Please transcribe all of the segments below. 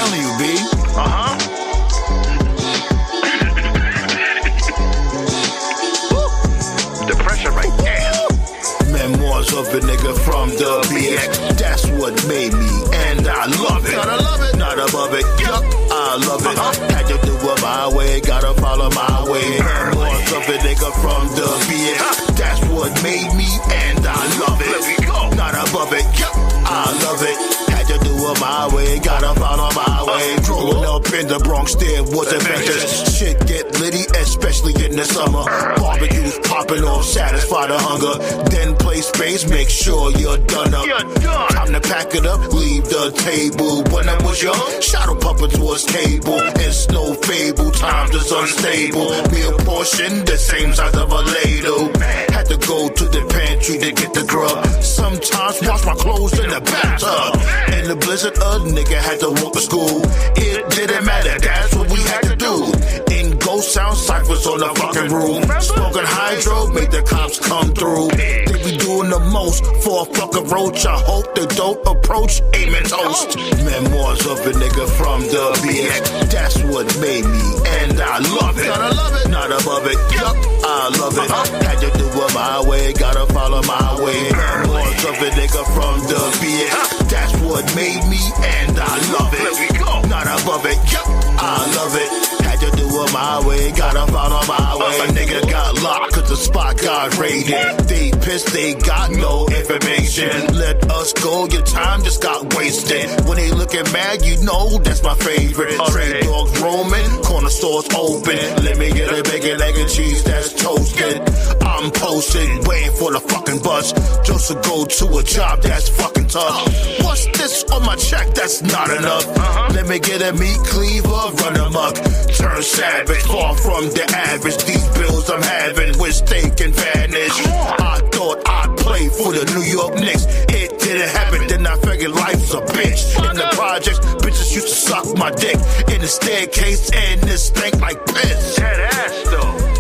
telling you, B. The pressure right there. Memoirs of a nigga from the BX. That's what made me, and I love it. Gotta love it. Not above it, yup, I love it. Had to do it my way, gotta follow my way. Memoirs of a nigga from the BX. That's what made me, and I love it. Let me go. Not above it, yup, I love it. Had to do it my way, gotta follow my way. Growing up in the Bronx, there was adventures. Shit get litty, especially in the summer. Barbecues popping off, satisfy the hunger. Then play space, make sure you're done up. Time to pack it up, leave the table. When I was young, shadow puppets was cable. It's no fable, times is unstable. Meal portion, the same size of a ladle. Had to go to the pantry to get the grub. Sometimes wash my clothes in the bathtub. In the blizzard, a nigga had to walk to school. It didn't matter, that's what we had to do. In ghost sound ciphers on the fucking roof. Smoking hydro, make the cops come through. They be doing the most for a fucking roach. I hope they don't approach, aiming toast. Memoirs of a nigga from the BX. That's what made me, and I love it. Gotta love it. Not above it, yup, I love it. Had to do it my way, gotta follow my way. Memoirs of a nigga from the BX. That's what made me, and I love it. Let me go. Not above it, yup, I love it. Had to do it my way, gotta follow my way. A nigga got locked cause the spot got raided. They pissed, they got no information. Let us go, your time just got wasted. When they looking mad, you know that's my favorite. Trade dogs roaming, corner stores open. Let me get a bacon, egg, and cheese that's toasted. I'm posted, waiting for the fucking bus. Just to go to a job that's fucking tough. What's this on my check? That's not enough. Let me get a meat cleaver, run amok. Turn savage, far from the average. These bills I'm having, wish they can vanish. I thought I'd play for the New York Knicks. It didn't happen, then I figured life's a bitch. In the projects, bitches used to suck my dick. In the staircase, and this stink like piss. That ass though.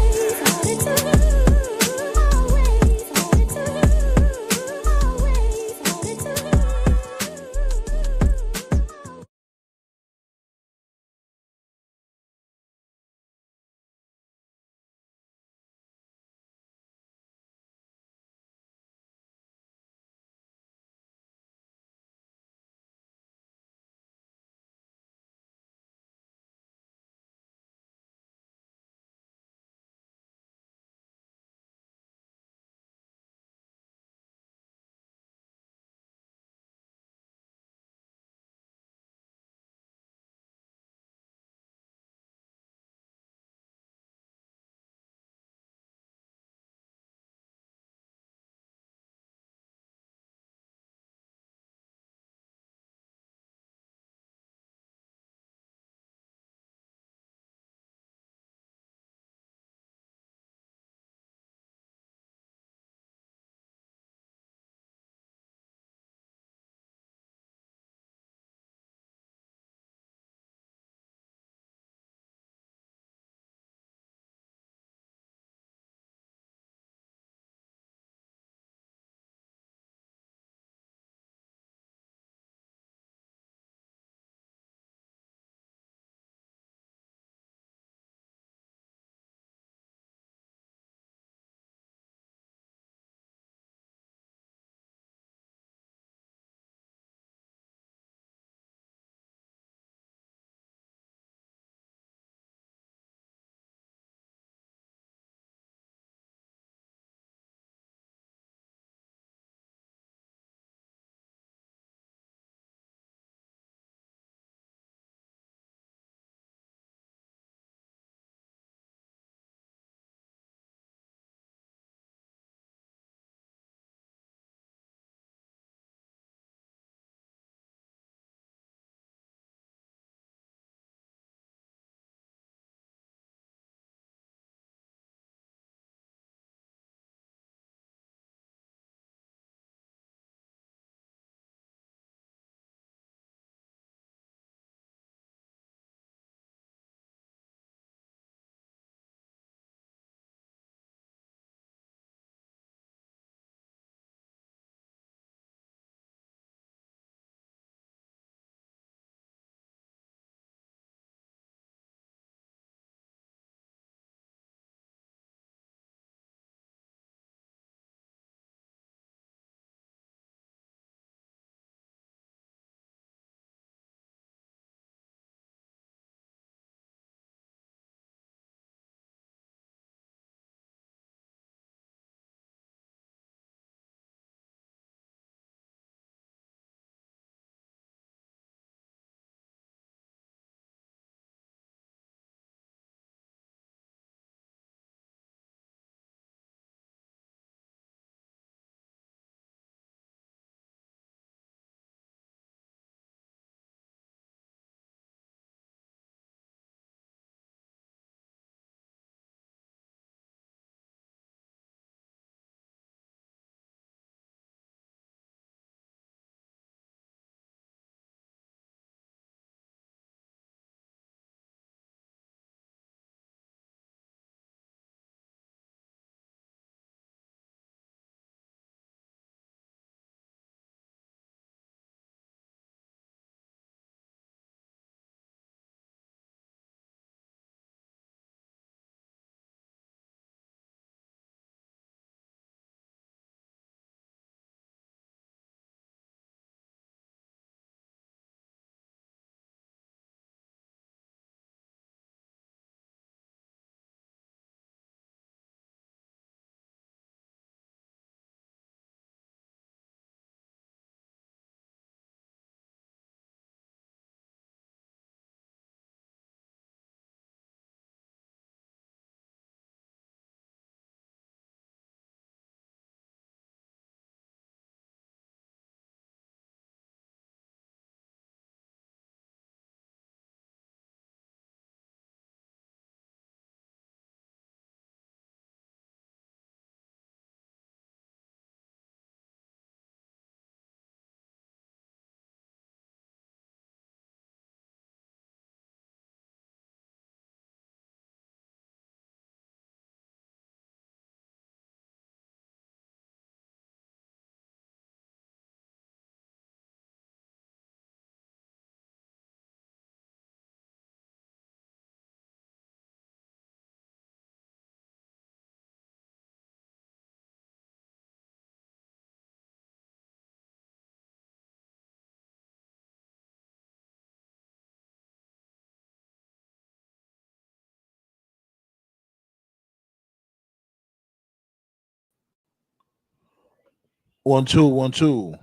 1 2 1 2.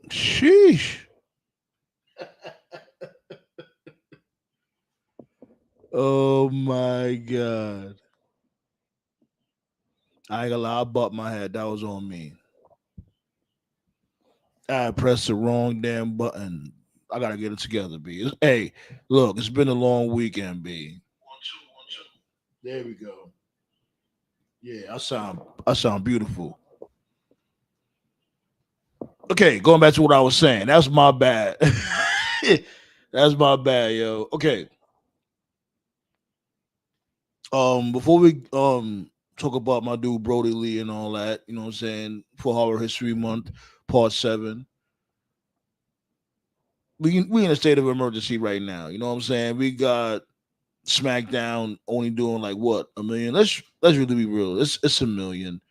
Sheesh. Oh my god. I ain't gonna lie, I bumped my head. That was on me. I pressed the wrong damn button. I gotta get it together, B. Hey, look, it's been a long weekend, B. 1 2 1 2. There we go. Yeah, I sound beautiful. Okay, going back to what I was saying. That's my bad. That's my bad, yo. Okay. Before we talk about my dude Brodie Lee and all that, you know what I'm saying, for Horror History Month, Part 7. We in a state of emergency right now. You know what I'm saying? We got SmackDown only doing like what, a million? Let's really be real. It's a million.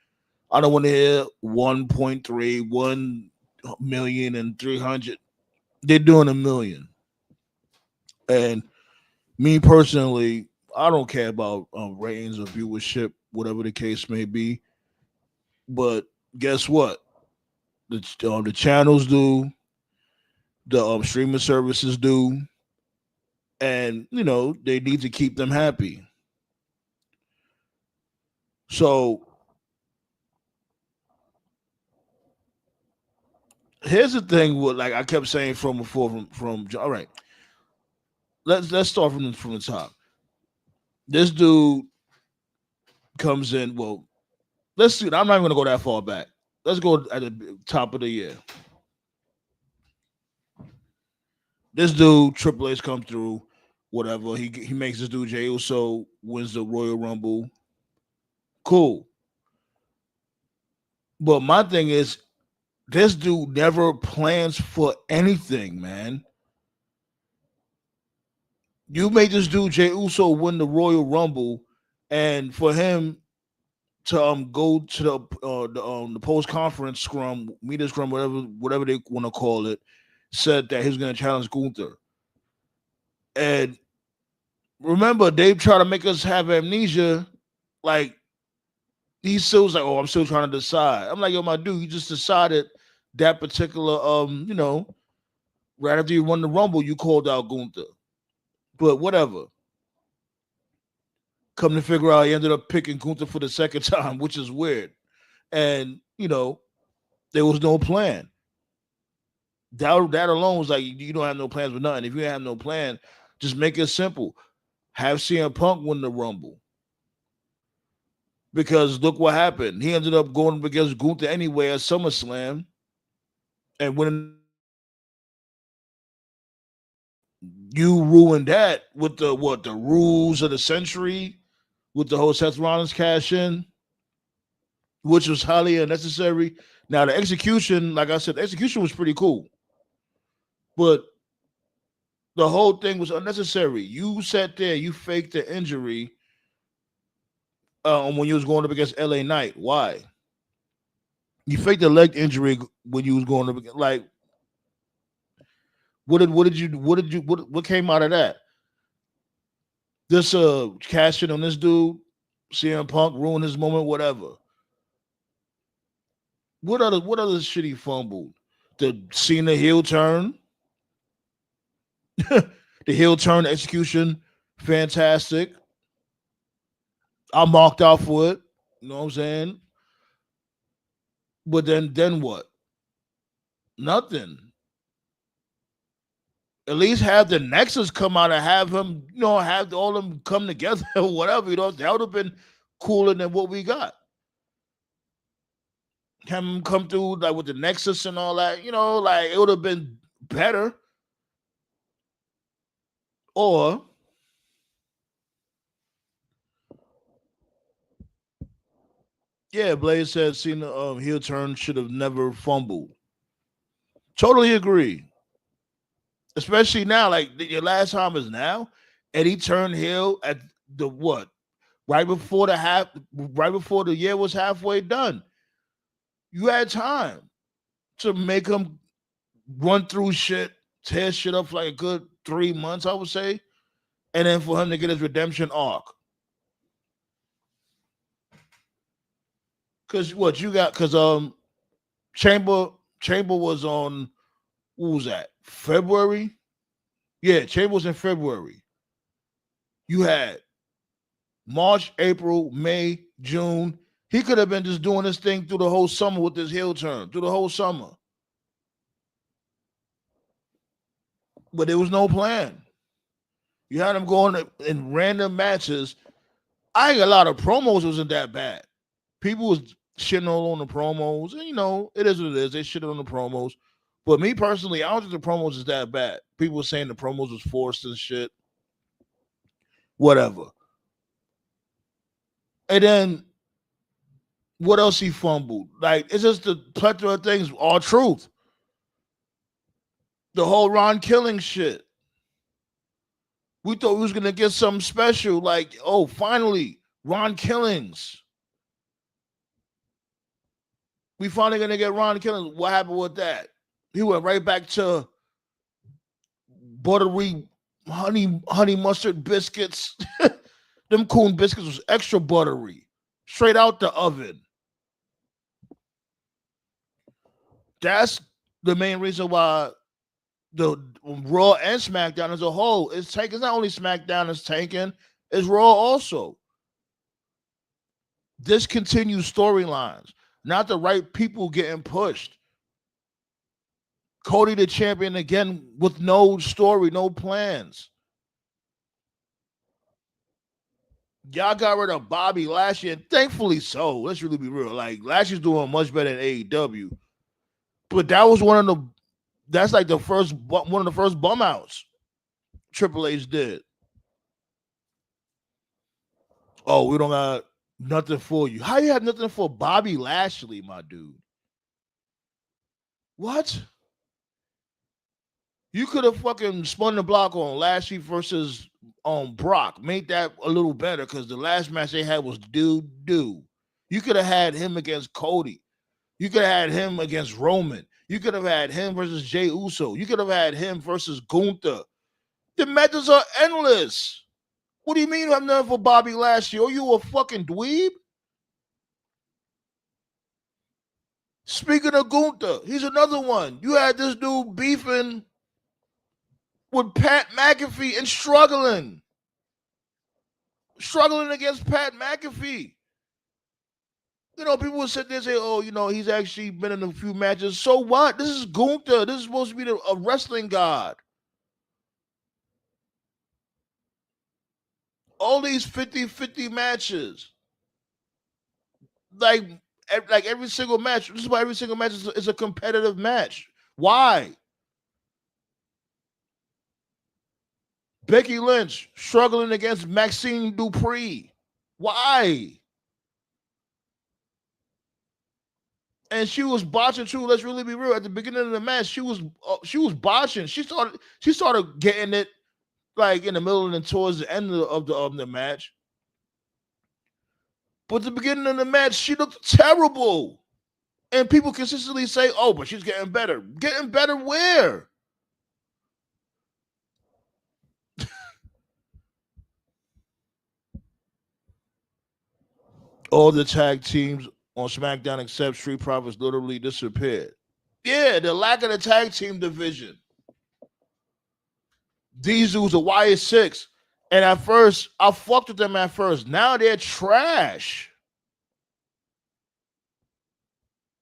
I don't want to hear 1.3, 1 million and 300. They're doing a million. And me personally, I don't care about ratings or viewership, whatever the case may be. But guess what? The channels do, the streaming services do, and they need to keep them happy. So here's the thing: with like I kept saying from before, from all right, let's start from the top. This dude comes in. Well, let's see. I'm not even gonna go that far back. Let's go at the top of the year. This dude, Triple H, come through. Whatever he makes this dude Jey Uso wins the Royal Rumble. Cool. But my thing is, this dude never plans for anything, man. You made this dude Jey Uso win the Royal Rumble, and for him to go to the post conference scrum, media scrum, whatever they want to call it, said that he was going to challenge Gunther. And remember, they try to make us have amnesia. Like, he still was like, "Oh, I'm still trying to decide." I'm like, "Yo, my dude, you just decided that particular, right after you won the Rumble, you called out Gunther." But whatever. Come to figure out, he ended up picking Gunther for the second time, which is weird. And there was no plan. That alone was like, you don't have no plans with nothing. If you have no plan, just make it simple. Have CM Punk win the Rumble. Because look what happened. He ended up going against Gunther anyway at SummerSlam and winning. You ruined that with the rules of the century, with the whole Seth Rollins cash in, which was highly unnecessary. Now the execution, like I said, the execution was pretty cool. But the whole thing was unnecessary. You sat there, you faked the injury when you was going up against LA Knight. Why? You faked the leg injury when you was going up against, like, what came out of that? This cash in on this dude, CM Punk ruined his moment, whatever. What other shit he fumbled? The Cena heel turn. The heel turn execution, fantastic. I marked out for it. You know what I'm saying? But then what? Nothing. At least have the Nexus come out and have him, have all of them come together or whatever. That would have been cooler than what we got. Have him come through like with the Nexus and all that, like it would have been better. Or yeah, Blaze said Cena heel turn should have never fumbled. Totally agree. Especially now, like your last time is now, and he turned heel at the what? Right before the year was halfway done. You had time to make him run through shit, tear shit up for like a good 3 months, I would say, and then for him to get his redemption arc. Cause what you got? Cause Chamber was on. What was that? February. Yeah, Chamber was in February. You had March, April, May, June. He could have been just doing this thing through the whole summer with this heel turn through the whole summer, but there was no plan. You had him going in random matches. I think a lot of promos wasn't that bad. People was shitting all on the promos, and it is what it is. They shitted on the promos. But me personally, I don't think the promos is that bad. People were saying the promos was forced and shit. Whatever. And then what else he fumbled? Like, it's just the plethora of things, all truth. The whole Ron Killing shit. We thought we was gonna get something special, like, oh, finally, Ron Killings. We finally gonna get Ron Killings. What happened with that? He went right back to buttery honey mustard biscuits. Them Coon biscuits was extra buttery, straight out the oven. That's the main reason why the Raw and SmackDown as a whole is tanking. It's not only SmackDown is tanking, it's Raw also. Discontinued storylines, not the right people getting pushed. Cody the champion again with no story, no plans. Y'all got rid of Bobby Lashley, and thankfully so. Let's really be real. Like, Lashley's doing much better than AEW. But that was one of the first bum outs Triple H did. Oh, we don't got nothing for you. How you have nothing for Bobby Lashley, my dude? What? You could have fucking spun the block on Lashley versus Brock. Made that a little better because the last match they had was doo-doo. You could have had him against Cody. You could have had him against Roman. You could have had him versus Jey Uso. You could have had him versus Gunther. The matches are endless. What do you mean you have nothing for Bobby Lashley? Are you a fucking dweeb? Speaking of Gunther, he's another one. You had this dude beefing with Pat McAfee and struggling against Pat McAfee. People would sit there and say, oh, he's actually been in a few matches. So what? This is Gunther. This is supposed to be a wrestling god. All these 50-50 matches. Like every single match. This is why every single match is a competitive match. Why? Becky Lynch struggling against Maxine Dupree. Why? And she was botching too. Let's really be real. At the beginning of the match, she was botching. She started getting it like in the middle and towards the end of the match. But at the beginning of the match, she looked terrible. And people consistently say, "Oh, but she's getting better." Getting better where? All the tag teams on SmackDown except Street Profits literally disappeared. Yeah, the lack of the tag team division. These dudes are YS6. And at first, I fucked with them at first. Now they're trash.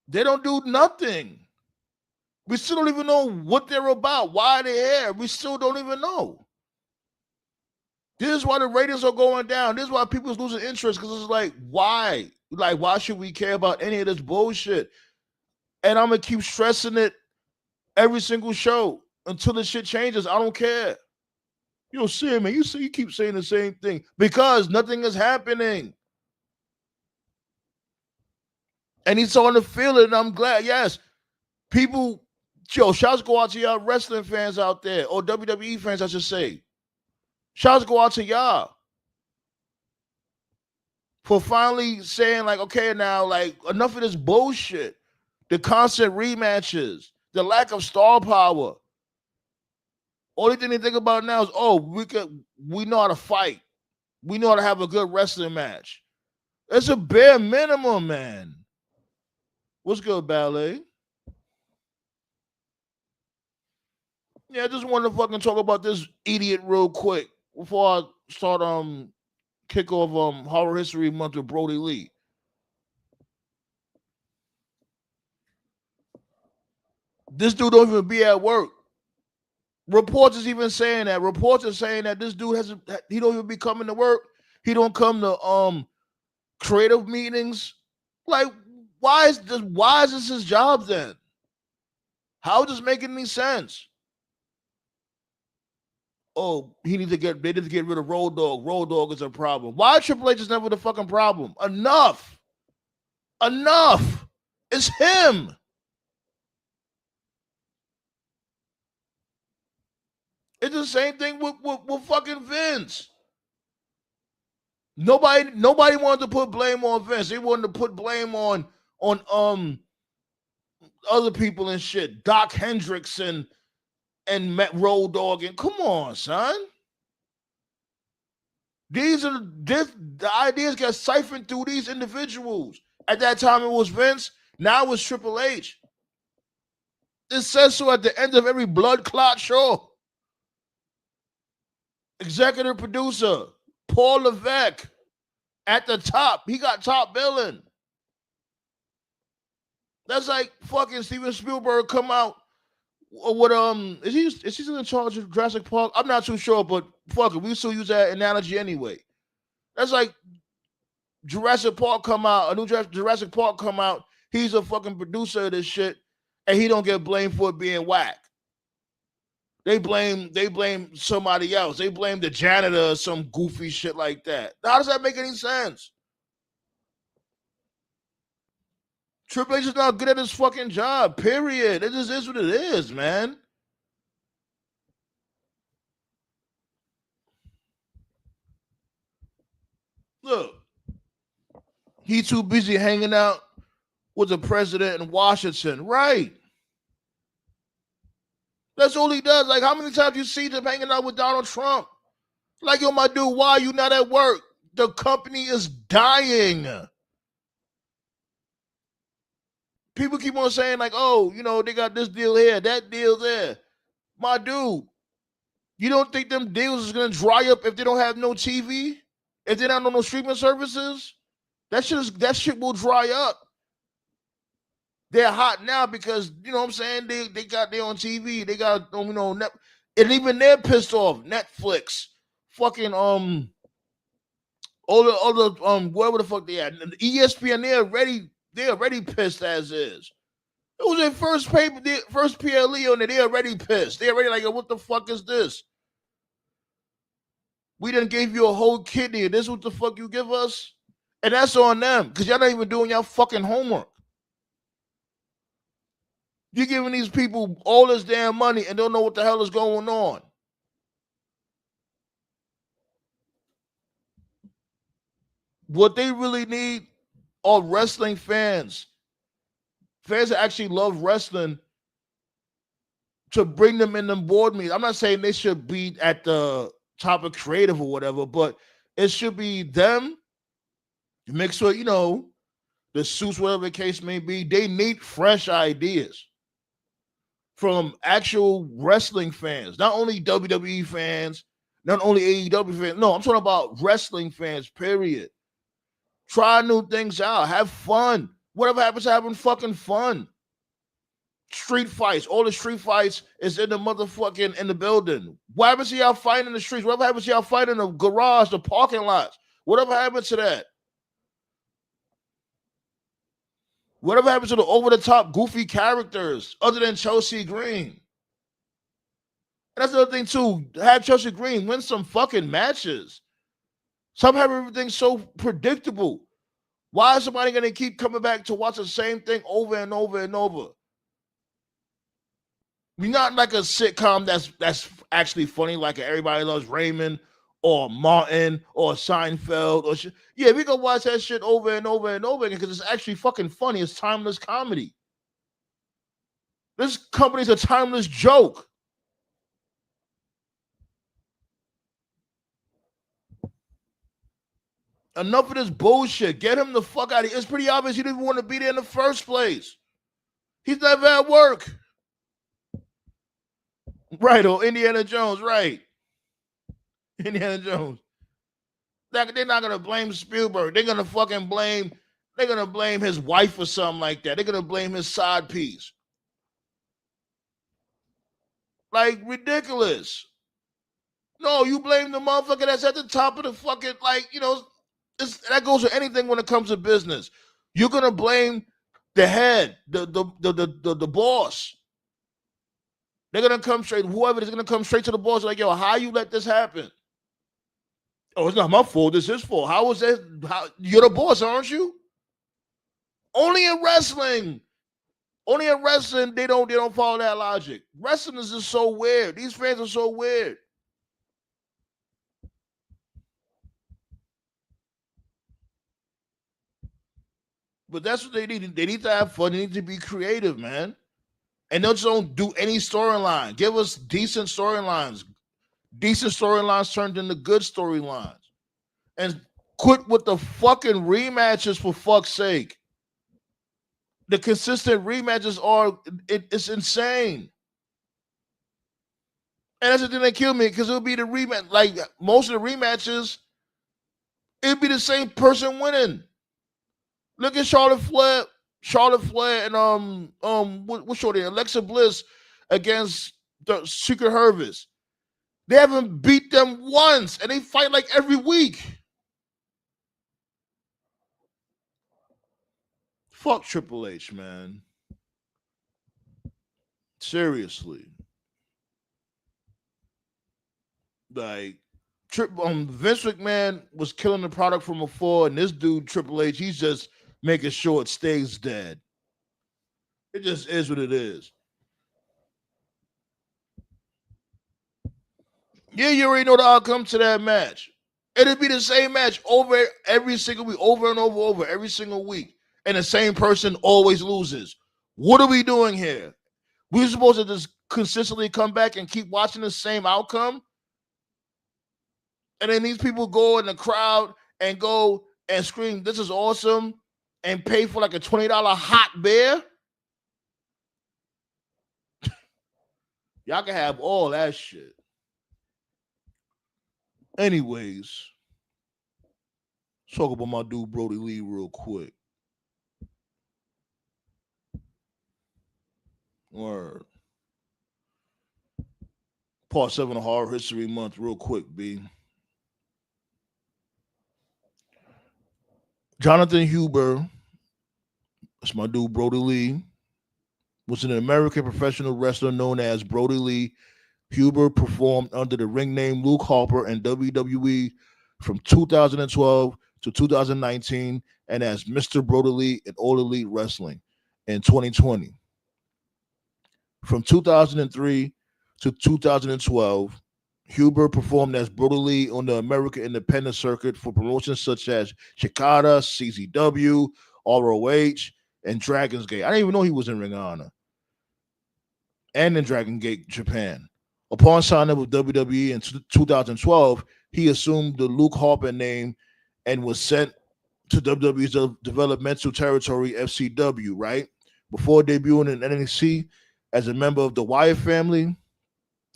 They don't do nothing. We still don't even know what they're about. Why they're here. We still don't even know. This is why the ratings are going down. This is why people's losing interest, because it's like, why? Like, why should we care about any of this bullshit? And I'm going to keep stressing it every single show until the shit changes. I don't care. You don't see it, man. You keep saying the same thing because nothing is happening. And he's starting to feel it, and I'm glad. Yes, people, shouts go out to y'all wrestling fans out there, or WWE fans, I should say. Shouts go out to y'all for finally saying, like, okay, now, like, enough of this bullshit. The constant rematches, the lack of star power. Only thing they think about now is, oh, we know how to fight. We know how to have a good wrestling match. It's a bare minimum, man. What's good, Ballet? Yeah, I just wanted to fucking talk about this idiot real quick before I start kick off Horror History Month with Brodie Lee. This dude don't even be at work. Reports is even saying that. Reports are saying that this dude he don't even be coming to work. He don't come to creative meetings. Like, why is this his job then? How does this make any sense? Oh, they need to get rid of Road Dogg. Road Dogg is a problem. Why Triple H is never the fucking problem? Enough. It's him. It's the same thing with fucking Vince. Nobody wanted to put blame on Vince. They wanted to put blame on other people and shit. Doc Hendricks and Matt Road Dogg. And come on, son. The ideas get siphoned through these individuals. At that time it was Vince. Now it's Triple H. It says so at the end of every blood clot show. Executive producer Paul Levesque at the top. He got top billing. That's like fucking Steven Spielberg come out with is he still in charge of Jurassic Park? I'm not too sure, but fuck it, we still use that analogy anyway. That's like Jurassic Park come out, a new Jurassic Park come out. He's a fucking producer of this shit, and he don't get blamed for it being whack. They blame somebody else. They blame the janitor or some goofy shit like that. How does that make any sense? Triple H is not good at his fucking job, period. It just is what it is, man. Look, he too busy hanging out with the president in Washington, right? That's all he does. Like, how many times you see him hanging out with Donald Trump? Like, yo, my dude, why are you not at work? The company is dying. People keep on saying, like, oh, they got this deal here, that deal there. My dude, you don't think them deals is going to dry up if they don't have no TV? If they don't have no streaming services? That shit will dry up. They're hot now because, you know what I'm saying, they got their own TV. They got, and even they're pissed off. Netflix, fucking, all the other, wherever the fuck they at. ESPN, they're already pissed as is. It was their first PLE on it. They're already pissed. They're already like, what the fuck is this? We done gave you a whole kidney. This is what the fuck you give us? And that's on them because y'all not even doing y'all fucking homework. You're giving these people all this damn money and don't know what the hell is going on. What they really need are wrestling fans. Fans that actually love wrestling to bring them in them board meetings. I'm not saying they should be at the top of creative or whatever, but it should be them mixed with, the suits, whatever the case may be. They need fresh ideas from actual wrestling fans, not only WWE fans, not only AEW fans. No, I'm talking about wrestling fans, period. Try new things out. Have fun. Whatever happens to having fucking fun. Street fights. All the street fights is in the building. What happens to y'all fighting in the streets? Whatever happens to y'all fighting in the garage, the parking lots? Whatever happens to that? Whatever happens to the over-the-top goofy characters other than Chelsea Green? And that's the other thing, too. Have Chelsea Green win some fucking matches. Some have everything so predictable. Why is somebody going to keep coming back to watch the same thing over and over and over? We're not like a sitcom that's actually funny, like Everybody Loves Raymond or Martin or Seinfeld or shit. Yeah, we can watch that shit over and over and over again because it's actually fucking funny. It's timeless comedy. This company's a timeless joke. Enough of this bullshit. Get him the fuck out of here. It's pretty obvious he didn't want to be there in the first place. He's never at work. Right, or Indiana Jones, right. Indiana Jones. They're not gonna blame Spielberg. They're gonna blame his wife or something like that. They're gonna blame his side piece. Like, ridiculous. No, you blame the motherfucker that's at the top of the fucking, like, you know, that goes with anything when it comes to business. You're gonna blame the head, the boss. They're gonna come straight, whoever is gonna come straight to the boss, like, yo, how you let this happen? Oh, it's not my fault, it's his fault. How was that? You're the boss, aren't you? Only in wrestling, they don't follow that logic. Wrestling is just so weird. These fans are so weird. But that's what they need. They need to have fun. They need to be creative, man. And they just don't do any storyline. Give us decent storylines. Decent storylines turned into good storylines. And quit with the fucking rematches, for fuck's sake. The consistent rematches it's insane. And that's the thing that killed me, because it'll be the rematch. Like, most of the rematches, it'll be the same person winning. Look at Charlotte Flair and what's your name? Alexa Bliss against the Secret Harvest. They haven't beat them once, and they fight like every week. Fuck Triple H, man. Seriously. Like, Vince McMahon was killing the product from afar, and this dude, Triple H, he's just making sure it stays dead. It just is what it is. Yeah, you already know the outcome to that match. It'll be the same match over every single week, over and over every single week. And the same person always loses. What are we doing here? We're supposed to just consistently come back and keep watching the same outcome? And then these people go in the crowd and go and scream, "This is awesome," and pay for like a $20 hot beer? Y'all can have all that shit. Anyways, let's talk about my dude Brodie Lee real quick. Word. Part 7 of Horror History Month real quick, B. Jonathan Huber, that's my dude Brodie Lee, was an American professional wrestler known as Brodie Lee. Huber performed under the ring name Luke Harper in WWE from 2012 to 2019 and as Mr. Brodie Lee in All Elite Wrestling in 2020. From 2003 to 2012, Huber performed as Brodie Lee on the American independent circuit for promotions such as Chicago, CZW, ROH, and Dragon's Gate. I didn't even know he was in Ring of Honor. And in Dragon Gate, Japan. Upon signing with WWE in 2012, he assumed the Luke Harper name and was sent to WWE's developmental territory, FCW, right? Before debuting in NXT as a member of the Wyatt family.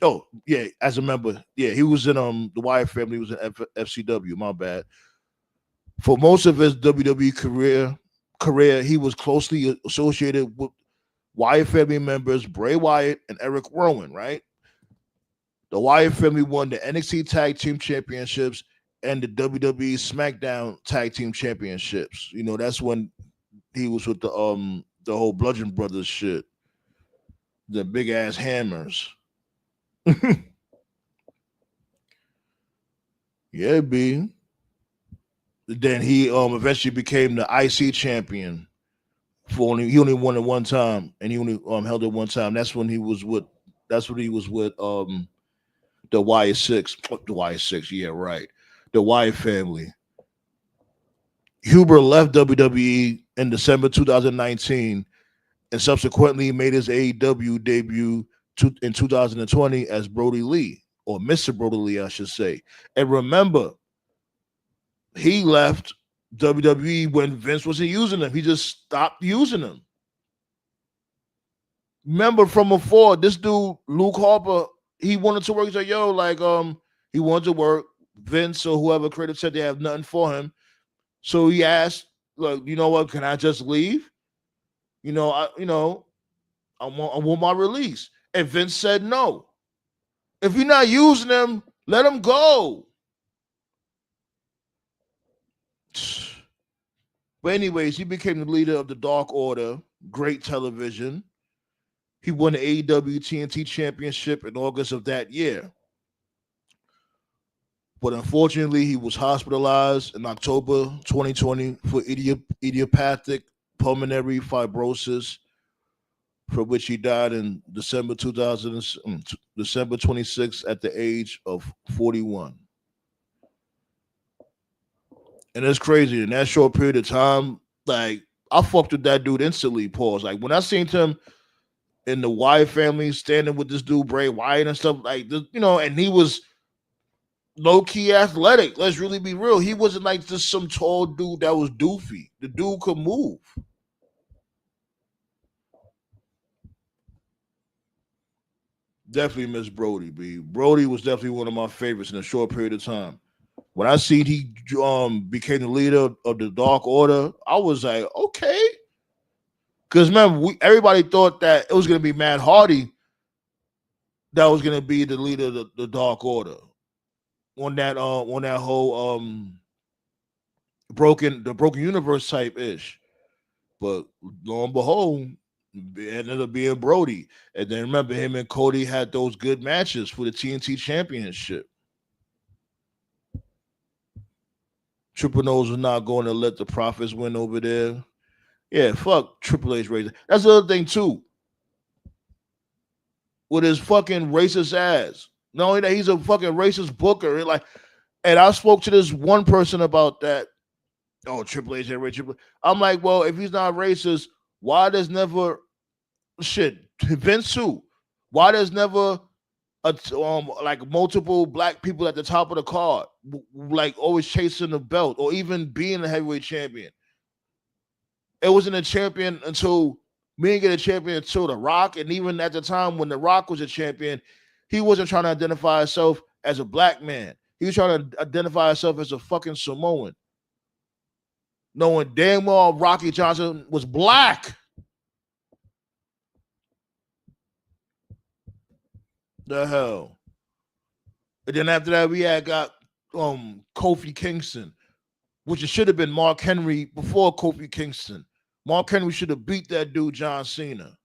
Oh, yeah, as a member. Yeah, he was in the Wyatt family. He was in FCW, my bad. For most of his WWE career, he was closely associated with Wyatt family members Bray Wyatt and Eric Rowan, right? The Wyatt family won the NXT Tag Team Championships and the WWE SmackDown Tag Team Championships. You know, that's when he was with the whole Bludgeon Brothers shit. The big ass hammers. Yeah, B. Then he eventually became the IC champion. He only won it one time, and he only held it one time. That's when he was with the Wyatt Six. The Wyatt Six, yeah, right. The Wyatt family. Huber left WWE in December 2019 and subsequently made his AEW debut in 2020 as Brodie Lee, or Mr. Brodie Lee, I should say. And remember, he left WWE when Vince wasn't using them. He just stopped using them. Remember from before, this dude, Luke Harper, he wanted to work. He's like, yo, like, he wanted to work. Vince or whoever creative said they have nothing for him. So he asked, look, you know what? Can I just leave? I want my release. And Vince said no. If you're not using them, let them go. But anyways, he became the leader of the Dark Order. Great television. He won the AEW TNT Championship in August of that year. But unfortunately, he was hospitalized in October 2020 for idiopathic pulmonary fibrosis, for which he died in December 26 at the age of 41. And it's crazy. In that short period of time, like, I fucked with that dude instantly, pause. Like, when I seen him in the Wyatt family standing with this dude, Bray Wyatt and stuff, like, and he was low-key athletic. Let's really be real. He wasn't like just some tall dude that was doofy. The dude could move. Definitely miss Brodie, B. Brodie was definitely one of my favorites in a short period of time. When I seen he became the leader of the Dark Order, I was like, okay. Because remember, everybody thought that it was going to be Matt Hardy that was going to be the leader of the Dark Order on that whole broken universe type ish. But lo and behold, it ended up being Brodie. And then remember, him and Cody had those good matches for the TNT Championship. Triple Nose was not going to let the Profits win over there. Yeah, fuck Triple H raising. That's the other thing too. With his fucking racist ass. Not only that, he's a fucking racist booker. And I spoke to this one person about that. Oh, Triple H ain't racist. I'm like, well, if he's not racist, why there's never Vince too? Why there's never like multiple black people at the top of the card, like always chasing the belt or even being a heavyweight champion? It wasn't a champion until me and get a champion until The Rock, and even at the time when The Rock was a champion, he wasn't trying to identify himself as a black man. He was trying to identify himself as a fucking Samoan, knowing damn well Rocky Johnson was black. The hell. And then after that, we had got Kofi Kingston, which it should have been Mark Henry before Kofi Kingston. Mark Henry should have beat that dude John Cena.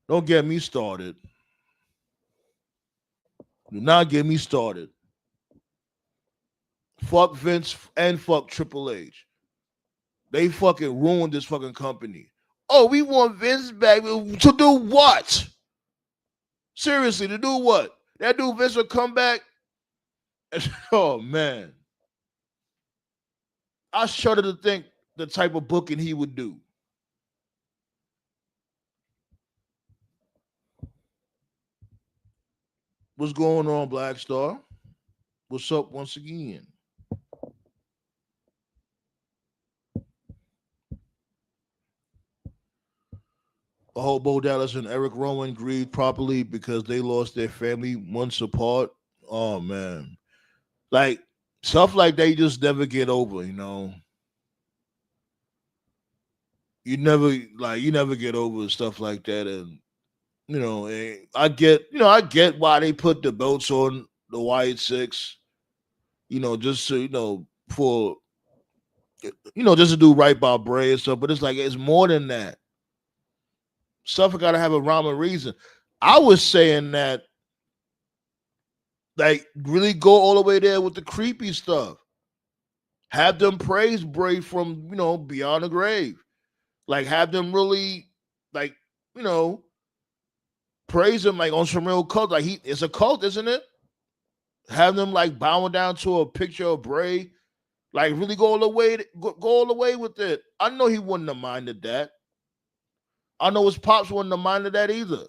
Don't get me started. Do not get me started. Fuck Vince and fuck Triple H. They fucking ruined this fucking company. Oh, we want Vince back to do what? Seriously, to do what? That dude Vince will come back. Oh, man. I shudder to think the type of booking he would do. What's going on, Black Star? What's up once again? I hope Bo Dallas and Eric Rowan grieved properly because they lost their family months apart. Oh, man. Like, stuff like they just never get over, you know. You never get over stuff like that. And, you know, I get why they put the belts on the Wyatt Six, you know, just so, you know, for, you know, just to do right by Bray and stuff. But it's like, it's more than that. Stuff got to have a rhyme or reason. I was saying that, like, really go all the way there with the creepy stuff. Have them praise Bray from, you know, beyond the grave. Like, have them really, like, you know, praise him like on some real cult. Like, it's a cult, isn't it? Have them like bowing down to a picture of Bray. Like, really go all the way with it. I know he wouldn't have minded that. I know his pops wouldn't have minded that either.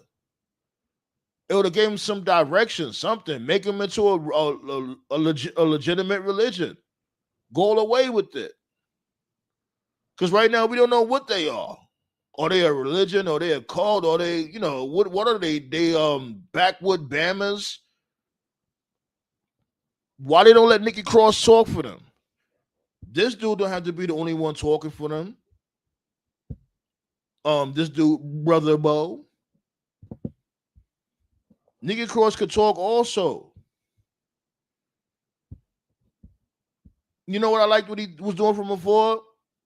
It would have gave him some direction, something. Make him into a legitimate religion. Go away with it. Because right now we don't know what they are. Are they a religion? Are they a cult? Are they, what are they? They backwood Bammers? Why they don't let Nikki Cross talk for them? This dude don't have to be the only one talking for them. This dude, Brother Bo. Nikki Cross could talk also. You know what I liked what he was doing from before?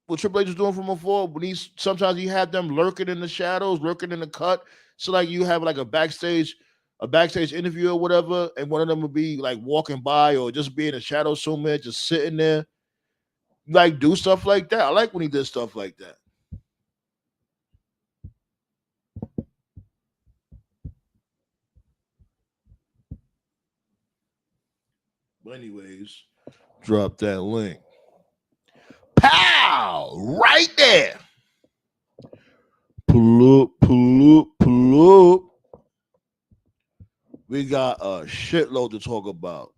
What Triple H was doing from before? When sometimes he had them lurking in the shadows, lurking in the cut. So like you have like a backstage interview or whatever, and one of them would be like walking by or just be in the shadows somewhere, just sitting there. Like do stuff like that. I like when he did stuff like that. But anyways, drop that link. Pow! Right there. Pull up. We got a shitload to talk about.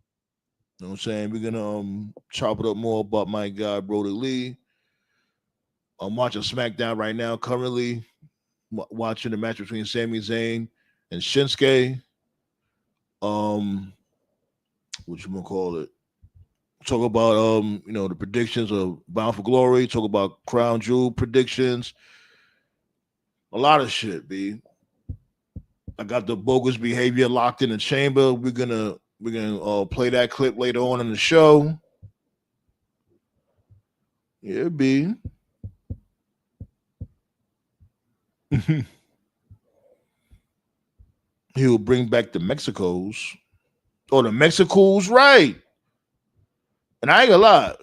You know what I'm saying? We're gonna chop it up more about my guy Brodie Lee. I'm watching SmackDown right now, currently watching the match between Sami Zayn and Shinsuke. What you gonna call it? Talk about the predictions of Bound for Glory. Talk about Crown Jewel predictions. A lot of shit, B. I got the bogus behavior locked in the chamber. We're gonna play that clip later on in the show. Yeah, B. He'll bring back the Mexicos. Oh, the Mexicos, right. And I ain't gonna lie.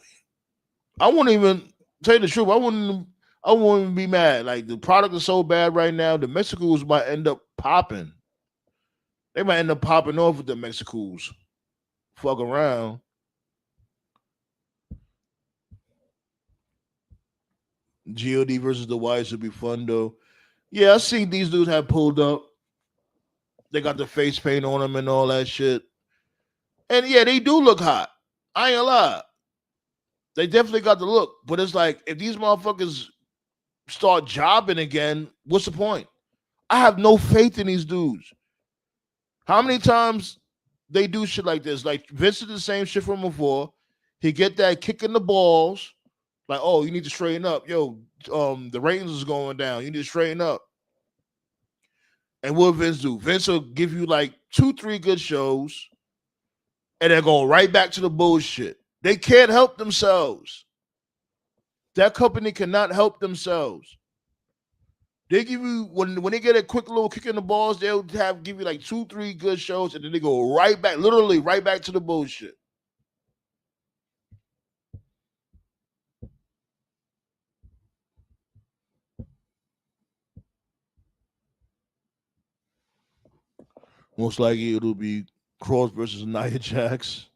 I wouldn't even tell you the truth. I wouldn't even be mad. Like the product is so bad right now, the Mexicos might end up popping. They might end up popping off with the Mexicos. Fuck around. GOD versus the Whites would be fun though. Yeah, I seen these dudes have pulled up. They got the face paint on them and all that shit. And yeah, they do look hot. I ain't gonna lie. They definitely got the look. But it's like, if these motherfuckers start jobbing again, what's the point? I have no faith in these dudes. How many times they do shit like this? Like Vince did the same shit from before. He get that kick in the balls. Like, oh, you need to straighten up. Yo, the ratings is going down. You need to straighten up. And what Vince do? Vince will give you like 2-3 good shows, and then go right back to the bullshit. They can't help themselves. That company cannot help themselves. They give you when they get a quick little kick in the balls, they'll give you like 2-3 good shows, and then they go right back, literally right back to the bullshit. Most likely it'll be Cross versus Nia Jax.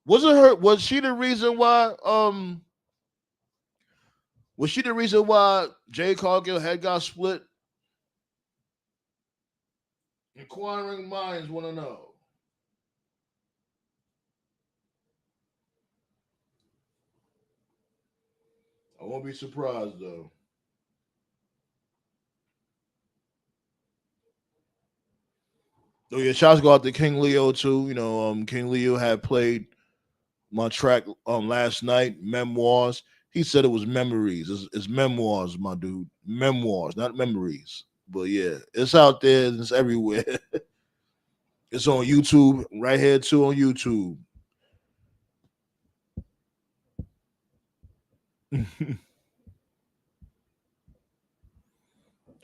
Was she the reason why Jay Cargill head got split? Inquiring minds want to know. I won't be surprised though. Oh yeah, shots go out to King Leo too. King Leo had played my track last night, Memoirs. He said it was memories. It's memoirs, my dude. Memoirs, not memories. But yeah, it's out there. It's everywhere. It's on YouTube, right here too on YouTube.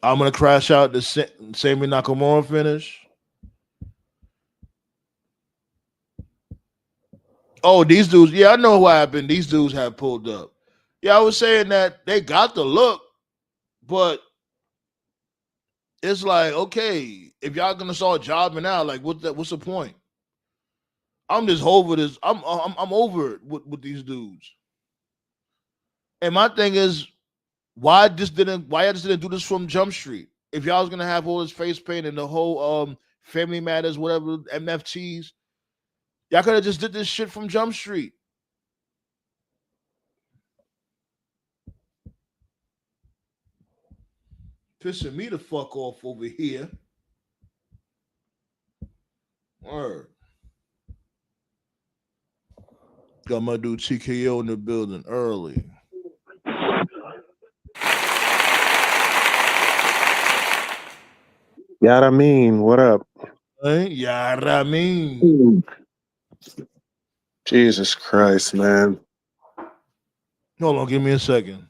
I'm gonna crash out the Sami Nakamura finish. Oh, these dudes. Yeah, I know what happened. These dudes have pulled up. Yeah, I was saying that they got the look, but it's like, okay, if y'all gonna start jobbing out, like what's the point? I'm just over this. I'm over it with these dudes. And my thing is, Why y'all just didn't do this from Jump Street? If y'all was gonna have all this face paint and the whole Family Matters, whatever MFTs, y'all could have just did this shit from Jump Street. Pissing me the fuck off over here. Word. Got my dude TKO in the building early. Yeah, I mean, what up? Hey, yeah, I mean. Jesus Christ, man. Hold on, give me a second.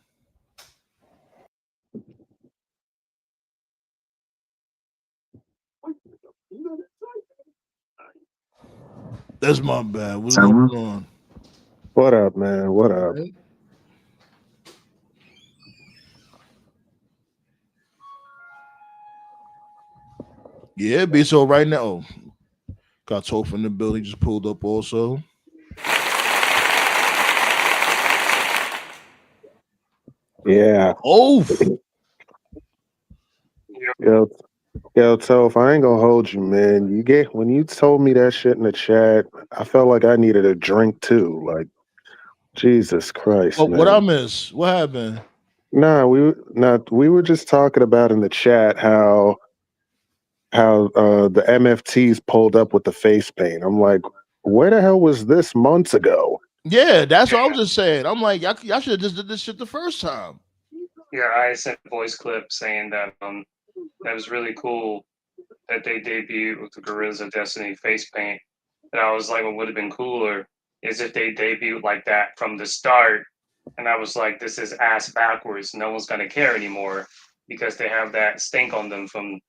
That's my bad. What's going on? What up, man? What up? Yeah, be so right now. Oh, got Toph in the building, just pulled up also. Yeah. Oh, Yo, Toph, I ain't gonna hold you, man. When you told me that shit in the chat, I felt like I needed a drink too. Like, Jesus Christ, what I man. miss? What happened? We were just talking about in the chat how the MFTs pulled up with the face paint. I'm like, where the hell was this months ago? Yeah, that's what I was just saying. I'm like, y'all should have just did this shit the first time. Yeah, I sent a voice clip saying that that was really cool that they debuted with the Gorillas of Destiny face paint. And I was like, what would have been cooler is if they debuted like that from the start. And I was like, this is ass backwards. No one's gonna care anymore because they have that stink on them from,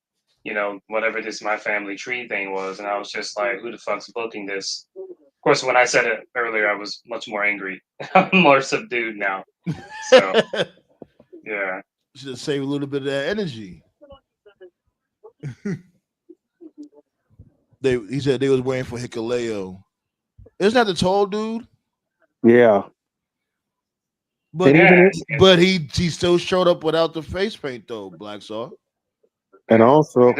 whatever this My Family Tree thing was. And I was just like, who the fuck's booking this? Of course, when I said it earlier, I was much more angry. I'm more subdued now. So yeah. Should have saved a little bit of that energy. He said they was waiting for Hikaleo. Isn't that the tall dude? Yeah. But Yeah. but he still showed up without the face paint though, Black Saw. And also,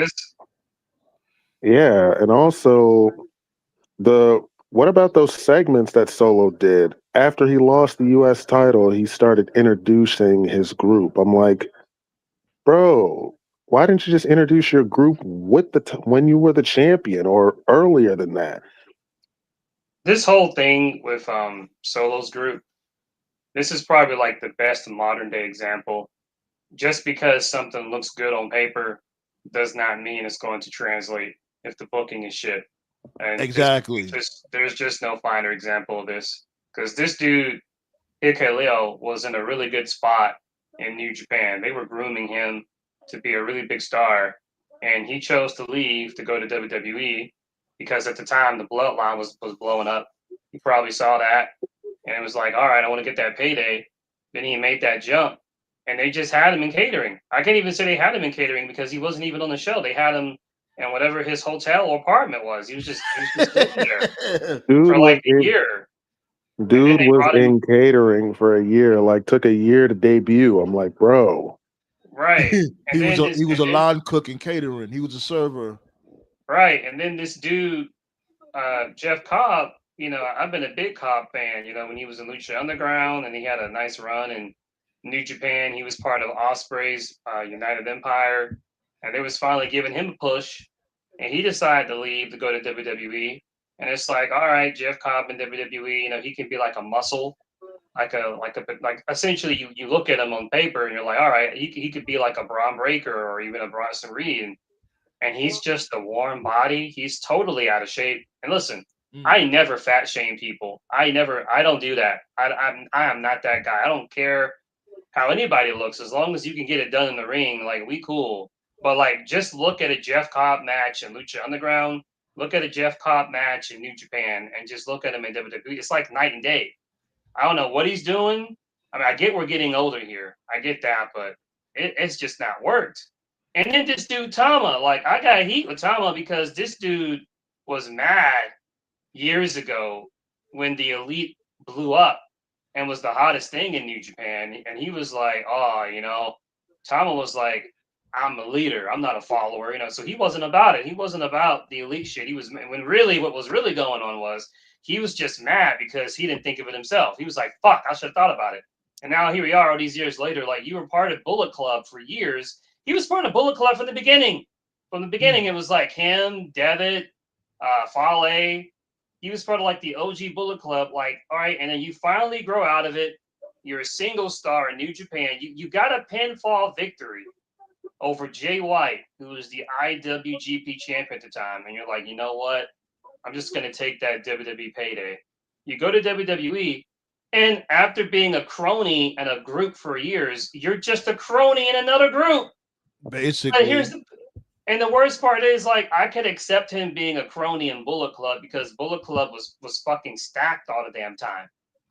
what about those segments that Solo did? After he lost the US title, he started introducing his group. I'm like, bro, why didn't you just introduce your group with when you were the champion or earlier than that? This whole thing with Solo's group, this is probably like the best modern day example. Just because something looks good on paper does not mean it's going to translate if the booking is shit. And exactly. There's just no finer example of this. Because this dude, Hikaleo, was in a really good spot in New Japan. They were grooming him to be a really big star. And he chose to leave to go to WWE because at the time the bloodline was blowing up. He probably saw that and it was like, all right, I want to get that payday. Then he made that jump and they just had him in catering. I can't even say they had him in catering because he wasn't even on the show. They had him in whatever his hotel or apartment was. He was just living there for like a year. Dude was in catering for a year, like took a year to debut. I'm like, bro. Right. he was a line cook and catering. He was a server. Right. And then this dude, Jeff Cobb, I've been a big Cobb fan, when he was in Lucha Underground and he had a nice run in New Japan. He was part of Osprey's United Empire. And they was finally giving him a push. And he decided to leave to go to WWE. And it's like, all right, Jeff Cobb in WWE, he can be like a muscle, like essentially you look at him on paper and you're like, all right, he could be like a Braun Breaker or even a Bronson Reed. And he's just a warm body. He's totally out of shape. And listen, I never fat shame people. I don't do that. I am not that guy. I don't care how anybody looks as long as you can get it done in the ring. Like we cool. But like, just look at a Jeff Cobb match in Lucha Underground. Look at a Jeff Cobb match in New Japan, and just look at him in WWE. It's like night and day. I don't know what he's doing. I mean, I get we're getting older here. I get that, but it's just not worked. And then this dude Tama, like I got heat with Tama because this dude was mad years ago when the Elite blew up, and was the hottest thing in New Japan. And he was like, oh, Tama was like, I'm a leader. I'm not a follower, So he wasn't about it. He wasn't about the elite shit. He was what was really going on was he was just mad because he didn't think of it himself. He was like, fuck, I should have thought about it. And now here we are all these years later. Like, you were part of Bullet Club for years. He was part of Bullet Club from the beginning. From the beginning, it was like him, Devitt, Fale. He was part of like the OG Bullet Club. Like, all right, and then you finally grow out of it. You're a single star in New Japan. You got a pinfall victory over Jay White, who was the IWGP champion at the time. And you're like, you know what? I'm just going to take that WWE payday. You go to WWE, and after being a crony in a group for years, you're just a crony in another group. Basically. And the worst part is, like, I could accept him being a crony in Bullet Club because Bullet Club was fucking stacked all the damn time.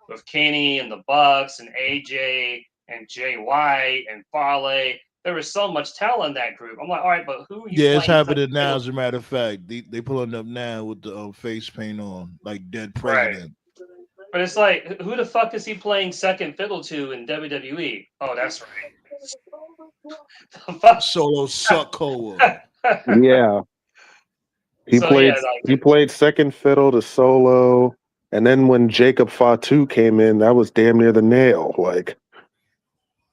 With Kenny and the Bucks and AJ and Jay White and Fale. There was so much talent in that group. I'm like, all right, but who are you? Yeah, it's happening now. As a matter of fact, they pulling up now with the face paint on, like dead president. Right. But it's like, who the fuck is he playing second fiddle to in WWE? Oh, that's right. Solo Socko. Yeah, he played second fiddle to Solo, and then when Jacob Fatu came in, that was damn near the nail. Like,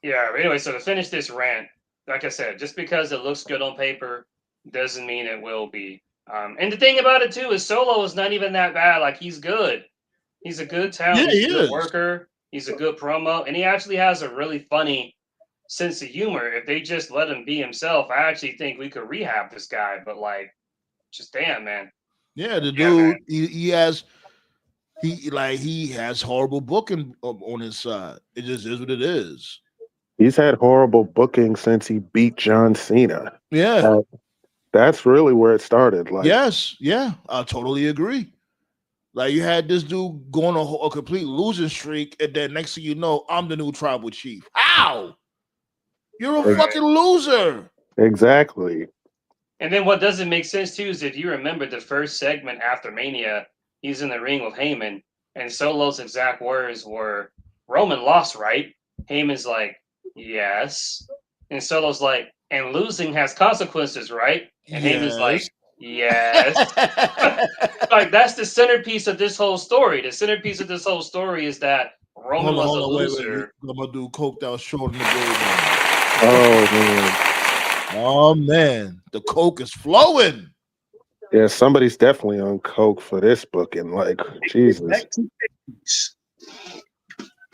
yeah. Anyway, so to finish this rant. Like I said, just because it looks good on paper doesn't mean it will be. And the thing about it too is Solo is not even that bad. Like, he's good. He's a good talent. Yeah, he's a good worker. He's a good promo, and he actually has a really funny sense of humor. If they just let him be himself, I actually think we could rehab this guy. But like, just damn, man. Yeah, the dude, he has horrible booking on his side. It just is what it is. He's had horrible booking since he beat John Cena. Yeah. That's really where it started. Like, yes, yeah, I totally agree. Like, you had this dude going a complete losing streak, and then next thing you know, I'm the new tribal chief. How? You're a fucking loser. Exactly. And then what doesn't make sense too is if you remember the first segment after Mania, he's in the ring with Heyman, and Solo's exact words were, Roman lost, right? Heyman's like, yes. And Solo's like, and losing has consequences, right? And Heyman's like, yes. Like, that's the centerpiece of this whole story. The centerpiece of this whole story is that Roman was a loser. Wait. I'm gonna do coked out short in the building. Oh man. Oh man, the coke is flowing. Yeah, somebody's definitely on coke for this booking. Like, Jesus.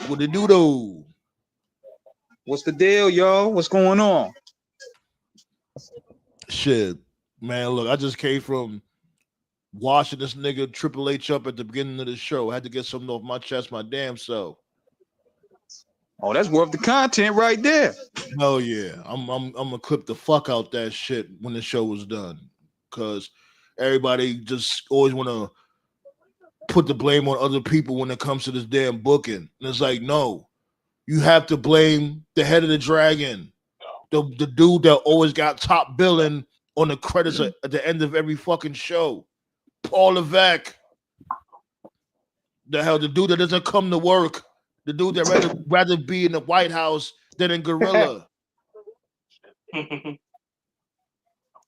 What it do though? What's the deal, y'all? What's going on? Shit, man. Look, I just came from watching this nigga Triple H up at the beginning of the show. I had to get something off my chest, my damn self. Oh, that's worth the content right there. Oh yeah, I'm gonna clip the fuck out that shit when the show was done, cause everybody just always want to put the blame on other people when it comes to this damn booking. And it's like, no. You have to blame the head of the dragon, the dude that always got top billing on the credits at the end of every fucking show. Paul Levesque. The dude that doesn't come to work. The dude that rather be in the White House than in Gorilla.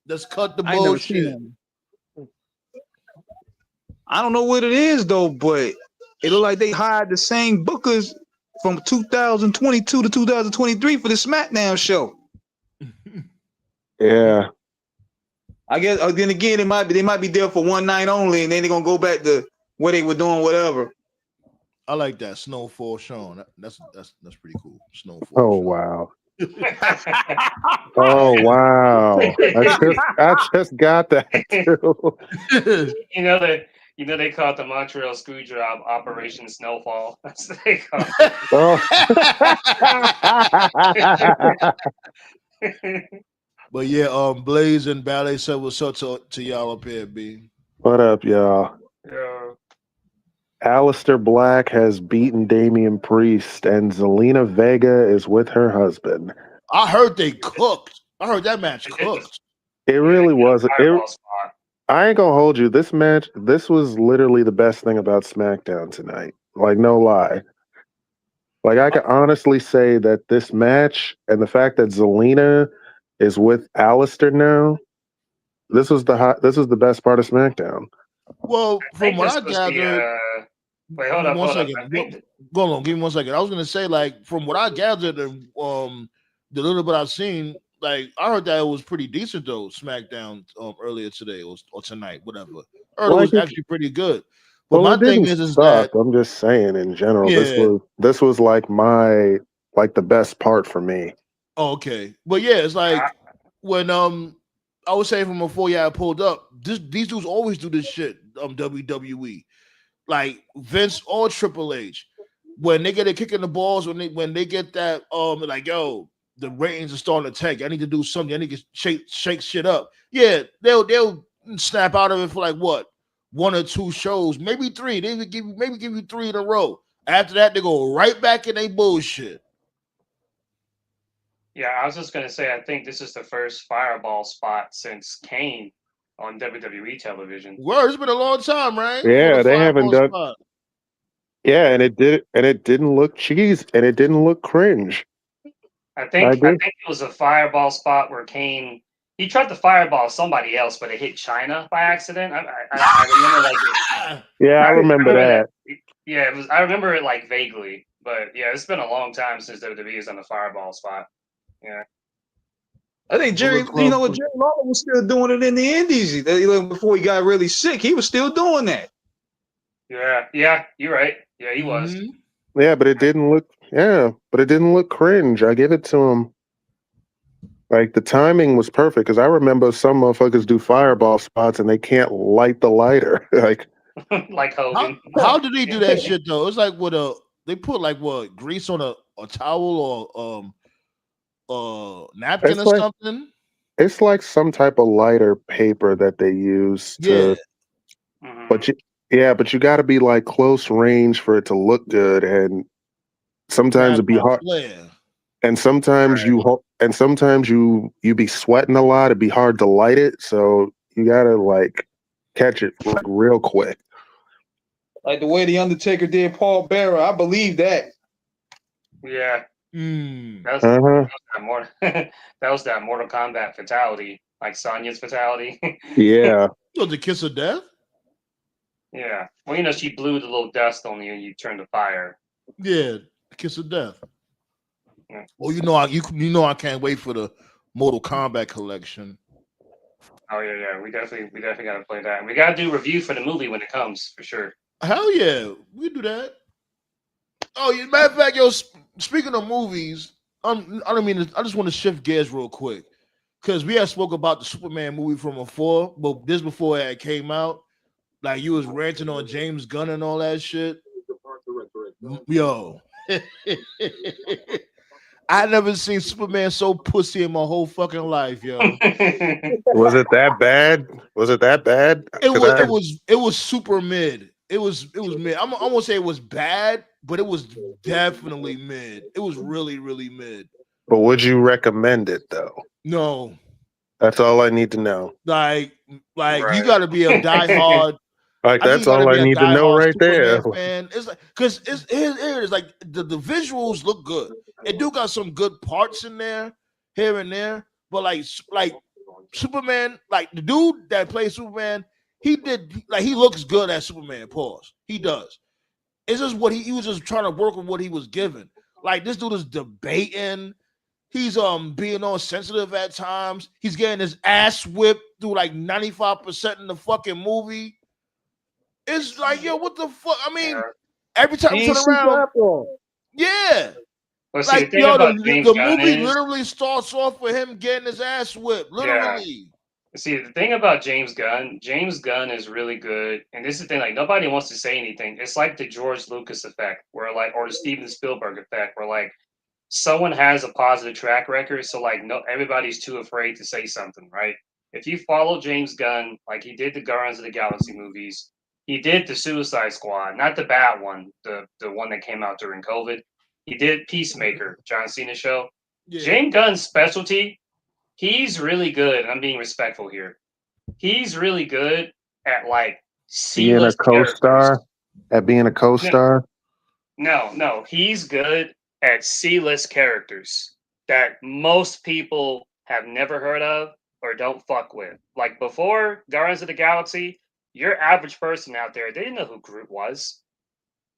Let's cut the bullshit. I don't know what it is though, but it look like they hired the same bookers from 2022 to 2023 for the SmackDown show. Yeah. I guess then again they might be there for one night only, and then they're gonna go back to where they were doing whatever. I like that. Snowfall Sean. That's pretty cool. Snowfall. Oh Sean. wow. Oh wow. I just got that too. You know they call it the Montreal Screwjob Operation Snowfall. That's what they call it. But yeah, Blaze and Ballet said what's up to y'all up here, B. What up, y'all? Yeah. Aleister Black has beaten Damian Priest, and Zelina Vega is with her husband. I heard they cooked. I heard that match cooked. It really was. I ain't gonna hold you. This match, this was literally the best thing about SmackDown tonight. Like, no lie. Like I can honestly say that this match and the fact that Zelina is with Alistair now, this was the best part of SmackDown. Well, I from think what this I was the. gathered, Wait, give hold me up, one hold up. second. I think. Go on, give me 1 second. I was gonna say, like, from what I gathered and the little bit I've seen, like, I heard that it was pretty decent though. SmackDown earlier today or tonight, whatever. I heard it Like was it, actually pretty good. But well, my it thing didn't is suck. that I'm just saying in general, yeah, this was like the best part for me. oh, okay, but yeah, it's I, like when I was saying from before, yeah, I pulled up. These dudes always do this shit. WWE. Like Vince or Triple H, when they get a kick in the balls, when they get that like yo, the ratings are starting to tank. I need to do something. I need to shake shit up. Yeah, they'll snap out of it for like what 1 or 2 shows, maybe 3. They would maybe give you 3 in a row. After that, they go right back in their bullshit. yeah, I was just gonna say. I think this is the first fireball spot since Kane on WWE television. Word, it's been a long time, right? For the Yeah, they haven't fireball done. spot. Yeah, and it didn't look cheese, and it didn't look cringe. I I think agree. it was a fireball spot where Kane he tried to fireball somebody else, but it hit China by accident. I remember like Yeah, I I remember remember that. that. Yeah, it was. I remember it like vaguely, but yeah, it's been a long time since WWE has done a fireball spot. Yeah, I think Bullet you know Club. what, Jerry Lawler was still doing it in the Indies. Before he got really sick, he was still doing that. yeah. You're right. Yeah, he was. Mhm. Yeah, but it didn't look. Yeah, but it didn't look cringe. I give it to him. Like the timing was perfect because I remember some motherfuckers do fireball spots and they can't light the lighter. Like Like How Hogan. how did they do that shit though? It's like with they put like what grease on a towel or napkin it's or like something. it's like some type of lighter paper that they use Yeah, to. Hmm. But you, yeah, but you got to be like close range for it to look good, and to sometimes have it'd be that hard. flair. And sometimes Right. you be sweating a lot. It'd be hard to light it, so you gotta like catch it like real quick. Like the way the Undertaker did Paul Bearer. I believe that. Yeah, Mm. that was Uh huh. that more. That was that Mortal Kombat fatality, like Sonya's fatality. Yeah. You know, the kiss of death. Yeah. Well, she blew the little dust on you and you turned to fire. Yeah, the kiss of death. Yeah. Well, you know I can't wait for the Mortal Kombat collection. Oh yeah. We definitely gotta play that. And we gotta do review for the movie when it comes for sure. Hell yeah, we do that. Oh, yeah, matter of fact, yo, speaking of movies, I don't mean to, I just want to shift gears real quick because we had spoke about the Superman movie from before, but this before it came out. Like you was ranting on James Gunn and all that shit. Yo, I never seen Superman so pussy in my whole fucking life, yo. Was it that bad? Was it that bad? It Because was I. it was super mid. It was mid. I won't say it was bad, but it was definitely mid. It was really mid. But would you recommend it though? No, That's all I need to know. like you Right. got to be a diehard. Like I think that's you got to all I be a need to know diehard right there. Superman fan. It's like because here it is like the visuals look good. It do got some good parts in there here and there, but like Superman, like the dude that plays Superman, he looks good as Superman. Pause. He does. It's just what he was just trying to work with what he was given. Like this dude is debating. He's being all sensitive at times. He's getting his ass whipped through like 95% in the fucking movie. It's like, yo, what the fuck? I mean, Yeah. every time He you ain't turn super around, after all. yeah. Well, see, the Like, thing yo, about James the Gunn movie is, literally starts off with him getting his ass whipped. yeah. Literally. See, the thing about James Gunn is really good, and this is the thing. Like nobody wants to say anything. It's like the George Lucas effect, where like, or the Steven Spielberg effect, where like someone has a positive track record, so like no, everybody's too afraid to say something, right? If you follow James Gunn, like he did the Guardians of the Galaxy movies, he did the Suicide Squad, not the bad one, the one that came out during COVID. He did Peacemaker, John Cena show. Yeah. James Gunn's specialty, he's really good. And I'm being respectful here. He's really good at like Being a C-list characters. co-star, at being a No, co-star. No, he's good at C-list characters that most people have never heard of or don't fuck with. Like before Guardians of the Galaxy, your average person out there, they didn't know who Groot was.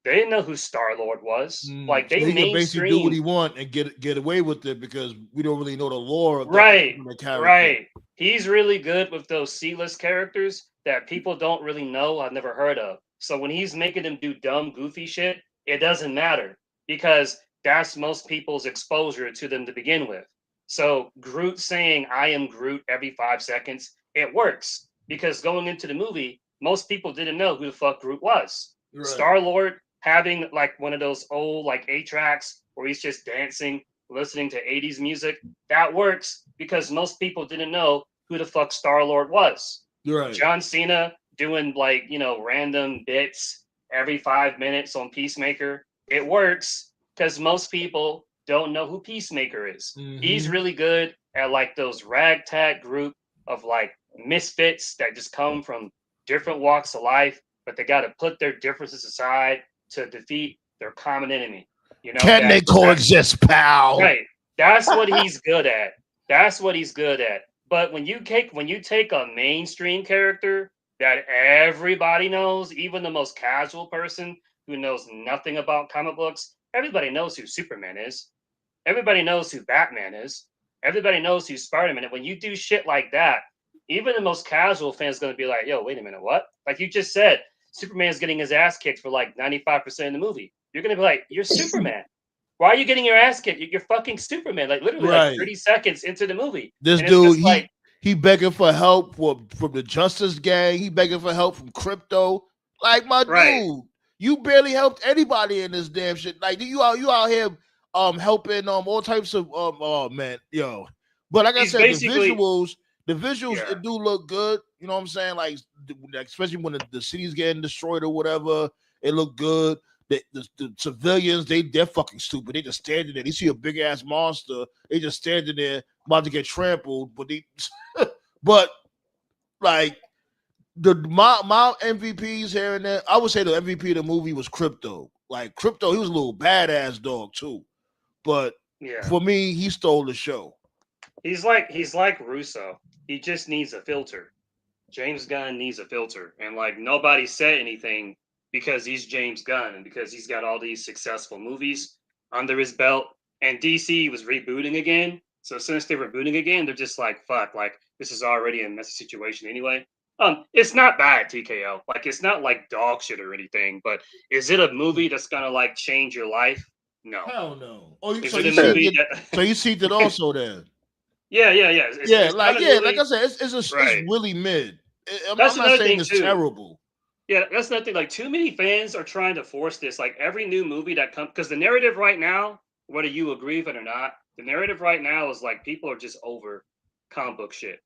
They didn't know who Star-Lord was. Like So they he can basically do what mainstream. he want and get away with it because we don't really know the lore of that Right, particular character. right. He's really good with those C-list characters that people don't really know, I've never heard of. So when he's making them do dumb, goofy shit, it doesn't matter because that's most people's exposure to them to begin with. So Groot saying "I am Groot" every 5 seconds, it works because going into the movie, most people didn't know who the fuck Groot was. Right. Star-Lord having like one of those old like 8 tracks where he's just dancing, listening to 80s music, that works because most people didn't know who the fuck Star-Lord was. Right. John Cena doing like, random bits every 5 minutes on Peacemaker, it works because most people don't know who Peacemaker is. He's really good at like those ragtag group of like misfits that just come from different walks of life, but they got to put their differences aside to defeat their common enemy. Can they coexist, pal? Right. That's what he's good at. That's what he's good at. But when you take a mainstream character that everybody knows, even the most casual person who knows nothing about comic books, everybody knows who Superman is. Everybody knows who Batman is. Everybody knows who Spider-Man is. When you do shit like that, even the most casual fan is going to be like, yo, wait a minute, what? Like you just said, Superman's getting his ass kicked for like 95% of the movie. You're going to be like, you're Superman. Why are you getting your ass kicked? You're fucking Superman. Like literally like 30 seconds into the movie. This dude, he begging for help from the Justice Gang. He begging for help from Crypto. Like my dude, you barely helped anybody in this damn shit. Like you out here helping all types of oh man, yo. But like I said, the visuals it do look good. You know what I'm saying? Like especially when the city's getting destroyed or whatever, it look good. The civilians, they're fucking stupid. They just standing there. They see a big ass monster. They just standing there about to get trampled. But like my MVPs here and there, I would say the MVP of the movie was Crypto. Like Crypto, he was a little badass dog too. But for me, he stole the show. He's like Russo. He just needs a filter. James Gunn needs a filter, and like nobody said anything. Because he's James Gunn and because he's got all these successful movies under his belt. And DC was rebooting again. So since they're rebooting again, they're just like, fuck, like this is already a messy situation anyway. It's not bad, TKO. Like it's not like dog shit or anything, but is it a movie that's gonna like change your life? No. Hell no. Oh, so you see that also then? Yeah. It's like I said, it's really mid. I'm not saying it's terrible. Yeah, that's another thing. Like, too many fans are trying to force this. Like, every new movie that comes, because the narrative right now, whether you agree with it or not, the narrative right now is like people are just over comic book shit,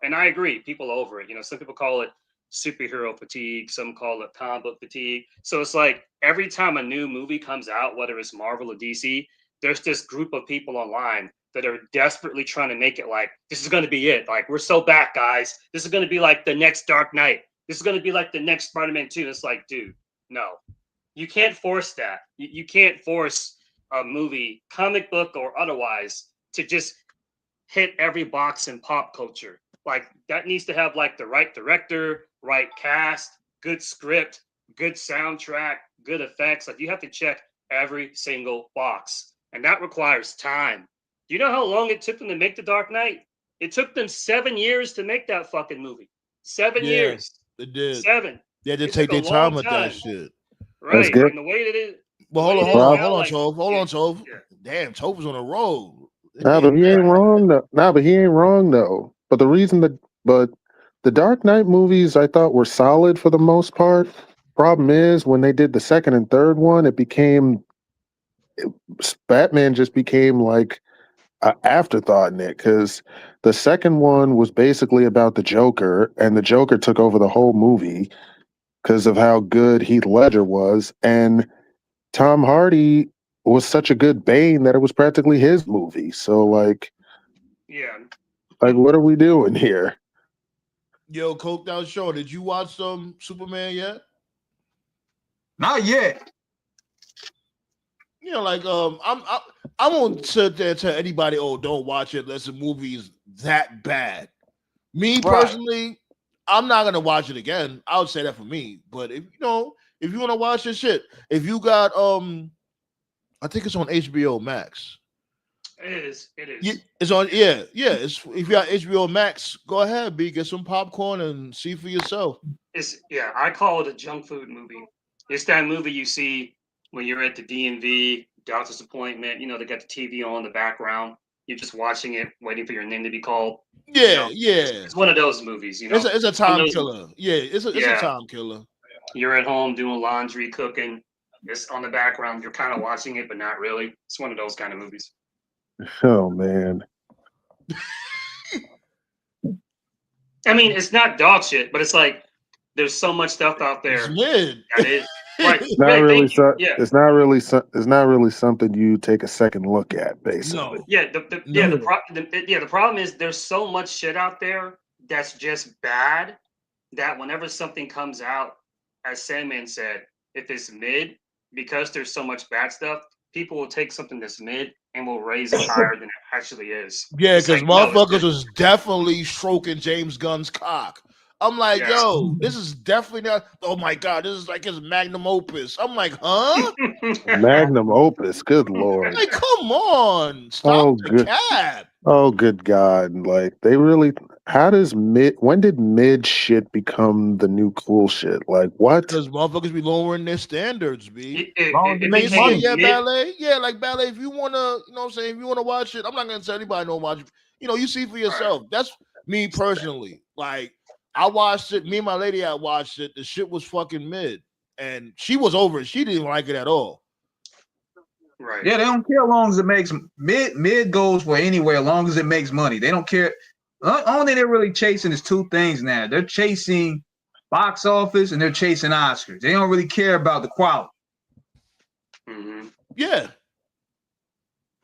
And I agree, people are over it. Some people call it superhero fatigue, some call it comic book fatigue. So it's like every time a new movie comes out, whether it's Marvel or DC, there's this group of people online that are desperately trying to make it like this is going to be it. Like, we're so back, guys. This is going to be like the next Dark Knight. This is going to be like the next Spider-Man 2. It's like, dude, no. You can't force that. You can't force a movie, comic book or otherwise, to just hit every box in pop culture. Like, that needs to have, like, the right director, right cast, good script, good soundtrack, good effects. Like, you have to check every single box. And that requires time. Do you know how long it took them to make The Dark Knight? It took them 7 years to make that fucking movie. 7 years. It did. 7. They had to take their time with that shit. Right. And the way that it. Well, hold on, Toph. Yeah. Damn, Toph was on a roll. But he ain't wrong though. But the reason but the Dark Knight movies I thought were solid for the most part. Problem is when they did the second and third one, Batman just became like an afterthought in it because the second one was basically about the Joker, and the Joker took over the whole movie because of how good Heath Ledger was, and Tom Hardy was such a good Bane that it was practically his movie. So, like, what are we doing here? Yo, Coke Down Show, did you watch Superman yet? Not yet. you know, like I won't sit there and tell anybody, oh, don't watch it unless the movie is that bad. Me personally, I'm not gonna watch it again. I would say that for me. But if if you want to watch this shit, if you got I think it's on HBO Max. It is. It's on. Yeah. It's if you got HBO Max, go ahead, B, get some popcorn and see for yourself. I call it a junk food movie. It's that movie you see when you're at the DMV doctor's appointment. You know, they got the TV on in the background. You're just watching it, waiting for your name to be called. Yeah, It's one of those movies. You know, it's a time killer. Yeah, it's a time killer. You're at home doing laundry, cooking. It's on the background. You're kind of watching it, but not really. It's one of those kind of movies. Oh man. I mean, it's not dog shit, but it's like there's so much stuff out there. It's mid. That is right. It's not It's not really something you take a second look at, basically. No. Yeah. The problem is there's so much shit out there that's just bad that whenever something comes out, as Sandman said, if it's mid, because there's so much bad stuff, people will take something that's mid and will raise it higher than it actually is. Yeah, because motherfuckers was definitely stroking James Gunn's cock. I'm like, yo, this is definitely not. Oh my god, this is like his magnum opus. I'm like, huh? Magnum opus, good lord. Like, come on, stop the cap. Oh, good God. Like, they really, when did mid shit become the new cool shit? Like, what? Because motherfuckers be lowering their standards, B. It makes money. Yeah, ballet. Yeah, like ballet. If you want to, you know what I'm saying? If you want to watch it, I'm not going to tell anybody no watch it. You know, you see for yourself. Right. That's me personally. Like, I watched it. Me and my lady, I watched it. The shit was fucking mid. And she was over it. She didn't like it at all. Right. Yeah, they don't care as long as it makes mid goes for anywhere as long as it makes money. They don't care. Only thing they're really chasing is two things now. They're chasing box office and they're chasing Oscars. They don't really care about the quality. Mm-hmm. Yeah.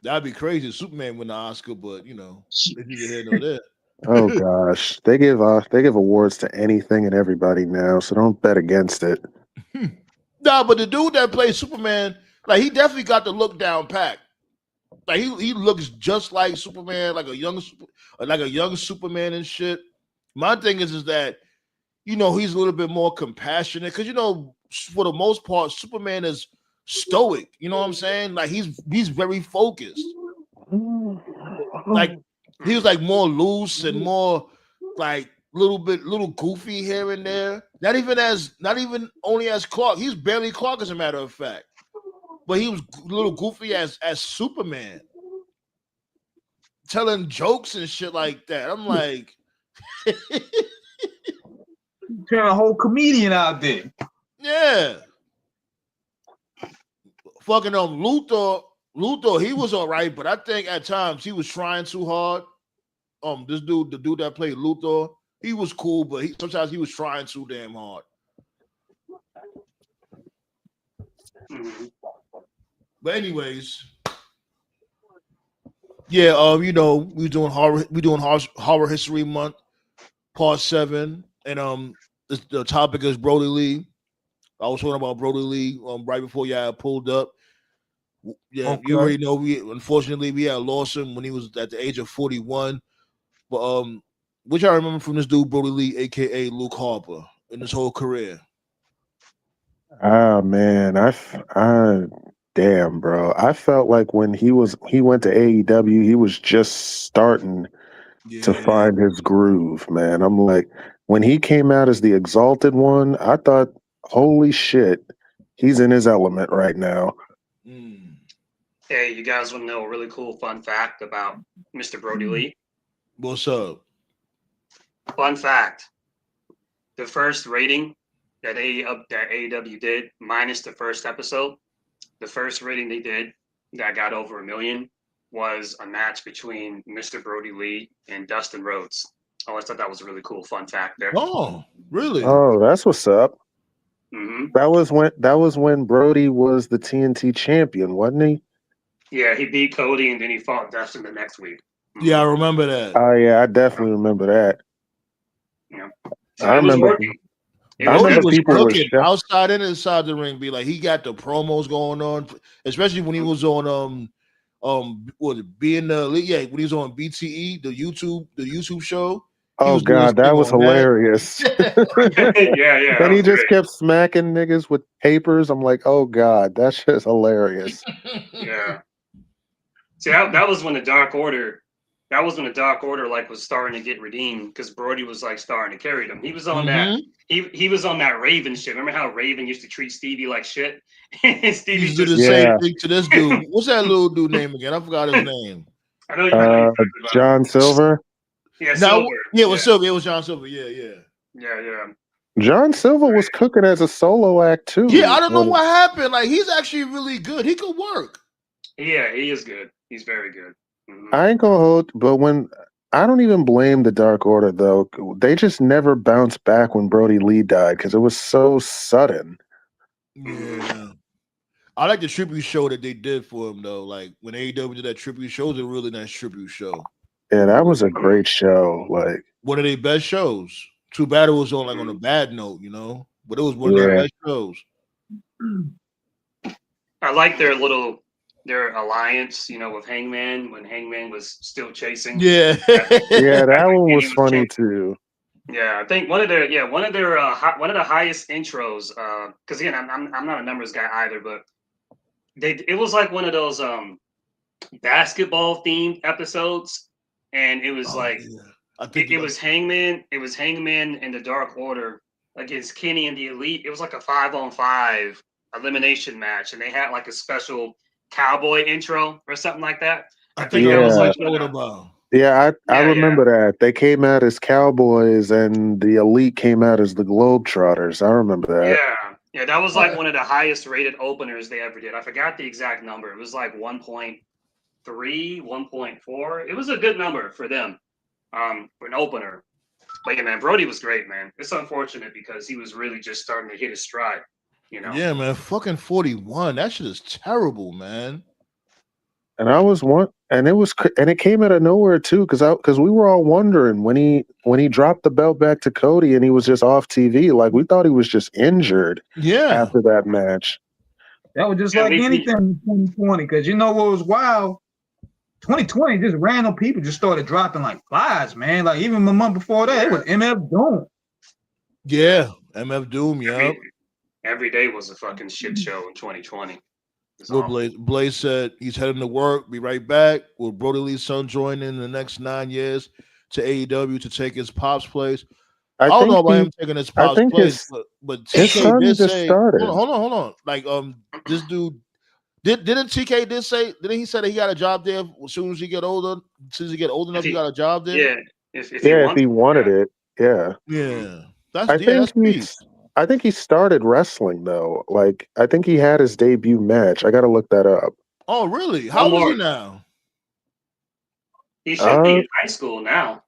That'd be crazy if Superman win the Oscar, but you know, they neither here nor there. Oh gosh. They give awards to anything and everybody now, so don't bet against it. Nah, but the dude that plays Superman, like he definitely got the look down pat. Like he looks just like Superman, like a young Superman and shit. My thing is that, you know, he's a little bit more compassionate because, you know, for the most part, Superman is stoic. You know what I'm saying? Like he's very focused. Like he was like more loose and more like little goofy here and there. Not even only as Clark. He's barely Clark, as a matter of fact. But he was a little goofy as Superman, telling jokes and shit like that. I'm like, turn a whole comedian out there. Yeah. Fucking Luthor, he was all right, but I think at times he was trying too hard. The dude that played Luthor, he was cool, but sometimes he was trying too damn hard. But anyways, yeah, you know, we're doing horror history month, part 7, and the topic is Brodie Lee. I was talking about Brodie Lee right before y'all pulled up. Yeah, okay. You already know unfortunately we had lost him when he was at the age of 41. But which I remember from this dude Brodie Lee, aka Luke Harper, in his whole career. Ah man, damn, bro. I felt like when he went to AEW, he was just starting to find his groove, man. I'm like, when he came out as the Exalted One, I thought, holy shit, he's in his element right now. Hey, you guys want to know a really cool fun fact about Mr. Brodie Lee? What's up? Fun fact. The first rating that AEW did, minus the first episode, the first rating they did that got over 1 million was a match between Mr. Brodie Lee and Dustin Rhodes. I always thought that was a really cool fun fact there. Oh, really? Oh, that's what's up. Mm-hmm. That was when Brodie was the TNT champion, wasn't he? Yeah, he beat Cody and then he fought Dustin the next week. Mm-hmm. Yeah, I remember that. Oh yeah, I definitely remember that. Yeah, so it was working. It I was Brodie remember was people were cooking shocked. outside and inside the ring. Be like, he got the promos going on, especially when he was on what being the when he was on BTE, the YouTube show. He Oh was doing his God, that thing was on that. hilarious. Yeah, that And he was just great. kept smacking niggas with papers. I'm like, oh God, that's just hilarious. Yeah. See, that was when the Dark Order. That was when the Dark Order like was starting to get redeemed because Brodie was like starting to carry them. He was on that. Mhm. He was on that Raven shit. Remember how Raven used to treat Stevie like shit? And He Stevie used to do just the same Yeah. thing to this dude. What's that little dude name again? I forgot his name. I know you're talking about. John Silver. Yeah, No, Silver. yeah, it was Silver. It was John Silver. Yeah. Yeah. John Silver was cooking as a solo act too. Yeah, I don't know what happened. Like, he's actually really good. He could work. Yeah, he is good. He's very good. Mhm. I ain't gonna hold, but when I don't even blame the Dark Order though. They just never bounced back when Brodie Lee died because it was so sudden. Yeah. I like the tribute show that they did for him though. Like when AEW did that tribute show, it was a really nice tribute show. Yeah, that was a great show. Like, One of their best shows. Too bad it was on like on a bad note, but it was one of their best shows. I like their alliance, with Hangman when Hangman was still chasing. Yeah. yeah, that one was was funny chasing. too. Yeah, I think one of the highest intros. Because again, I'm not a numbers guy either, but it was like one of those basketball themed episodes, and it was it was Hangman and the Dark Order against Kenny and the Elite. It was like a 5-on-5 elimination match, and they had like a special cowboy intro or something like that. I think that was like what about. Yeah, I remember that. They came out as Cowboys and the Elite came out as the Globetrotters. I remember that. Yeah, that was like one of the highest rated openers they ever did. I forgot the exact number. It was like 1.3, 1.4. It was a good number for them, for an opener. But yeah, man, Brodie was great, man. It's unfortunate because he was really just starting to hit his stride, Yeah, man, fucking 41. That shit is terrible, man. And it came out of nowhere too, because we were all wondering when he dropped the belt back to Cody and he was just off TV, like we thought he was just injured. Yeah. After that match, that was just like anything in 2020. Because you know what was wild? 2020, just random people just started dropping like flies, man. Like even a month before that, it was MF Doom. Yeah, MF Doom. Yeah. Every day was a fucking shit show in 2020. Well, Blaze said he's heading to work. Be right back. Will Brodie Lee's son join in the next 9 years to AEW to take his pop's place? I don't know about him taking his pop's place, but TK did say. Started. Hold on. Like this dude didn't TK didn't he say that he got a job there as soon as he get older? As soon as he get old enough, he got a job there. Yeah, if he wanted it, yeah. Yeah, that's peace. I think he started wrestling though. Like I think he had his debut match. I got to look that up. Oh, really? How old is he now? He should be in high school now.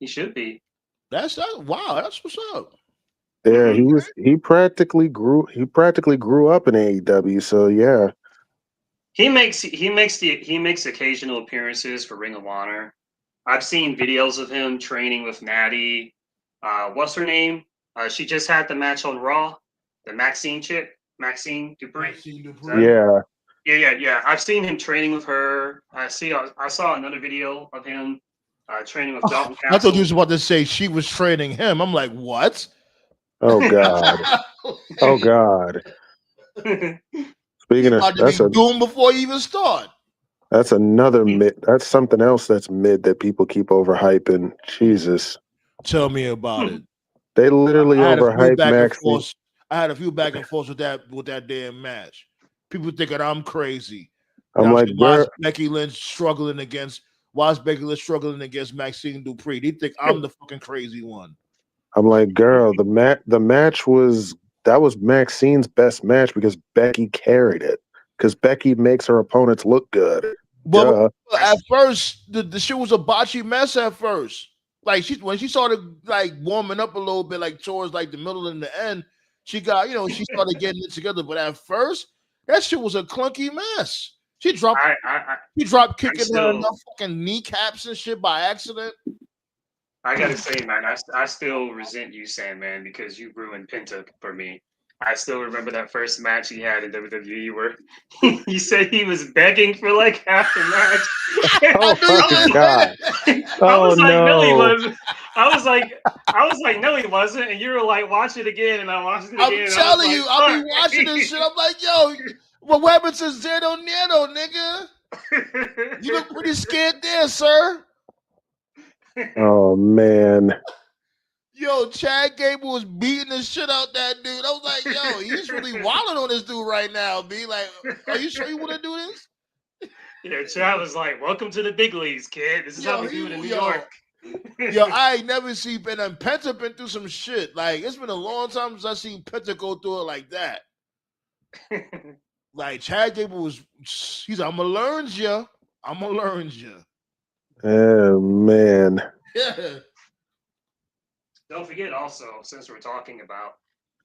He should be. That's wow. That's what's up. Yeah, he practically grew up in AEW. So yeah, he makes occasional appearances for Ring of Honor. I've seen videos of him training with Natty. What's her name? She just had the match on Raw, the Maxine chick, Maxine Dupree. Yeah. I've seen him training with her. I saw another video of him training with Dalton Castle. I thought you was about to say she was training him. I'm like, what? Oh God! Oh God! Speaking of, that's a doom before you even start. That's another mid. That's something else that's mid that people keep overhyping. Jesus, tell me about it. They literally overhyped Maxine. I had a few back and forth with that damn match. People thinking I'm crazy. I'm like, why is Becky Lynch struggling against Maxine Dupree? They think I'm the fucking crazy one. I'm like, girl, the match was Maxine's best match because Becky carried it. Because Becky makes her opponents look good. But at first, the shit was a botchy mess at first. Like when she started like warming up a little bit, like towards like the middle and the end, she got she started getting it together. But at first, that shit was a clunky mess. She dropped kicking her in the fucking kneecaps and shit by accident. I gotta say, man, I still resent you, Sandman, because you ruined Penta for me. I still remember that first match he had in WWE where he said he was begging for like half the match. Oh I knew you my was God. I Oh was like, no, he no. wasn't. I was like, no, he wasn't. And you were like, watch it again, and I watched it I'm again. And I was telling like, you, I'll be watching this shit. I'm like, yo, what happened to Zero Nero, nigga? You look pretty scared there, sir. Oh man. Yo, Chad Gable was beating the shit out that dude. I was like, yo, he's really wilding on this dude right now. Be like, are you sure you want to do this? Yeah, Chad was like, welcome to the big leagues, kid. This is how we do it in New York. Yo, I ain't never seen Penta been through some shit. Like, it's been a long time since I seen Penta go through it like that. Like, Chad Gable was, he's like, I'm gonna learn you. I'm gonna learn you. Oh man. Yeah. Don't forget also, since we're talking about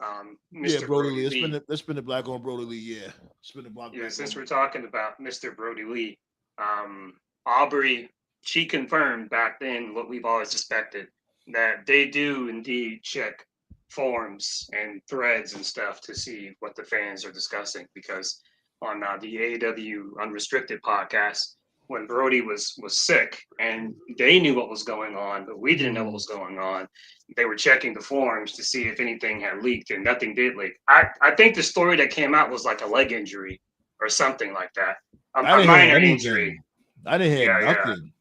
Yeah, Mr. Brodie Brodie Lee. Lee. Let's spin the black on Brodie Lee. Yeah. Spin the black. Yeah, since we're talking about Mr. Brodie Lee, Aubrey, she confirmed back then what we've always suspected, that they do indeed check forums and threads and stuff to see what the fans are discussing. Because on the AEW Unrestricted podcast, when Brodie was sick and they knew what was going on, but we didn't know what was going on, they were checking the forums to see if anything had leaked, and nothing did leak. I think the story that came out was like a leg injury or something like that. A minor injury. I didn't hear Yeah, nothing.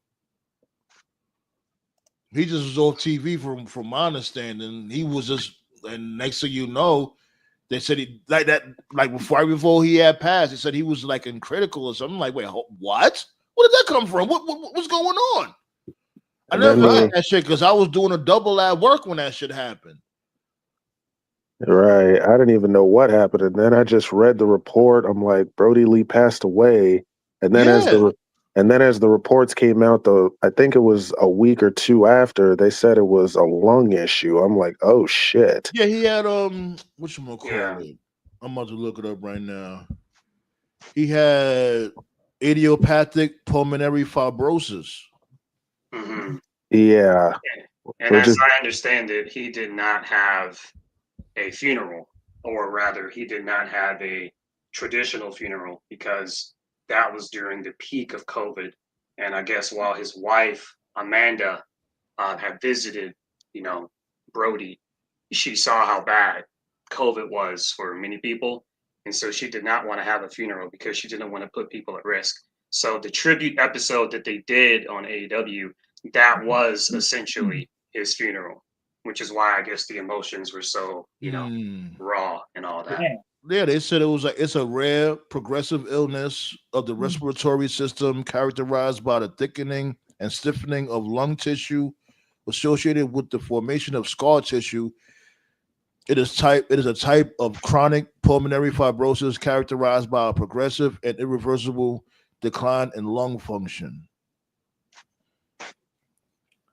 He just was off TV from my understanding. He was just, and next thing you know, they said he like that, like before he had passed, they said he was like in critical or something. I'm like, wait, what? Where did that come from? What's going on? I never heard that shit because I was doing a double at work when that shit happened. Right. I didn't even know what happened. And then I just read the report. I'm like, Brodie Lee passed away. And then as the reports came out, though, I think it was a week or two after, they said it was a lung issue. I'm like, oh shit. Yeah, he had whatchamacallit. I'm about to look it up right now. He had idiopathic pulmonary fibrosis. Mm-hmm. Yeah. And as I understand it, he did not have a funeral, or rather, he did not have a traditional funeral because that was during the peak of COVID. And I guess while his wife, Amanda, had visited, Brodie, she saw how bad COVID was for many people. And so she did not want to have a funeral because she didn't want to put people at risk. So the tribute episode that they did on AEW, that was essentially his funeral, which is why I guess the emotions were so, raw and all that. Yeah, they said it's a rare progressive illness of the respiratory system characterized by the thickening and stiffening of lung tissue associated with the formation of scar tissue. It is a type of chronic pulmonary fibrosis characterized by a progressive and irreversible decline in lung function.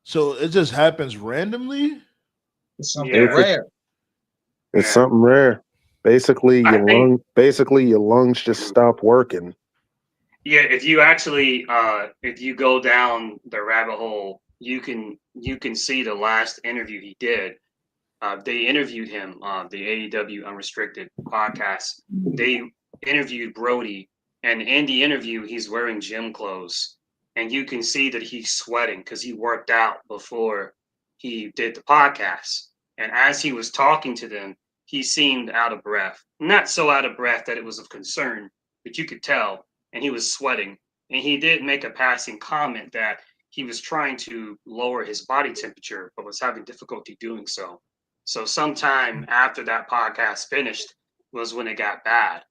So it just happens randomly? It's something rare. It's something rare. Basically, your lungs just stop working. Yeah, if you actually if you go down the rabbit hole, you can see the last interview he did. They interviewed him on the AEW Unrestricted podcast. They interviewed Brodie, and in the interview, he's wearing gym clothes, and you can see that he's sweating because he worked out before he did the podcast. And as he was talking to them, he seemed out of breath. Not so out of breath that it was of concern, but you could tell. And he was sweating. And he did make a passing comment that he was trying to lower his body temperature, but was having difficulty doing so. So sometime after that podcast finished was when it got bad.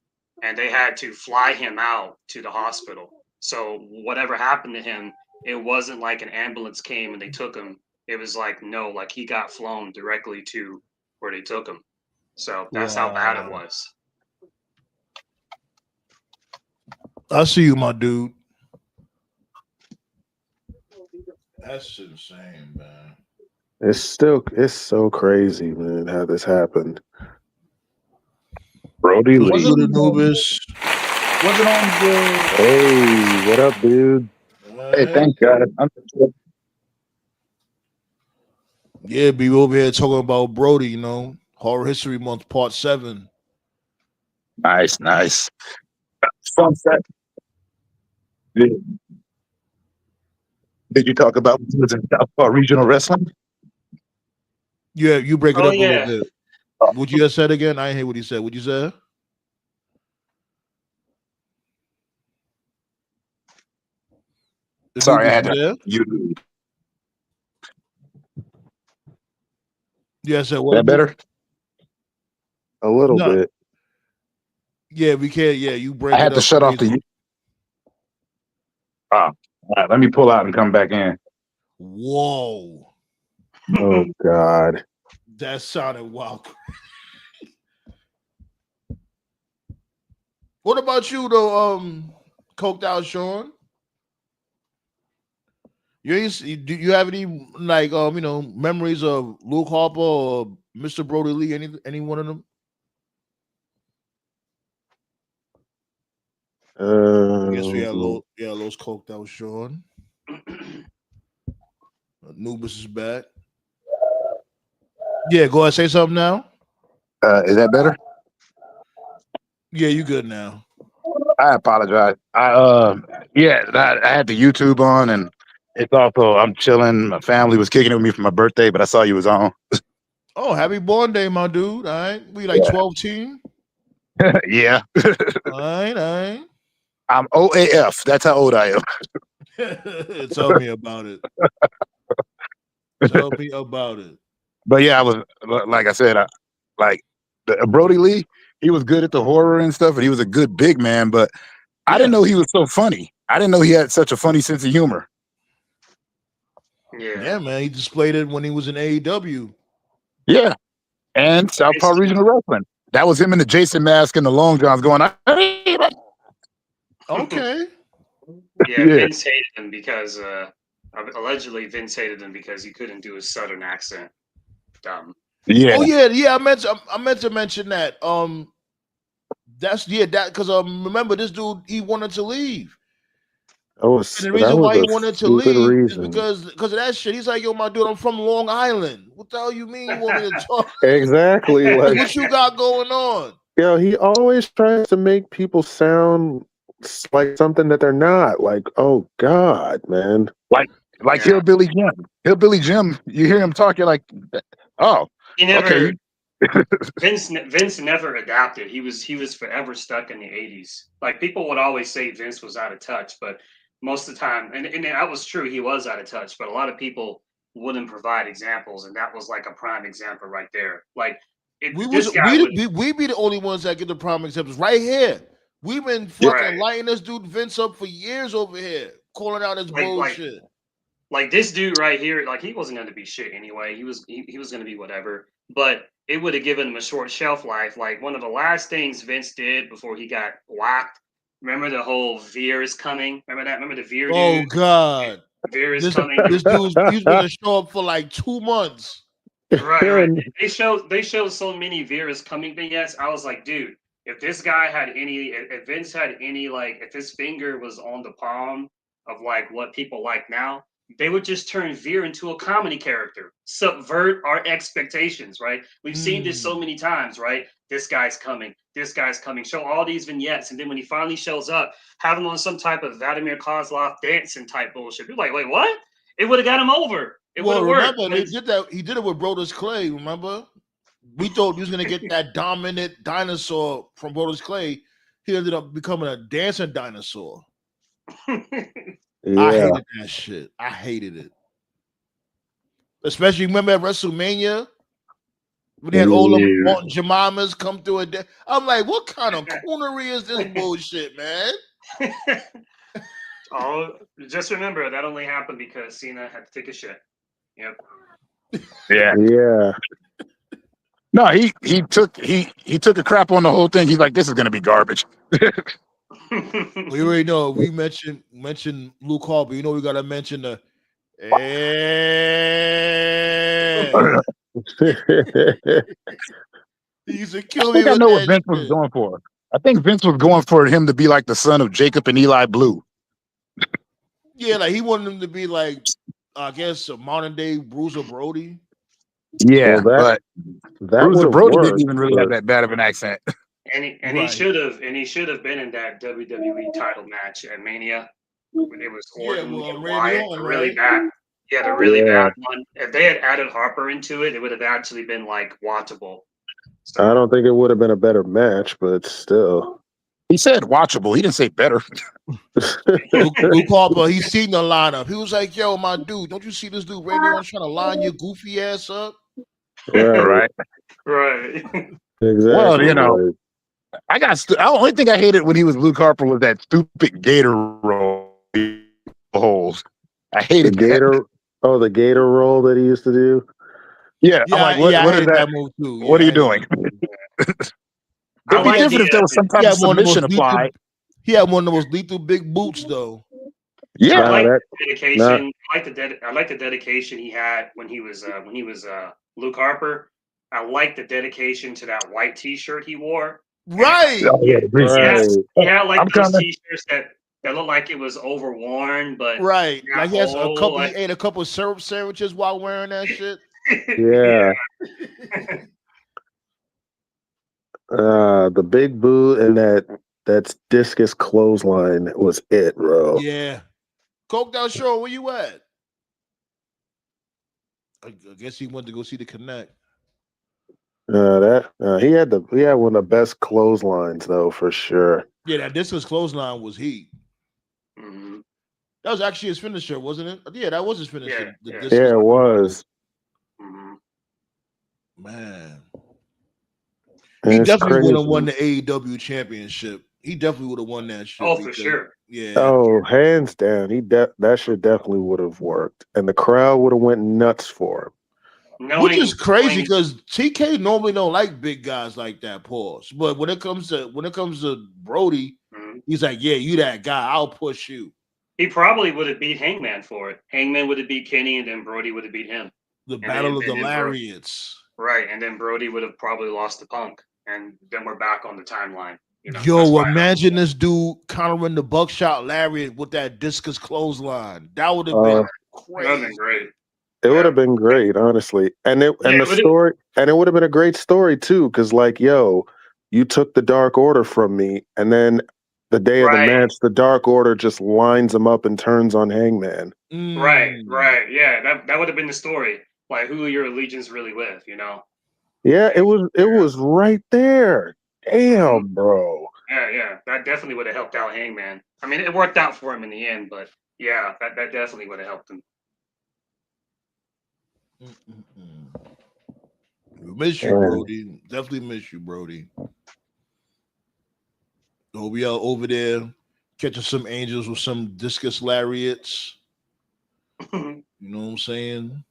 And they had to fly him out to the hospital. So whatever happened to him, it wasn't like an ambulance came and they took him. It was like, no, like he got flown directly to where they took him. So that's how bad it was. I see you, my dude. That's insane, man. It's so crazy, man, how this happened. Brodie Lee. Wasn't on the Hey, what up, dude? Hey, thank God. Yeah, be over here talking about Brodie, Horror History Month, Part 7. Nice. Fun fact. Did, did you talk about when you was in Southpaw Regional Wrestling? Yeah, you break it Oh up a little yeah. bit. What you just said again? I didn't hear what he said. What you said? Sorry, I Anubis, had you to. there? You Yeah, I said that what? better? A little No. bit. Yeah, we can't. Yeah, you break I it had to up shut off crazy. the. Oh, all right. Let me pull out and come back in. Whoa, Oh God. that sounded wild. What about you though? Coked out Sean. Do you have any like memories of Luke Harper or Mr. Brodie Lee? Any one of them? I guess we had Los coked out Sean. Anubis is back. Yeah, go ahead, say something now. Is that better? Yeah, you good now. I apologize. I had the YouTube on, and it's also I'm chilling. My family was kicking it with me for my birthday, but I saw you was on. Oh, happy born day, my dude. All right. We like 12 team. Yeah, All right. I'm OAF. That's how old I am. Tell me about it. Tell me about it. But yeah, I was like I said, Brodie Lee. He was good at the horror and stuff, and he was a good big man. But I didn't know he was so funny. I didn't know he had such a funny sense of humor. Yeah, man. He displayed it when he was in AEW. Yeah, and Southpaw Regional Wrestling. That was him in the Jason mask and the long johns going. Okay. Yeah, Vince hated him because allegedly Vince hated him because he couldn't do a Southern accent. Dumb. Yeah. Oh yeah. I meant to mention that. That's that because remember this dude he wanted to leave. And the reason why he wanted to leave is because of that shit. He's like, yo, my dude, I'm from Long Island. What the hell you mean you want me to talk? Exactly. Like, what you got going on? Yo, he always tries to make people sound like something that they're not. Like, oh God, man. Like Hillbilly Jim. Hillbilly Jim, you hear him talk, you're like, oh, he never. Okay. Vince never adapted. He was forever stuck in the 80s. Like people would always say Vince was out of touch, but most of the time, and that was true, he was out of touch. But a lot of people wouldn't provide examples, and that was like a prime example right there. Like we be the only ones that get the prime examples right here. We've been fucking lighting this dude Vince up for years over here, calling out his bullshit. Like this dude right here, like he wasn't going to be shit anyway. He was going to be whatever, but it would have given him a short shelf life. Like one of the last things Vince did before he got whacked. Remember the whole Veer is coming? Remember that? Remember the Veer dude? Oh God. Veer is coming. This dude's he's gonna show up for like 2 months. Right. They showed so many Veer is coming vignettes. I was like, dude, if this guy had if Vince had any, like, if his finger was on the palm of like what people like now, they would just turn Veer into a comedy character, subvert our expectations, right? We've seen this so many times, right? This guy's coming, show all these vignettes, and then when he finally shows up, have him on some type of Vladimir Kozlov dancing type bullshit. You're like, wait, what? It would have got him over. It would have worked. Remember, they did that. He did it with Brodus Clay, remember? We thought he was gonna get that dominant dinosaur from Brodus Clay. He ended up becoming a dancing dinosaur. Yeah. I hated that shit. I hated it. Especially remember at WrestleMania when they had all the Martin Jemimas come through a day. I'm like, what kind of coonery is this bullshit, man? Oh, just remember that only happened because Cena had to take a shit. Yep. Yeah. No, he took a crap on the whole thing. He's like, this is gonna be garbage. We already know. We mentioned Luke Harper. You know we gotta mention the. He used to kill me. I know what Vince was going for. I think Vince was going for him to be like the son of Jacob and Eli Blue. Yeah, like he wanted him to be like, I guess, a modern day Bruiser Brodie. Yeah, Well, but that would Bruiser have Brody didn't worked, even really have but that bad of an accent. And he Right. should have been in that WWE title match at Mania. It was Yeah, Orton well, and Randy Wyatt, Orton, a really right? bad. Yeah, the really yeah, bad one. If they had added Harper into it, it would have actually been like watchable. So I don't think it would have been a better match, but still. He said watchable. He didn't say better. Luke Harper, he's seen the lineup. He was like, "Yo, my dude, don't you see this dude Randy Orton's trying to line your goofy ass up?" Right, Right. right. Well, exactly. you know, Like, the only thing I hated when he was Luke Harper was that stupid Gator roll holes. I the hated that. the Gator roll that he used to do. Yeah, I'm Yeah, like, yeah, I what is hated that? that move too. What Yeah, are I you hated doing? that move. I It'd be He like had, the different if there was some he type of had one of the most submission lethal. applied. He had one of the most lethal big boots, though. I Yeah, like that the dedication. I like the dedication he had when he was Luke Harper. I like the dedication to that white T-shirt he wore. Right. oh, yeah, the green Yeah, suits. right. he had like I'm those coming. T-shirts that looked like it was overworn, but Right. not Like he has a old. couple. He Like, ate a couple of syrup sandwiches while wearing that shit. Yeah. The big boot and that's discus clothesline was it, bro. Yeah. Coked out Shore, where you at? I guess he went to go see the Connect. He had one of the best clotheslines though, for sure. Yeah, that discus clothesline was heat. Mhm. That was actually his finisher, wasn't it? Yeah, that was his finisher. Yeah, The yeah. discus. Yeah, it was. Mhm. Man, And he it's definitely would have crazy. won the AEW championship. He definitely would have won that shit. Oh, for because- sure. Yeah. Oh, hands down, that shit definitely would have worked, and the crowd would have went nuts for him. Which is crazy knowing- because TK normally don't like big guys like that, pause. But when it comes to Brodie, Mhm. he's like, "Yeah, you that guy. I'll push you." he probably would have beat Hangman for it. Hangman would have beat Kenny, and then Brody would have beat him. The And battle of then- the and then Bro- lariats. Right, and then Brody would have probably lost to Punk, and then we're back on the timeline. You know, that's Yo, why I- imagine this dude countering the buckshot lariat with that discus clothesline. That would have been that would have crazy. been great. It would have been great, honestly, and it would've- it would have been a great story too, because like, yo, you took the Dark Order from me, and then the day of the Right. match, the Dark Order just lines him up and turns on Hangman. Right, Mm. right, yeah, that would have been the story. Like, who are your allegiance really with? You know? Yeah, it was right there. Damn, bro. Yeah, that definitely would have helped out Hangman. I mean, it worked out for him in the end, but yeah, that definitely would have helped him. We miss you, Man. Brodie. Definitely miss you, Brodie. Hope we out over there catching some angels with some discus lariats. You know what I'm saying?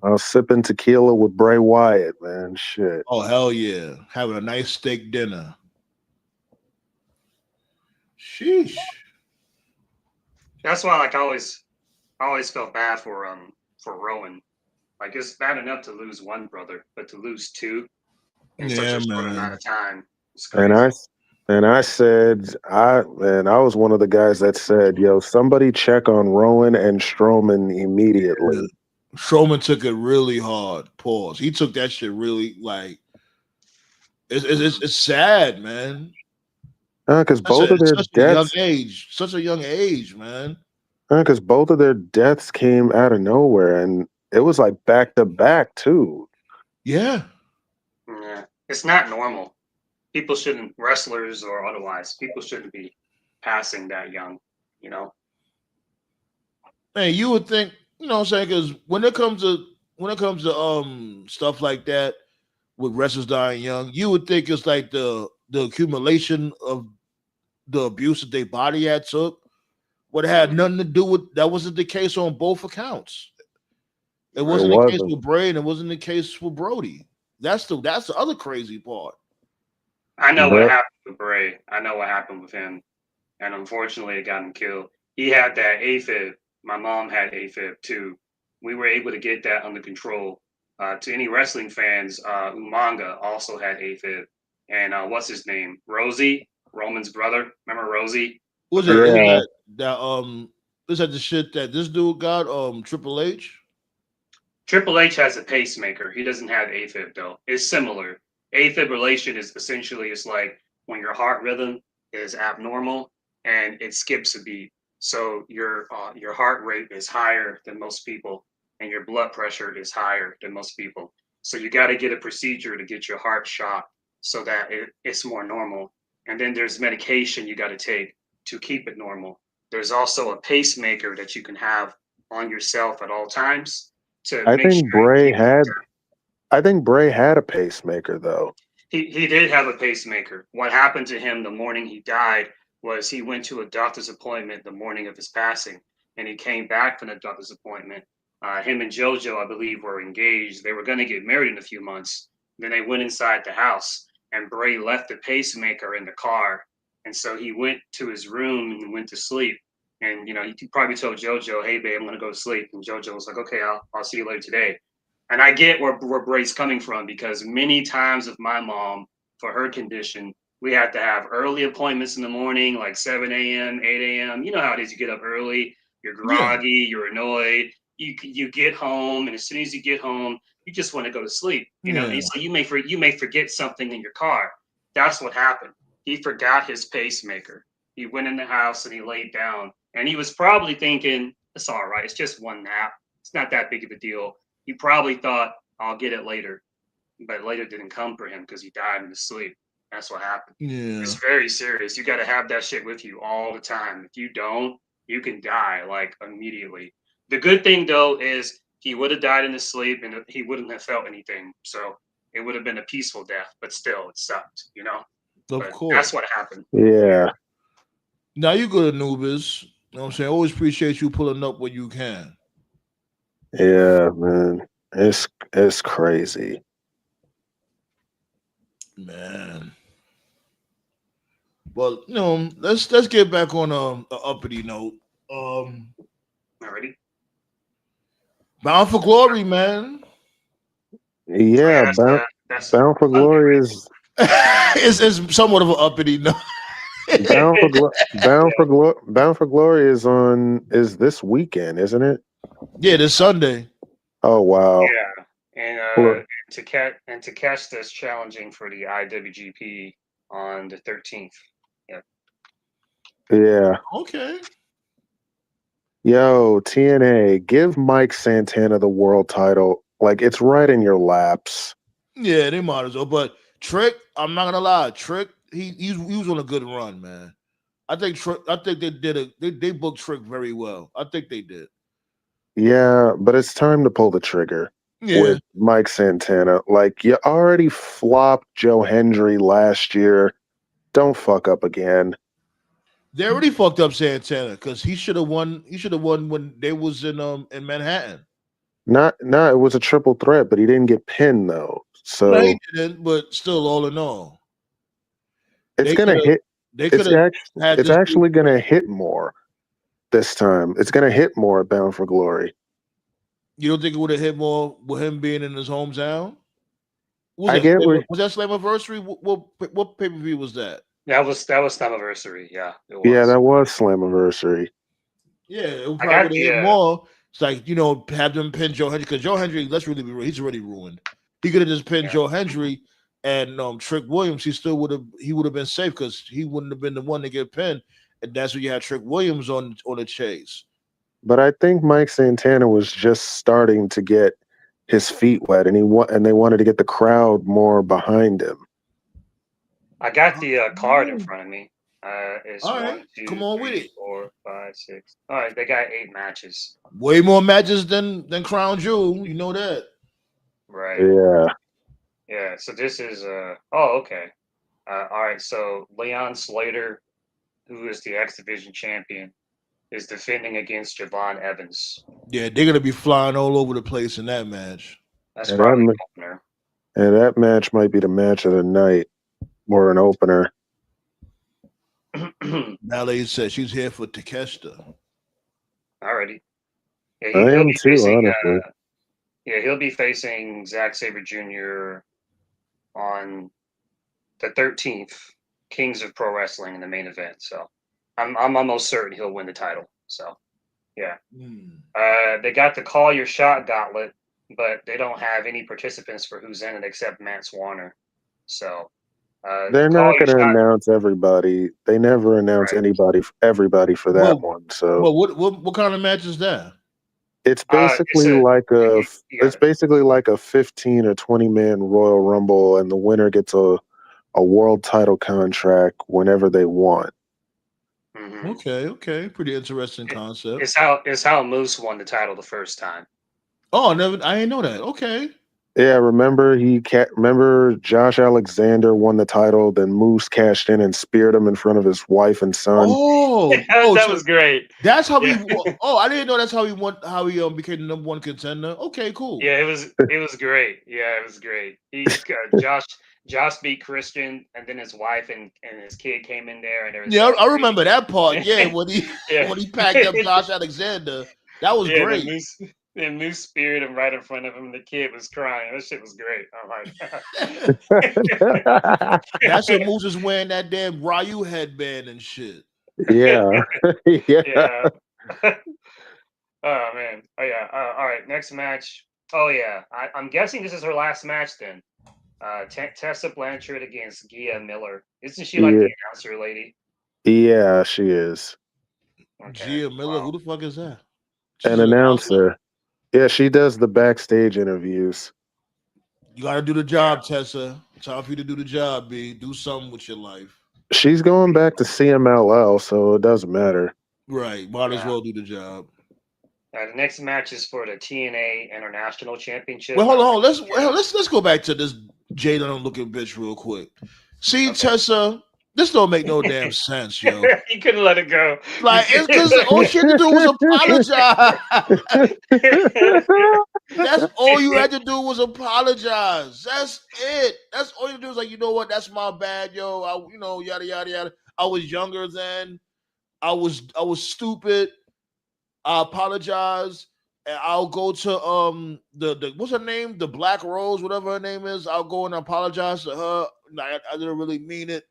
I was sipping tequila with Bray Wyatt, man. Shit. Oh hell yeah! Having a nice steak dinner. Sheesh. That's why, like, I always felt bad for Rowan. Like, it's bad enough to lose one brother, but to lose two in such Yeah, a short man. amount of time, it's crazy. And I said, I was one of the guys that said, yo, somebody check on Rowan and Strowman immediately. Strowman took it really hard. Pause. He took that shit really like. It's sad, man. Because both of their Such a young deaths, age. Such a young age, man. because both of their deaths came out of nowhere, and it was like back to back too. Yeah. Yeah, it's not normal. People shouldn't, wrestlers or otherwise, people shouldn't be passing that young. You know. Man, you would think, you know what I'm saying? Because when it comes to stuff like that with wrestlers dying young, you would think it's like the accumulation of the abuse that their body had took would have had nothing to do with that. Wasn't the case on both accounts. It wasn't the case with Bray, and it wasn't the case with Brodie. That's the other crazy part. I know what happened with Bray. I know what happened with him, and unfortunately, it got him killed. He had that AFib. My mom had AFib too. We were able to get that under control. To any wrestling fans, Umanga also had AFib, and what's his name? Rosie, Roman's brother. Remember Rosie? Was it that this had the shit that this dude got? Triple H. Triple H has a pacemaker. He doesn't have AFib though. It's similar. Afibrillation is essentially it's like when your heart rhythm is abnormal and it skips a beat. So your heart rate is higher than most people, and your blood pressure is higher than most people. So you got to get a procedure to get your heart shot so that it's more normal. And then there's medication you got to take to keep it normal. There's also a pacemaker that you can have on yourself at all times to I make think sure it Bray keeps had I think Bray had a pacemaker though. he did have a pacemaker. What happened to him the morning he died was he went to a doctor's appointment the morning of his passing, and he came back from the doctor's appointment. Him and JoJo, I believe, were engaged. They were going to get married in a few months. Then they went inside the house, and Bray left the pacemaker in the car, and so he went to his room and went to sleep. And he probably told JoJo, "Hey, babe, I'm going to go to sleep." And JoJo was like, "Okay, I'll see you later today." And I get where Bray's coming from because many times with my mom, for her condition, we had to have early appointments in the morning, like 7 a.m., 8 a.m. You know how it is. You get up early, you're Yeah. groggy, you're annoyed. You get home, and as soon as you get home, you just want to go to sleep. Yeah. And so you may forget something in your car. That's what happened. He forgot his pacemaker. He went in the house and he laid down, and he was probably thinking, "It's all right. It's just one nap. It's not that big of a deal." He probably thought, "I'll get it later," but later didn't come for him because he died in his sleep. That's what happened. Yeah. It's very serious. You got to have that shit with you all the time. If you don't, you can die like immediately. The good thing though is he would have died in his sleep and he wouldn't have felt anything. So it would have been a peaceful death, but still it sucked, Of But course. that's what happened. Yeah. Now you good, Anubis. You know what I'm saying? Always appreciate you pulling up when you can. Yeah, man. It's crazy. Man. Well, let's get back on a uppity note. Already? Bound for Glory, man. Yeah, That's Bound for Sunday, Glory right? is it's somewhat of an uppity note. Bound for Glory is this weekend, isn't it? Yeah, this Sunday. Oh wow. Yeah, and Look, to catch this challenging for the IWGP on the 13th. Yeah, yeah. Okay. Yo, TNA, give Mike Santana the world title. Like it's right in your laps. Yeah, they might as well. But Trick, I'm not gonna lie, Trick, he was on a good run, man. I think they booked Trick very well. I think they did. Yeah, but it's time to pull the trigger Yeah. with Mike Santana. Like you already flopped Joe Hendry last year. Don't fuck up again. They already fucked up Santana because he should have won. He should have won when they was in Manhattan. Not it was a triple threat, but he didn't get pinned though. No, So he didn't. But still, all in all, it's they gonna could have. hit They could have had it's this. actually gonna hit more this time. It's gonna hit more at Bound for Glory. You don't think it would have hit more with him being in his hometown? I get what Was that Slammiversary? What pay per view was that? that was Slammiversary. Yeah, it was. yeah, that was Slammiversary. Yeah, it I probably got would have the hit more. It's like have them pin Joe Hendry because Joe Hendry. Let's really be real. He's already ruined. He could have just pinned Joe Hendry and Trick Williams. He would have been safe because he wouldn't have been the one to get pinned. And that's when you had Trick Williams on the chase. But I think Mike Santana was just starting to get his feet wet, and they wanted to get the crowd more behind him. I got the card in front of me. It's All right, 1, 2, come on with 3, it. 4, 5, 6. All right, they got 8 matches. Way more matches than Crown Jewel. You know that. Right. Yeah. Yeah. So this is okay. All right. So Leon Slater, who is the X Division champion, is defending against Javon Evans. Yeah, they're gonna be flying all over the place in that match. That's And probably an opener. And that match might be the match of the night or an opener. Natalie said she's here for Takeshita. Alrighty. Yeah, I he'll am be too, facing, honestly. he'll be facing Zack Sabre Jr. on the 13th, Kings of Pro Wrestling in the main event. So I'm almost certain he'll win the title. So yeah. They got the Call Your Shot gauntlet. but they don't have any participants for who's in it except Mance Warner. So They're call not your going to shot. announce everybody. They never announce Right. everybody for that Well, one. So well, what kind of match is that? it's It's basically a like you got it's it. basically like a 15 or 20 man Royal Rumble, and the winner gets a world title contract whenever they want. Mhm. Okay, pretty interesting concept. It's how Moose won the title the first time. Oh, I didn't know that. Okay. Yeah, remember Josh Alexander won the title, then Moose cashed in and speared him in front of his wife and son. That So was great. that's how Yeah. he. Oh, I didn't know that's how he won. How he became the number one contender. Okay, cool. Yeah, it was great. Yeah, it was great. Josh beat Christian, and then his wife and his kid came in there, and there was Yeah, I celebrating. remember that part. Yeah, when he Yeah, when he packed up Josh Alexander, that was yeah. great. The moose speared him right in front of him. The kid was crying. That shit was great. I'm That's like, what Moose is wearing that damn Ryu headband and shit. Yeah. Yeah. yeah. Oh man. Oh yeah. All right. Next match. Oh yeah. I'm guessing this is her last match then. Tessa Blanchard against Gia Miller. Isn't she like Yeah. the announcer lady? Yeah, she is. Okay. Gia Miller, Wow. who the fuck is that? An She's an announcer. announcer. Yeah, she does the backstage interviews. You got to do the Yeah. job, Tessa. Time for you to do the job, B. Do something with your life. She's going back to CMLL, so it doesn't matter. Right. Might as Yeah. well do the job. The next match is for the TNA International Championship. Well, hold on. Let's go back to this Jada looking bitch real quick. See, Okay. Tessa, this don't make no damn sense, yo. You couldn't let it go. Like it's because all she had to do was apologize. That's all you had to do was apologize. That's it. That's all you do is like, you know what? That's my bad, yo. Yada yada yada. I was younger then. I was stupid. I apologize. And I'll go to the what's her name? The Black Rose, whatever her name is. I'll go and apologize to her. I didn't really mean it.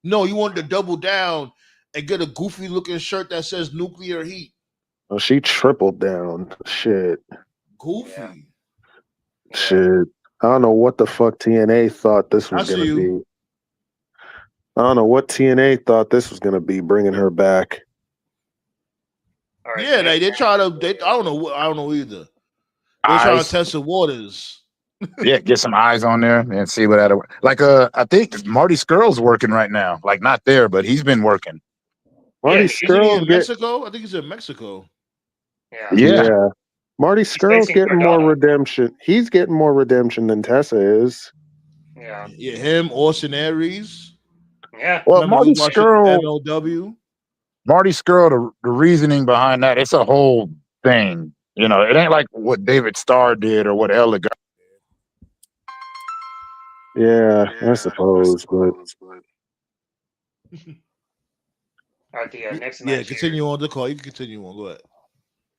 No, you wanted to double down and get a goofy looking shirt that says nuclear heat. Well, she tripled down. Shit. Goofy. Yeah. Shit. I don't know what the fuck TNA thought this was I see going to you. be. I don't know what TNA thought this was going to be, bringing her back. All right, Yeah, next they match- try to. I don't know. I don't know either. They trying to Eyes. test the waters. Yeah, get some eyes on there and see what that. Like, I think Marty Skrull's working right now. Like, not there, but he's been working. Marty he's Isn't he in Skrull's get Mexico? I think he's in Mexico. Yeah. Yeah. Marty Skrull's facing getting more Cardona. redemption. He's getting more redemption than Tessa is. Yeah. Yeah, him, Austin Aries. Yeah. Well, Remember Marty we watched Skrull, MLW? the reasoning behind that, it's a whole thing. You know, it ain't like what David Starr did or what Ella got. Yeah, I suppose, but All right, the next Yeah, match. continue on the call. You can continue on. Go ahead.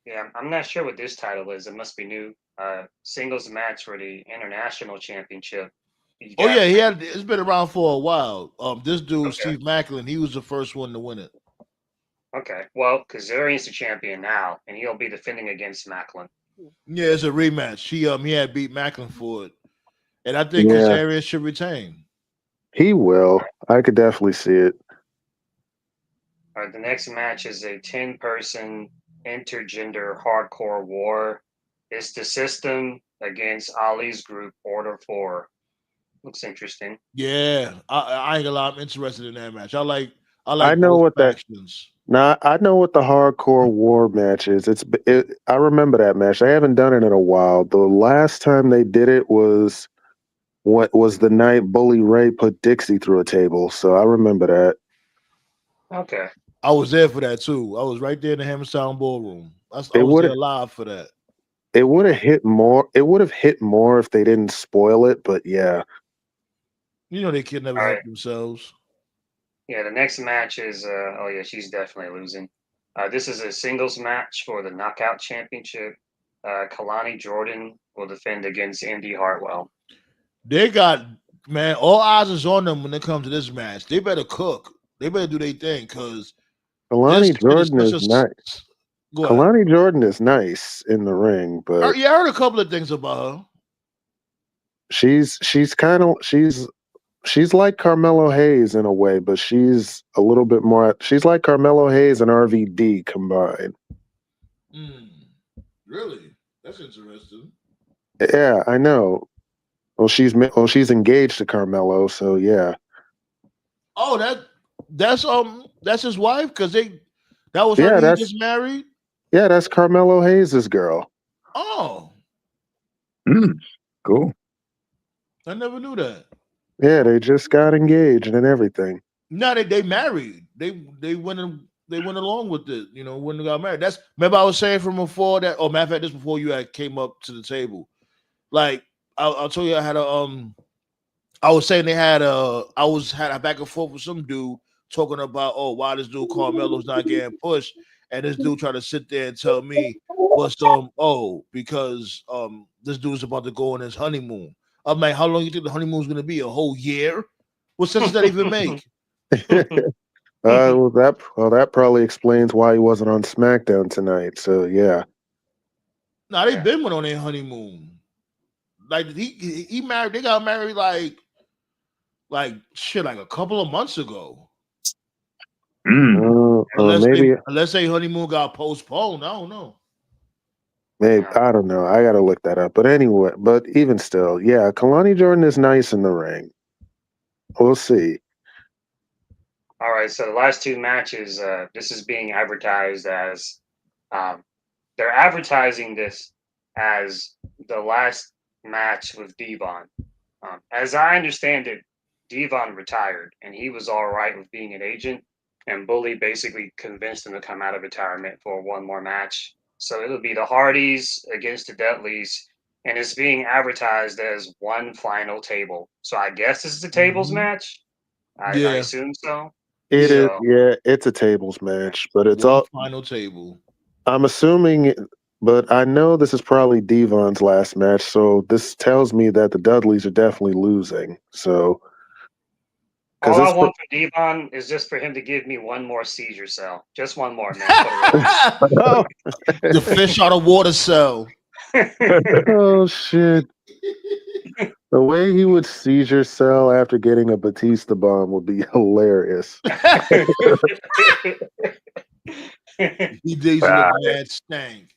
Yeah, I'm not sure what this title is. It must be new. Singles match for the International Championship. You Oh got- yeah, it's been around for a while. This dude, Okay. Steve Macklin, he was the first one to win it. Okay. Well, Kazarian's the champion now, and he'll be defending against Macklin. Yeah, it's a rematch. He had beat Macklin for it. And I think Yeah. Kazarian should retain. he will. I could definitely see it. All right, the next match is a 10-person intergender hardcore war. It's the System against Ali's group, Order 4. Looks interesting. Yeah, I ain't gonna lie, I'm interested in that match. I like I know both what that- factions. Now I know what the hardcore war match is. I remember that match. They haven't done it in a while. The last time they did it was the night Bully Ray put Dixie through a table. So I remember that. Okay. I was there for that too. I was right there in the Hammerstown Ballroom. I was would've- there live for that. It would have hit more. It would have hit more if they didn't spoil it. But yeah, You know they can never All help right. themselves. Yeah, the next match is oh yeah, she's definitely losing. This is a singles match for the Knockout Championship. Kalani Jordan will defend against Indy Hartwell. They got, man, all eyes is on them when it comes to this match. They better cook. They better do their thing because Kalani Jordan is nice. Go ahead. Kalani Jordan is nice in the ring, but Yeah, I heard a couple of things about her. she's like Carmelo Hayes in a way, but she's a little bit more. She's like Carmelo Hayes and RVD combined. Really? That's interesting. Yeah, I know. Well, she's engaged to Carmelo, so yeah. Oh, that's his wife because that was Yeah, her he that's just married. yeah, that's Carmelo Hayes' girl. Oh, Cool. I never knew that. Yeah, they just got engaged and everything. No, they married. They went along with it. You know, when they got married. That's remember I was saying from before that. Oh, matter of fact, this before you had came up to the table. Like I'll tell you, I had I was saying had a back and forth with some dude talking about why this dude Carmelo's not getting pushed, and this dude tried to sit there and tell me because this dude's about to go on his honeymoon. I'm like, how long you think the honeymoon's gonna be? A whole year? What sense does that even make? That probably explains why he wasn't on SmackDown tonight. So yeah. No, they been went on their honeymoon. Like he married. They got married like a couple of months ago. Unless their honeymoon got postponed, I don't know. Maybe I don't know. I gotta look that up. But anyway, but even still, yeah, Kalani Jordan is nice in the ring. We'll see. All right, so the last two matches, this is being advertised as they're advertising this as the last match with Devon. As I understand it, Devon retired and he was all right with being an agent, and Bully basically convinced him to come out of retirement for one more match. So it'll be the Hardys against the Dudleys, and it's being advertised as one final table. So I guess this is a tables match. I assume so. It is, yeah, it's a tables match, but it's all final table. I'm assuming, but I know this is probably Devon's last match, so this tells me that the Dudleys are definitely losing. So, all I want for Devon is just for him to give me one more seizure cell, just one more, man. The fish out of water cell. Oh shit! The way he would seizure cell after getting a Batista bomb would be hilarious. He days in the mad stank.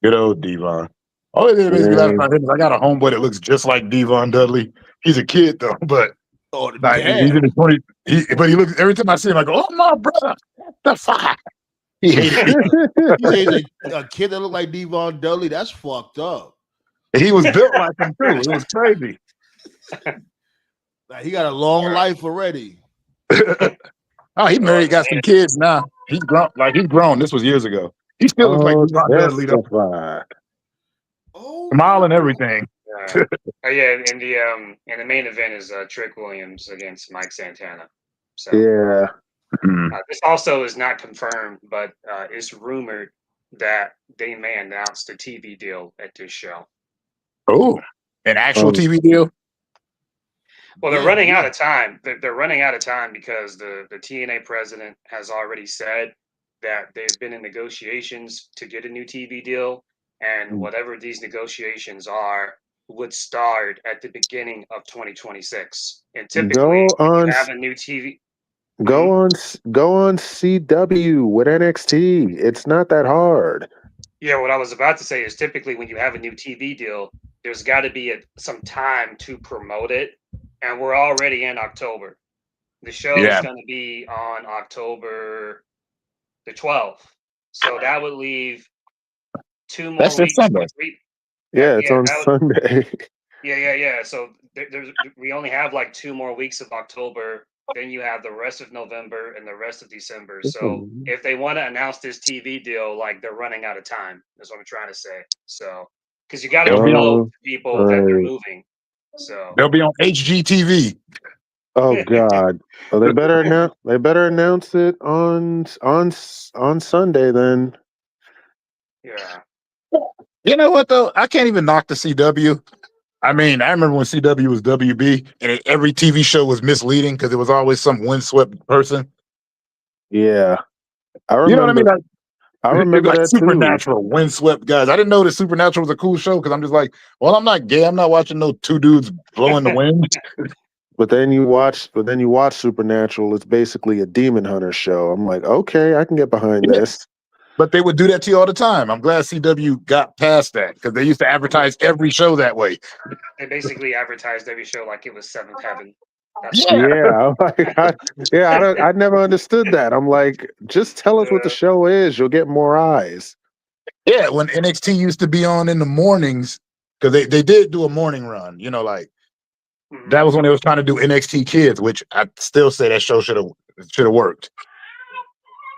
Good old Devon. Only thing that makes me laugh about him is I got a homeboy that looks just like Devon Dudley. He's a kid though, but like, he's in his 20s. But he looks every time I see him, I go, "Oh my brother, the fuck." He's a kid that looked like Devon Dudley. That's fucked up. He was built like him too. It was crazy. Like, he got a long life already. Oh, he married, got some kids now. He's grown. Like, he's grown. This was years ago. He still looks like Devon Dudley though. Smile and everything. In the main event is Trick Williams against Mike Santana. So yeah. This also is not confirmed, but it's rumored that they may announce the TV deal at this show. Oh, an actual TV deal? Well, they're running out of time. They're running out of time because the TNA president has already said that they've been in negotiations to get a new TV deal, and whatever these negotiations are would start at the beginning of 2026. And typically, when you have a new TV. Go on CW with NXT. It's not that hard. Yeah, what I was about to say is typically when you have a new TV deal, there's got to be some time to promote it, and we're already in October. The show is going to be on October the 12th, so that would leave 2 more weeks. That's Sunday. It's on Sunday. Yeah. So we only have like 2 more weeks of October. Then you have the rest of November and the rest of December. So if they want to announce this TV deal, like, they're running out of time. That's what I'm trying to say. So because you got to promote people that they're moving. So they'll be on HGTV. Oh God! Well, they better announce it on Sunday then. Yeah. You know what though? I can't even knock the CW. I mean, I remember when CW was WB, and every TV show was misleading because it was always some windswept person. Yeah, I remember. You know what I mean? Like, I remember like that too. Supernatural, Windswept guys. I didn't know that Supernatural was a cool show because I'm just like, well, I'm not gay. I'm not watching no two dudes blowing the wind. But then you watch Supernatural. It's basically a demon hunter show. I'm like, okay, I can get behind this. But they would do that to you all the time. I'm glad CW got past that because they used to advertise every show that way. They basically advertised every show like it was Seventh Heaven. Yeah, I never understood that. I'm like, just tell us what the show is. You'll get more eyes. Yeah, when NXT used to be on in the mornings, because they did do a morning run, like that was when they was trying to do NXT Kids, which I still say that show should have worked.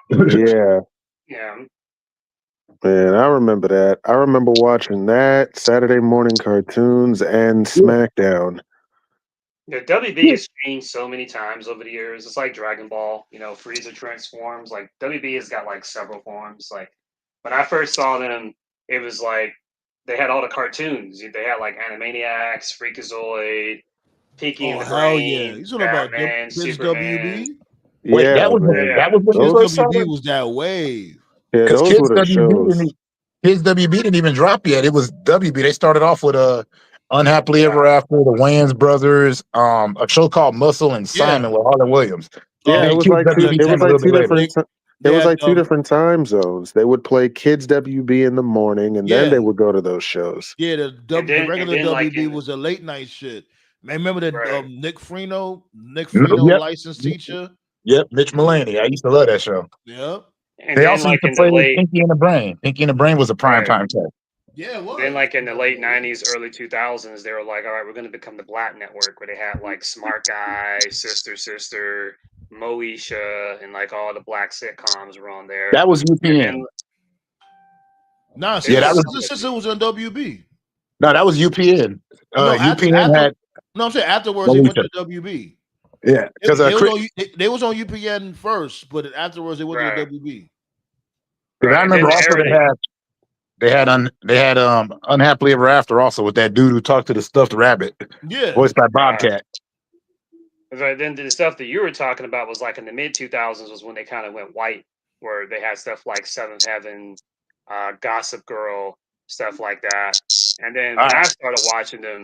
Yeah. Yeah. Man, I remember that. I remember watching that Saturday morning cartoons and SmackDown. The WB has changed so many times over the years. It's like Dragon Ball, Frieza transforms. Like WB has got like several forms. Like when I first saw them, it was like they had all the cartoons. They had like Animaniacs, Freakazoid, Pinky and the Brain, yeah! You talking Batman, about Superman. WB? Wait, that was when you first saw WB was that wave. Yeah, because those were the shows. Kids WB didn't even drop yet. It was WB. They started off with Unhappily Ever After, the Wayans brothers, a show called Muscle and Simon with Harlan Williams. Yeah, it was like two different time zones. They would play Kids WB in the morning, and then they would go to those shows. Yeah, the regular WB was a late night shit. Man, remember that Nick Freno licensed teacher? Yep, Mitch Mulaney. I used to love that show. Yep. And they also used to play Pinky and the Brain. Pinky and the Brain was a primetime show. Yeah, it was. Then, like in the late '90s, early 2000s, they were like, "All right, we're going to become the Black Network," where they had like Smart Guy, Sister, Moesha, and like all the black sitcoms were on there. That was UPN. Sister was on WB. No, that was UPN. UPN had. No, I'm saying afterwards they went to WB. Yeah, because they was on UPN first, but afterwards they went to WB. Because I remember also they had Unhappily Ever After also with that dude who talked to the stuffed rabbit. Yeah, voiced by Bobcat. Right, then the stuff that you were talking about was like in the mid 2000s was when they kind of went white, where they had stuff like Seventh Heaven, Gossip Girl, stuff like that. And then when I started watching them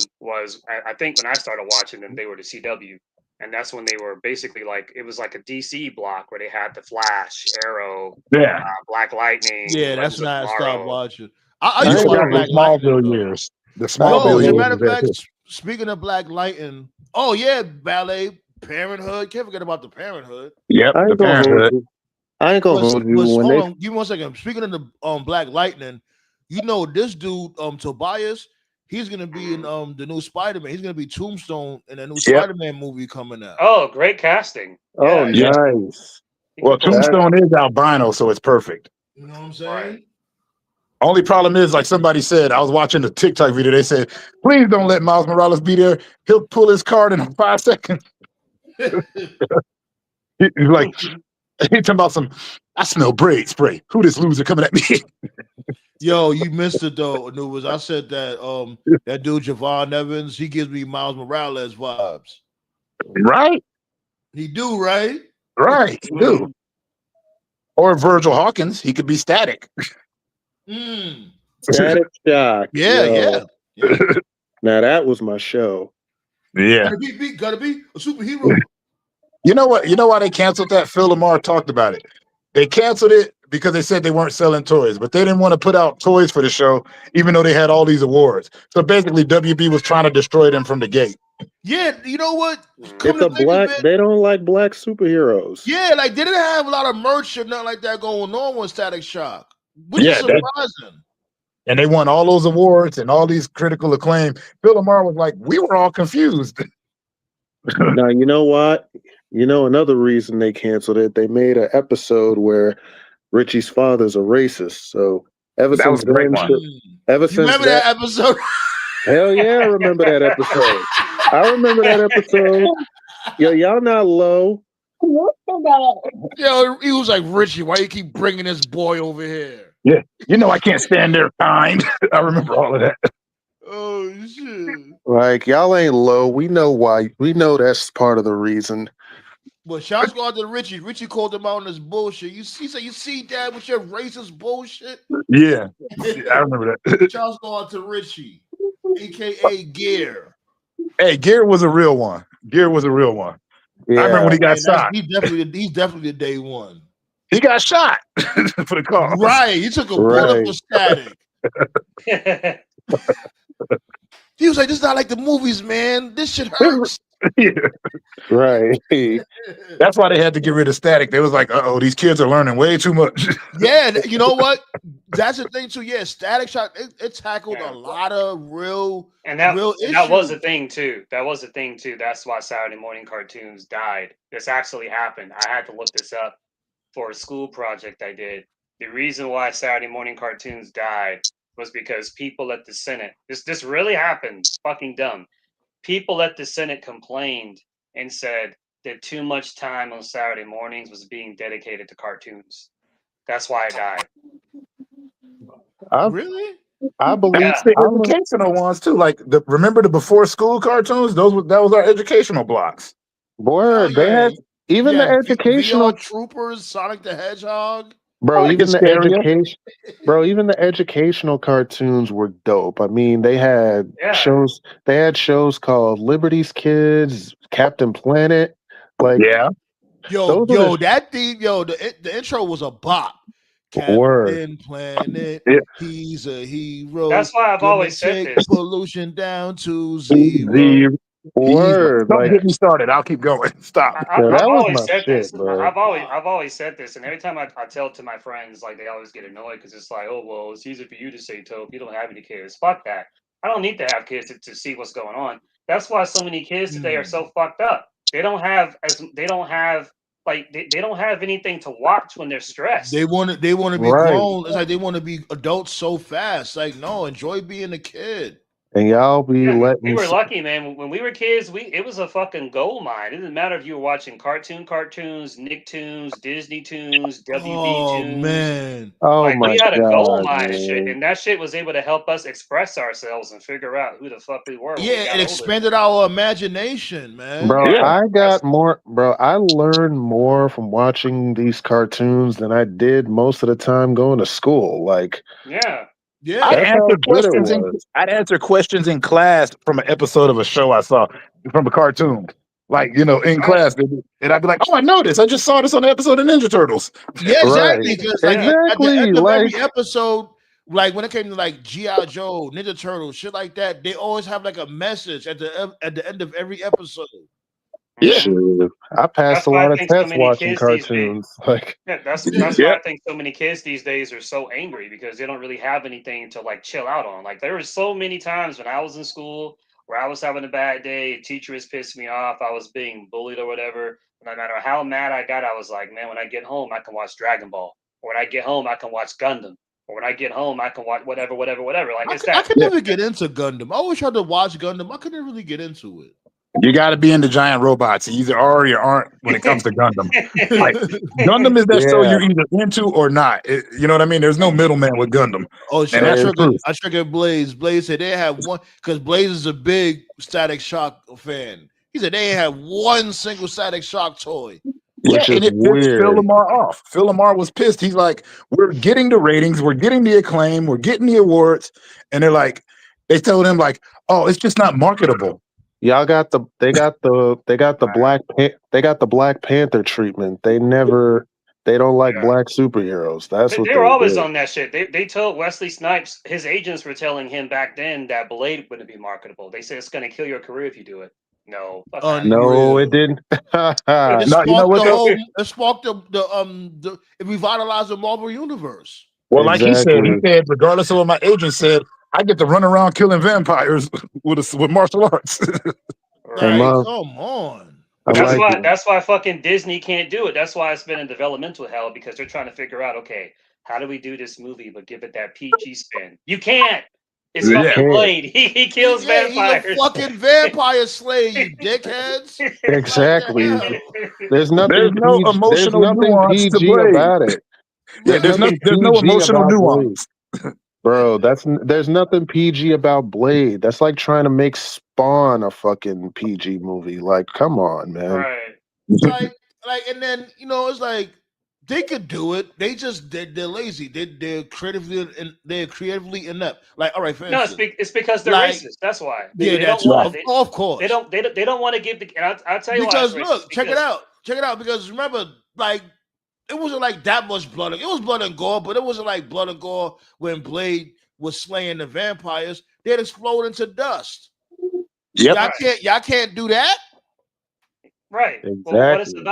I think when I started watching them, they were the CW. And that's when they were basically like, it was like a DC block where they had the Flash, Arrow, Black Lightning. Yeah, that's when I stopped watching. I used to watch the Smallville years. The Smallville years. As a matter of fact, speaking of Black Lightning, Ballet, Parenthood. Can't forget about the Parenthood. Yep, I ain't gonna hold you. Hold on, give me 1 second. Speaking of the Black Lightning, this dude, Tobias, he's gonna be in the new Spider-Man. He's gonna be Tombstone in a new Spider-Man movie coming out. Oh, great casting! Oh, nice. Well, Tombstone is albino, so it's perfect. You know what I'm saying? Only problem is, like somebody said, I was watching the TikTok video. They said, "Please don't let Miles Morales be there. He'll pull his card in 5 seconds." He's like, he's talking about I smell braid spray. Who this loser coming at me? Yo, you missed it though, Anubis. I said that that dude Javon Evans, he gives me Miles Morales vibes. Right? He do, right? Right, he do. Or Virgil Hawkins, he could be Static. Static Shock. Yeah. Now that was my show. Yeah. Gotta be a superhero. You know what? You know why they canceled that? Phil Lamar talked about it. They canceled it because they said they weren't selling toys, but they didn't want to put out toys for the show, even though they had all these awards. So basically, WB was trying to destroy them from the gate. Yeah, you know what? They don't like black superheroes. Yeah, like they didn't have a lot of merch or nothing like that going on with Static Shock, which is surprising. And they won all those awards and all these critical acclaim. Phil Lamar was like, we were all confused. Now, you know what? Another reason they canceled it, they made an episode where Richie's father's a racist. So ever since then, remember that episode? Hell yeah, I remember that episode. Yo, y'all not low. Yo, he was like, Richie, why you keep bringing this boy over here? Yeah, I can't stand their kind. I remember all of that. Oh, shit. Like, y'all ain't low. We know why. We know that's part of the reason. But shouts go out to Richie. Richie called him out on this bullshit. You see, you see, Dad, with your racist bullshit. Yeah, I remember that. Shouts go out to Richie, aka Gear. Hey, Gear was a real one. Gear was a real one. Yeah. I remember when he got shot. He's definitely the day one. He got shot for the cause. Right. He took a bullet for Static. He was like, "This is not like the movies, man. This shit hurts." Yeah. Right. That's why they had to get rid of Static. They was like, "Uh-oh, these kids are learning way too much." Yeah, you know what? That's the thing too. Yeah, Static Shock. It tackled a lot of real issues. That was the thing too. That's why Saturday morning cartoons died. This actually happened. I had to look this up for a school project I did. The reason why Saturday morning cartoons died was because people at the Senate. This really happened. Fucking dumb. People at the Senate complained and said that too much time on Saturday mornings was being dedicated to cartoons. That's why it died. Really? I believe the educational ones too. Like remember the before school cartoons? That was our educational blocks. Word. They had even the educational VR Troopers, Sonic the Hedgehog. Bro, even the education, even the educational cartoons were dope. I mean, they had shows. They had shows called Liberty's Kids, Captain Planet. Like, that theme, the intro was a bop. Captain Planet, he's a hero. That's why I've always said this. Pollution down to zero. Word. Don't get me started. I'll keep going. Stop. I've always said this. I've always said this, and every time I tell it to my friends, like they always get annoyed because it's like, oh well, it's easy for you to say, Tope. You don't have any kids. Fuck that. I don't need to have kids to see what's going on. That's why so many kids today are so fucked up. They don't have anything to watch when they're stressed. They want to be grown. It's like they want to be adults so fast. Like, no, enjoy being a kid. And y'all be letting we were lucky, man. When we were kids, it was a fucking gold mine. It didn't matter if you were watching cartoons, Nicktoons, Disney Tunes, WB Tunes. Man. We had a gold mine of shit, and that shit was able to help us express ourselves and figure out who the fuck we were. Yeah, it expanded our imagination, man. Bro, I learned more from watching these cartoons than I did most of the time going to school. Like, yeah, I'd answer questions in class from an episode of a show I saw from a cartoon. Like, in class, and I'd be like, "Oh, I know this. I just saw this on the episode of Ninja Turtles." Yeah, exactly. Because at the end of every episode, like when it came to like G.I. Joe, Ninja Turtles, shit like that, they always have like a message at the end of every episode. Yeah, I passed a lot of tests watching cartoons. That's why I think so many kids these days are so angry because they don't really have anything to like chill out on. Like there were so many times when I was in school where I was having a bad day, a teacher has pissed me off, I was being bullied or whatever. No matter how mad I got, I was like, man, when I get home, I can watch Dragon Ball. Or when I get home, I can watch Gundam. Or when I get home, I can watch whatever. Like I could never get into Gundam. I always tried to watch Gundam. I couldn't really get into it. You got to be into giant robots. You either are or you aren't when it comes to Gundam. Like, Gundam is that show you're either into or not. You know what I mean? There's no middleman with Gundam. Oh, shit. I triggered Blaze. Blaze said they have one because Blaze is a big Static Shock fan. He said they have one single Static Shock toy. Which is weird. Phil Lamar off. Phil Lamar was pissed. He's like, we're getting the ratings, we're getting the acclaim, we're getting the awards, and they're like, they told him like, oh, it's just not marketable. Y'all got the Black Panther treatment. They don't like black superheroes. That's what they were always on that shit. They told Wesley Snipes, his agents were telling him back then that Blade wouldn't be marketable. They said it's going to kill your career if you do it. No, no, it didn't. It sparked it revitalized the Marvel universe. Well, like he said, regardless of what my agent said, I get to run around killing vampires with martial arts. Right? Come on. That's why fucking Disney can't do it. That's why it's been in developmental hell because they're trying to figure out, okay, how do we do this movie but give it that PG spin? You can't. It's fucking Blade. He kills vampires. He's a fucking vampire slayer, you dickheads. Exactly. There's no emotional nuance PG to Blade about it. There's no emotional nuance. Bro, there's nothing PG about Blade. That's like trying to make Spawn a fucking PG movie. Like, come on, man. Right. Like, like, and then it's like they could do it. They're lazy. They're creatively inept. Like, all right, for No, instance, it's because they're like racist. That's why yeah, they don't that's want Right. to. of course. They don't want to give the. And I'll tell you why it's Because racist. look, Because check it out. Because remember, like it wasn't like that much blood. It was blood and gore, but it wasn't like blood and gore when Blade was slaying the vampires. They'd explode into dust. Yep. Y'all can't do that. right. Well, Exactly.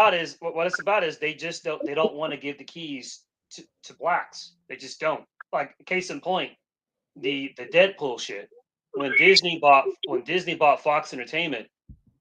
what it's about is they just don't want to give the keys to blacks. They just don't. Like case in point, the Deadpool shit. When Disney bought Fox Entertainment,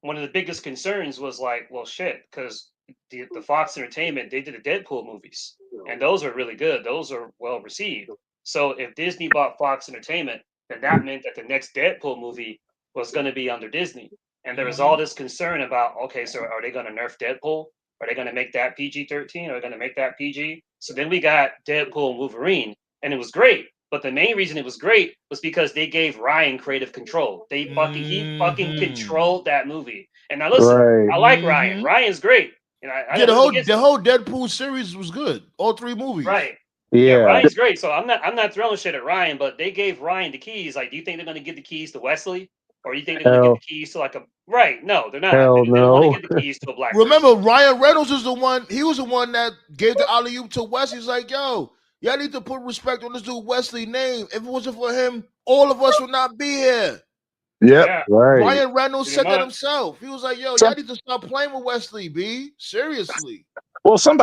one of the biggest concerns was like, well, shit, because the Fox Entertainment they did the Deadpool movies, and those are really good. Those are well received. So if Disney bought Fox Entertainment, then that meant that the next Deadpool movie was going to be under Disney, and there was all this concern about, okay, so are they going to nerf Deadpool? Are they going to make that PG-13? Are they going to make that PG? So then we got Deadpool and Wolverine, and it was great. But the main reason it was great was because they gave Ryan creative control. He fucking controlled that movie. And now listen, Right. I like Ryan. Ryan's great. And I Yeah, got nothing against the him. whole Deadpool series was good. All 3 movies. Right. Yeah. Ryan's great. So I'm not throwing shit at Ryan, but they gave Ryan the keys. Like, do you think they're gonna give the keys to Wesley? Or do you think they're gonna give the keys to like a right? No, they're not. Hell They don't want to no. give the keys to a black Remember, person. Ryan Reynolds is the one. He was the one that gave the alley oop to Wes. He's like, yo, y'all need to put respect on this dude Wesley name. If it wasn't for him, all of us would not be here. Yep. Yeah. Right. Ryan Reynolds said Pretty that much. himself. He was like, yo, Some, y'all need to stop playing with Wesley, B. Seriously. well, some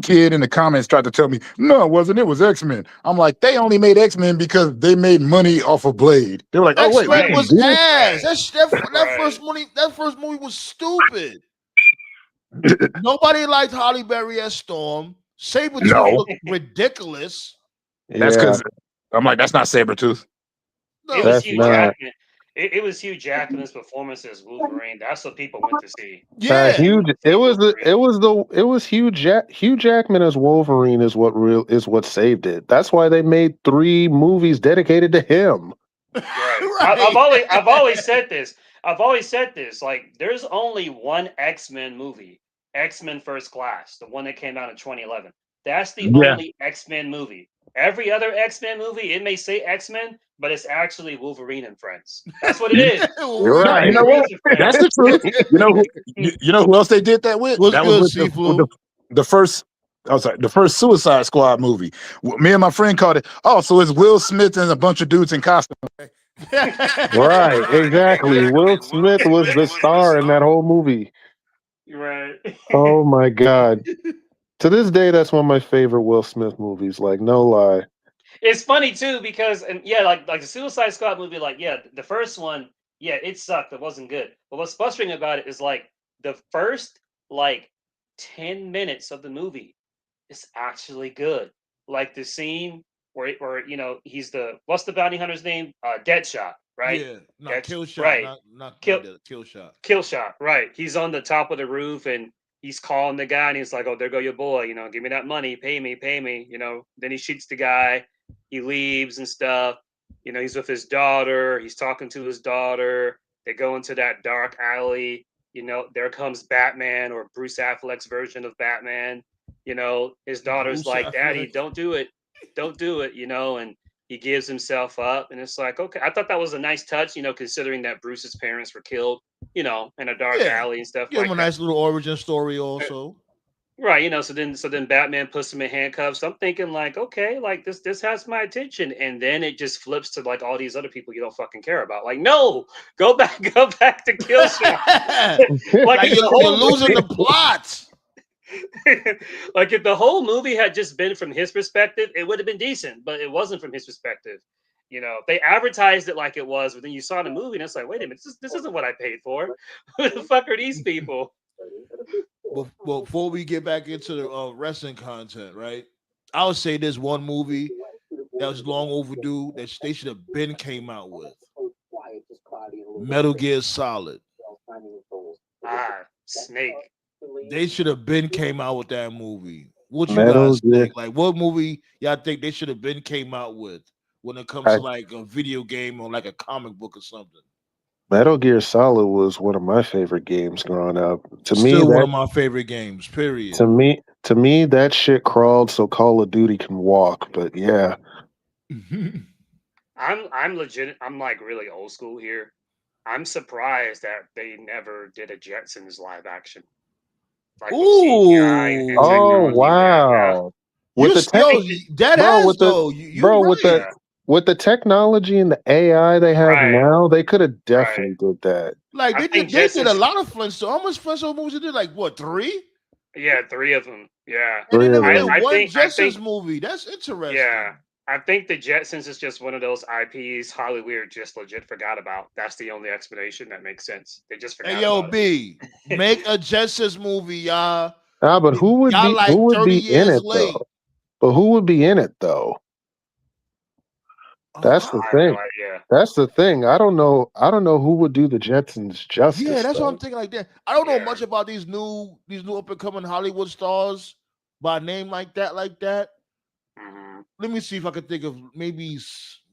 kid in the comments tried to tell me, no, it wasn't. It was X-Men. I'm like, they only made X-Men because they made money off of Blade. They were like, oh, wait, we X-Men Right. can was do this? ass. Right. That first movie was stupid. Nobody liked Holly Berry as Storm. Sabretooth No. looked ridiculous. That's Yeah. because I'm like, that's not Sabretooth. No, It was That's Hugh not. Jackman. It was Hugh Jackman's performance as Wolverine. That's what people went to see. yeah. They Hugh. went to It see was Wolverine. Hugh Jackman as Wolverine is what saved it. That's why they made 3 movies dedicated to him. Right. Right. I've always said this. I've always said this. Like, there's only one X-Men movie, X-Men First Class, the one that came out in 2011. That's the Yeah. only X-Men movie. Every other X-Men movie, it may say X-Men, but it's actually Wolverine and Friends. That's what it is. No, Right. you know what? Wolverine and That's Friends. the truth. You know who else they did that with? What's That was good, with Seaflu? the first. I was like the first Suicide Squad movie. Me and my friend called it. Oh, so it's Will Smith and a bunch of dudes in costume. Right. Exactly. Will Smith was the star in that whole movie. Right. Oh my God. To this day, that's one of my favorite Will Smith movies. Like, no lie. It's funny too because and yeah, like the Suicide Squad movie, like yeah, the first one, yeah, it sucked. It wasn't good. But what's frustrating about it is like the first like 10 minutes of the movie is actually good. Like the scene where he's what's the bounty hunter's name? Deadshot, right? Yeah. No, That's kill shot. right. Not Kill dead, kill shot. kill shot, right? He's on the top of the roof and he's calling the guy and he's like, "Oh, there go your boy. Give me that money. Pay me, pay me." Then he shoots the guy. He leaves and stuff. He's with his daughter. He's talking to his daughter. They go into that dark alley. There comes Batman or Bruce Affleck's version of Batman. His daughter's Bruce like, "Daddy, Affleck. don't do it. Don't do it." And he gives himself up. And it's like, okay, I thought that was a nice touch, considering that Bruce's parents were killed, in a dark Yeah. alley and stuff Give him like a that. nice little origin story also. Right, so then Batman puts him in handcuffs. I'm thinking like, okay, like this has my attention, and then it just flips to like all these other people you don't fucking care about. Like, no, go back to Killshot. Like Like if the you're whole losing the plot. like if the whole movie had just been from his perspective, it would have been decent, but it wasn't from his perspective. They advertised it like it was, but then you saw the movie and it's like, wait a minute, this isn't what I paid for. Who the fuck are these people? Before we get back into the wrestling content, right? I would say there's one movie that was long overdue that they should have been came out with. Metal Gear Solid. Snake. They should have been came out with that movie. What you Metal guys Gear. think? Like, what movie y'all think they should have been came out with when it comes to like a video game or like a comic book or something? Metal Gear Solid was one of my favorite games growing up. Still one of my favorite games. Period. To me, that shit crawled so Call of Duty can walk. But yeah, I'm legit. I'm like really old school here. I'm surprised that they never did a Jetsons live action, like with CGI and oh Ooh. technology. Man, yeah, wow, with the tech, Dead bro, ass with the though. You bro, right. with the technology and the AI they have right, now, they could have right. definitely did that. Like I they think did a Jetsons. lot of Flintstone. How much Flintstone movies they did? Like what, 3? Yeah, 3 of them. Yeah, And they Three of never I did them. I one think I Jetsons think movie. That's yeah. interesting. I think the Jetsons is just one of those IPs Hollywood just legit forgot about. That's the only explanation that makes sense. They just Hey forgot yo, about B, it. make a Jetsons movie, y'all. Ah, but Y'all like who would 30 be in years it late. though? But who would be in it though? That's the I have no thing. idea. That's the thing. I don't know. I don't know who would do the Jetsons Yeah, justice that's what I'm though. thinking. Like that. I don't know Yeah. much about these new up and coming Hollywood stars by name like that. Hmm. Let me see if I can think of maybe.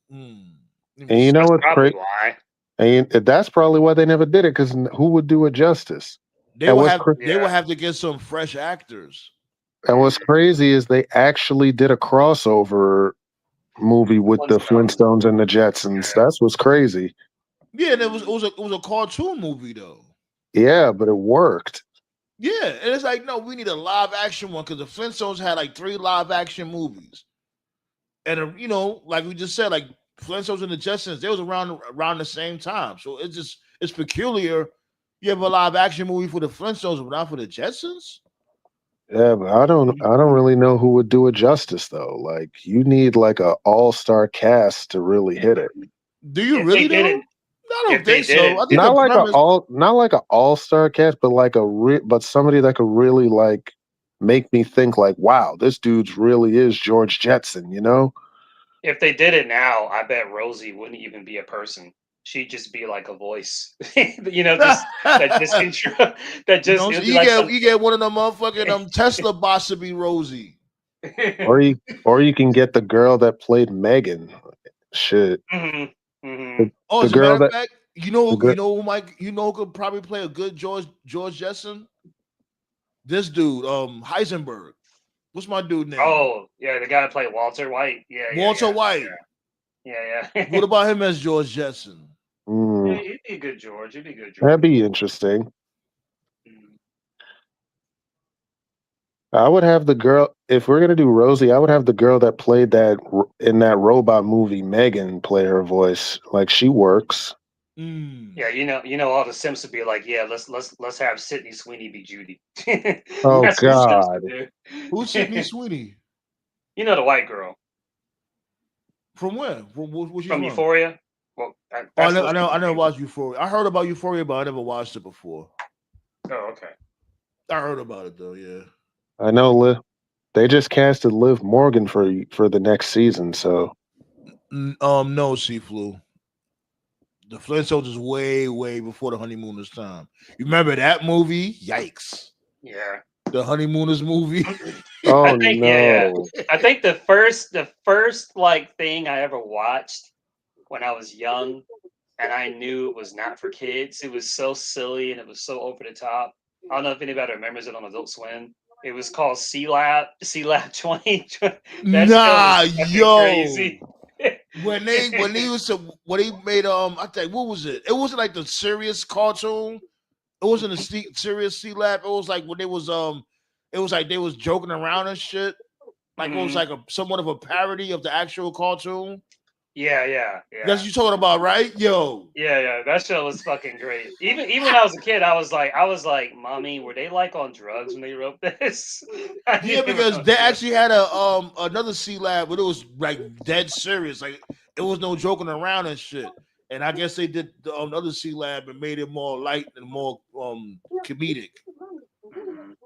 Let me And you see. know That's what's probably crazy? why. And that's probably why they never did it. Because who would do it justice? And They will Yeah. have to get some fresh actors. what's Mhm. crazy is they actually did a crossover movie with the Flintstones. Flintstones and the Jetsons. Yeah. That's what's crazy. Yeah, and it was a cartoon movie though. Yeah, but it worked. Yeah, and it's like no, we need a live action one because the Flintstones had like 3 live action movies, and like we just said, like Flintstones and the Jetsons, they was around the same time. So it's peculiar. You have a live action movie for the Flintstones, but not for the Jetsons. Yeah, but I don't really know who would do it justice though. Like you need like a all-star cast to really hit it. Do you If they really though? didn't, I don't if they think so. didn't, I think the premise. Not like a all-star cast, but like but somebody that could really like make me think like, wow, this dude's really is George Jetson, you know? if they did it now, I bet Rosie wouldn't even be a person. She'd just be like a voice. Just that just intro. That just So it'd be like some. you get one of them motherfucking Tesla bots to be Rosie. Or you can get the girl that played Megan. Shit. Hmm. Hmm. The, Oh, the as a matter girl of that fact, the girl who could probably play a good George Jetson? This dude, Heisenberg. What's my dude name? Oh yeah, the guy that played Walter White. Yeah, yeah, Walter yeah, White. yeah, yeah. What about him as George Jetson? Yeah, mm, he'd be a good George. He'd be a good that'd George. be interesting. Mhm. I would have the girl if we're gonna do Rosie. I would have the girl that played in that robot movie Megan play her voice. Like she works. Yeah, all the Simps would be like, yeah, let's have Sydney Sweeney be Judy. Oh That's what Simps God. would do. Who's Sydney Sweeney? The white girl From where? From where she's from from? Euphoria. Well, Oh, that's what I never she. watched Euphoria. I heard about Euphoria, but I never watched it before. Oh, okay. I heard about it though. Yeah. I know they just casted Liv Morgan for the next season, so No, Flu. The Flintstones is way, way before the Honeymooners time. You remember that movie? Yikes. Yeah. The Honeymooners movie. oh I think yeah. no. I think the first like thing I ever watched when I was young and I knew it was not for kids. It was so silly and it was so over the top. I don't know if anybody remembers it on Adult Swim. It was called C Lab 20. That show was Nah, fucking yo. crazy. When they made I think what was it? It wasn't like the serious cartoon. It wasn't a serious C Lab. It was like when it was like they was joking around and shit. Like it was Mhm. like somewhat of a parody of the actual cartoon. Yeah, That's what you talking about, right? Yo. yeah. That show was fucking great. Even when I was a kid, I was like, "Mommy, were they like on drugs when they wrote this?" I Yeah, didn't because know. they actually had another C Lab, but it was like dead serious. Like it was no joking around and shit. And I guess they did the other C Lab and made it more light and more comedic. Mhm.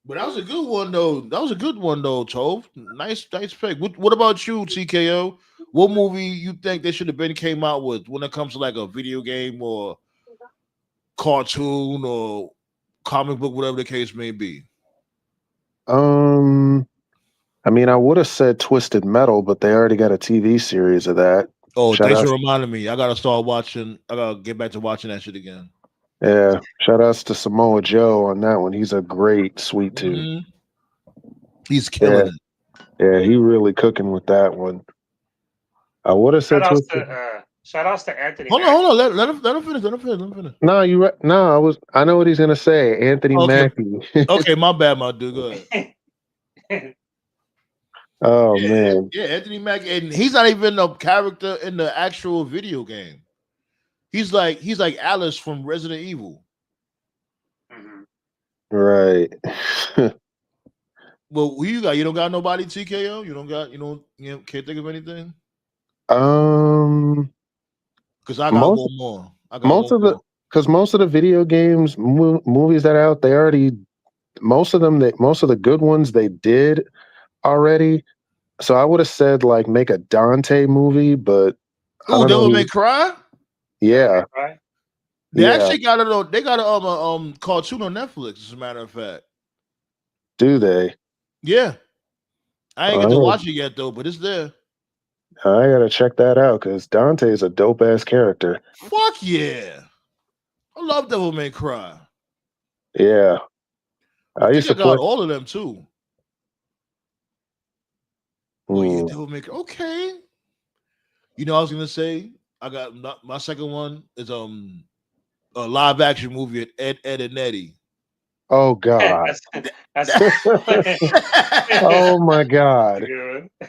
But that was a good one though. That was a good one though, Tove. Nice pick. What about you, TKO? What movie you think they should have been came out with when it comes to like a video game or cartoon or comic book, whatever the case may be? I mean, I would have said Twisted Metal, but they already got a TV series of that. Oh, Shout thanks out, for reminding me. I gotta start watching. I gotta get back to watching that shit again. yeah, shout outs to Samoa Joe on that one. He's a great sweet tooth. Mhm. He's killing it. Yeah, he really cooking with that one. I would have said Shout outs to Anthony. Hold Mackie. on. Let him finish. Let him finish. No, I know what he's gonna say. Anthony Okay. Mackie. Okay, my bad, my dude. Go ahead. Oh man. Yeah, Anthony Mackie, and he's not even a character in the actual video game. He's like Alice from Resident Evil. Right. Well, who you got? You don't got nobody TKO? You can't think of anything? Because I got one more. Most of the video games movies that are out, they already most of the good ones they did already. So I would have said like make a Dante movie, but Oh, Devil May Cry? Yeah. They actually got it. They got a cartoon on Netflix, as a matter of fact. Do they? Yeah. I ain't get to watch it yet though, but it's there. I gotta check that out because Dante is a dope ass character. Fuck yeah. I love Devil May Cry. Yeah. I used to got all of them too. Oh yeah, Devil May Cry. Okay. You know, I was gonna say I got my second one is a live action movie at Ed and Eddie. Oh God. Oh my God.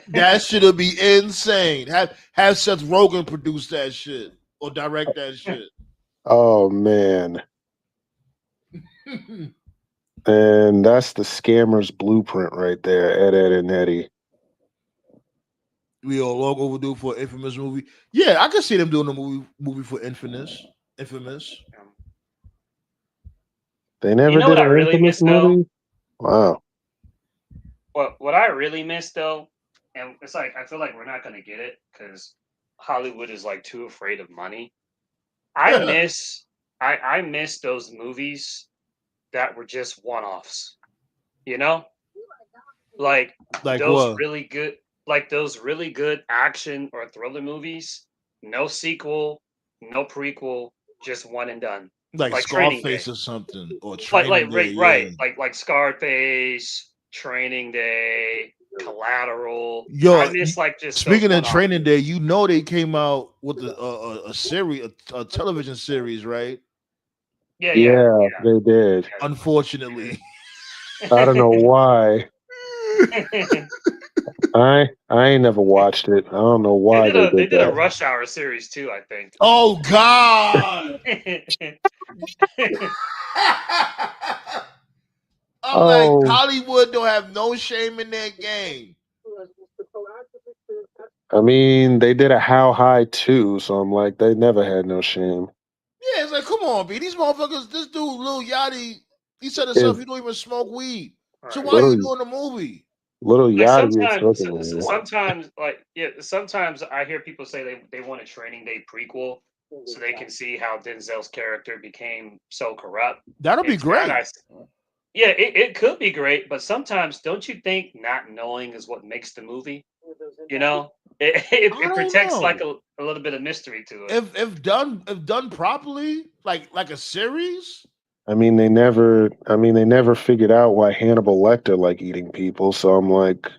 That should be insane. Have Seth Rogen produce that shit or direct that shit. Oh man. And that's the scammer's blueprint right there, Ed and Eddie. We are long overdue for an Infamous movie. Yeah, I can see them doing a movie for Infamous. They never did an Infamous movie? Wow. What I really miss though, and it's like I feel like we're not gonna get it because Hollywood is like too afraid of money. I miss those movies that were just one-offs. You know? Like those what? really good action or thriller movies, no sequel, no prequel, just one and done. Like Scarface or something, or Training Day, right, like Scarface, Training Day, Collateral. Yo, I miss like just speaking of Training Day, you know they came out with a series, a television series, right? Yeah, they did. Unfortunately, I don't know why. I ain't never watched it. I don't know why they did that. a Rush Hour series too, I think. Oh God! I'm like, Hollywood don't have no shame in their game. I mean, they did a How High too, so I'm like, they never had no shame. Yeah, it's like, come on, B. These motherfuckers, this dude, Lil Yachty, he said himself, he don't even smoke weed. So why are you doing the movie? Little Yachty sometimes I hear people say they want a Training Day prequel so they can see how Denzel's character became so corrupt. That'll be great. Yeah, it could be great, but sometimes don't you think not knowing is what makes the movie? You know, it protects like a little bit of mystery to it. If done properly, like a series. I mean, they never figured out why Hannibal Lecter like eating people. So I'm like,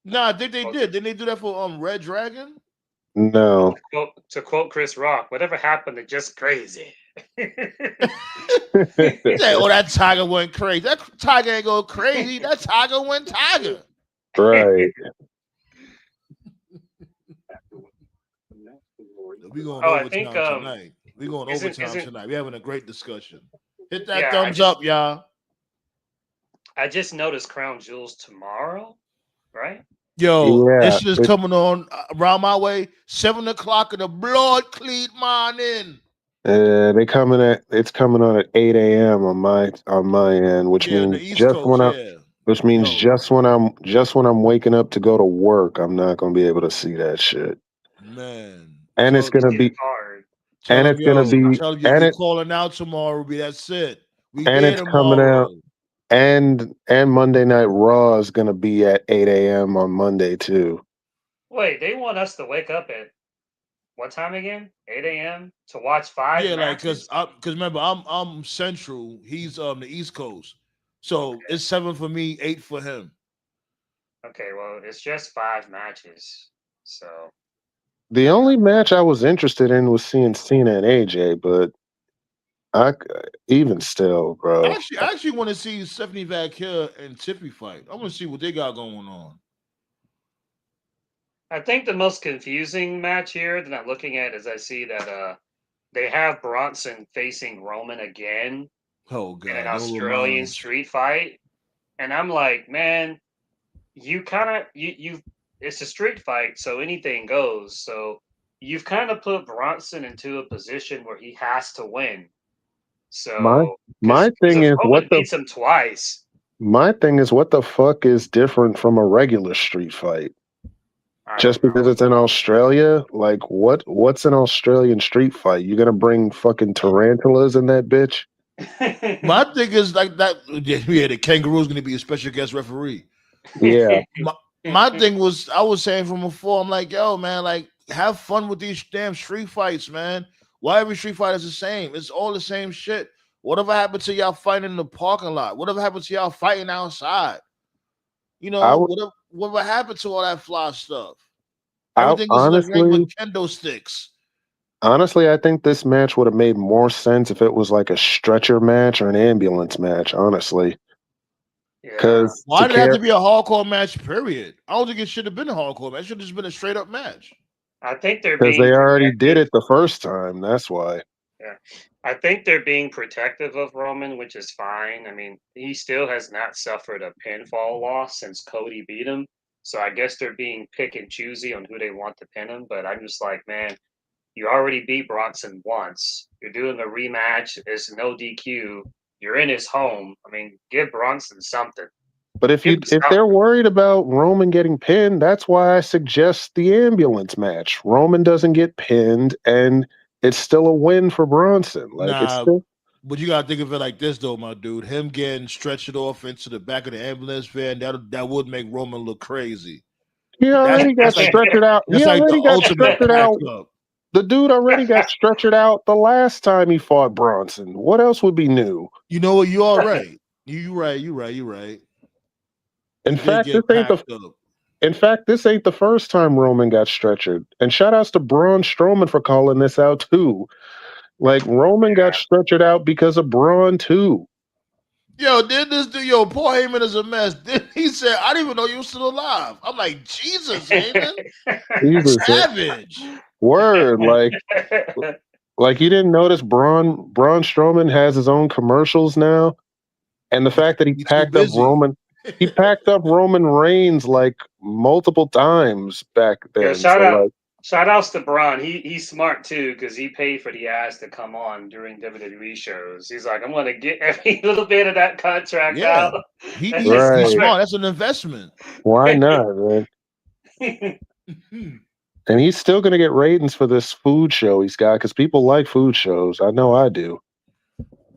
nah, I think they did. Didn't they do that for Red Dragon? No. To quote Chris Rock, whatever happened to just crazy. He said, "Oh, that tiger went crazy. That tiger ain't go crazy. That tiger went tiger." Right. We going overtime tonight. We going overtime tonight. We having a great discussion. Hit that thumbs up, y'all. I just noticed Crown Jewels tomorrow, right? Yo, this shit is coming on around my way, 7:00 in the blood cleat morning. It's coming on at 8 a.m. on my end, which means just when I'm waking up to go to work, I'm not gonna be able to see that shit. Man. And it's gonna be hard. And it's gonna be and it's calling out tomorrow. That's it. And it's coming out. And Monday Night Raw is gonna be at 8 a.m. on Monday too. Wait, they want us to wake up at what time again? 8 a.m. to watch 5 Yeah, like matches? because remember I'm Central, he's the East Coast, so Okay. it's 7 for me, 8 for him. Okay, well, it's just 5 matches. So, The only match I was interested in was seeing Cena and AJ, but I even still, bro. I actually want to see Stephanie Vaquer and Tiffy fight. I want to see what they got going on. I think the most confusing match here that I'm looking at is I see that they have Bronson facing Roman again Oh in an God, no Australian reminds. street fight, and I'm like, man, you kind of you it's a street fight, so anything goes. So you've kind of put Bronson into a position where he has to win. My So my because thing if is Roman beats him twice, what the fuck is different from a regular street fight? I Just don't because it's in Australia, like what's an Australian street fight? You gonna bring fucking tarantulas in that bitch? know. My thing is like that. Yeah, the kangaroo's going to be a special guest referee. Yeah. My thing was I was saying from before. I'm like, yo, man, like have fun with these damn street fights, man. Why every street fight is the same? It's all the same shit. Whatever happened to y'all fighting in the parking lot? Whatever happened to y'all fighting outside? You I know, would whatever happened to all that fly stuff? I Everything is in the ring with honestly kendo sticks. honestly I think this match would have made more sense if it was like a stretcher match or an ambulance match, honestly. Yeah, Because Why did it have to be a hardcore match? Period. I don't think it should have been a hardcore match. It should have just been a straight up match. I think they're they being already did protective. it the first time. That's why. Yeah. I think they're being protective of Roman, which is fine. I mean, he still has not suffered a pinfall loss since Cody beat him. So I guess they're being pick and choosy on who they want to pin him. But I'm just like, man, you already beat Bronson once. You're doing a rematch. It's no DQ. You're in his home. I mean, give Bronson something. But Give him if they're something. worried about Roman getting pinned, that's why I suggest the ambulance match. Roman doesn't get pinned, and it's still a win for Bronson. Like it's Nah, still but you gotta think of it like this though, my dude. Him getting stretched off into the back of the ambulance van, that would make Roman look crazy. he That's already got that's like stretchered out. He that's like the already got ultimate stretchered pack out. up. The dude already got stretchered out the last time he fought Bronson. What else would be new? You know what? You all right. You right. You right. You right. In He did fact, get packed up. this ain't the first time Roman got stretchered. And shout outs to Braun Strowman for calling this out too. Like Roman got stretchered out because of Braun too. Yo, did this dude? Yo, Paul Heyman is a mess. Then he said, "I didn't even know you were still alive." I'm like, Jesus, Heyman, Jesus, savage. word. Like you didn't notice Braun Strowman has his own commercials now, and the fact that He too busy. he packed up Roman Reigns like multiple times back Yo, then. So like, shout outs to Braun. He's smart too because he paid for the ass to come on during WWE shows. He's like, I'm gonna get every little bit of that contract Yeah, out. he's right? smart. That's an investment. Why not, man? And he's still going to get ratings for this food show he's got because people like food shows. I know I do.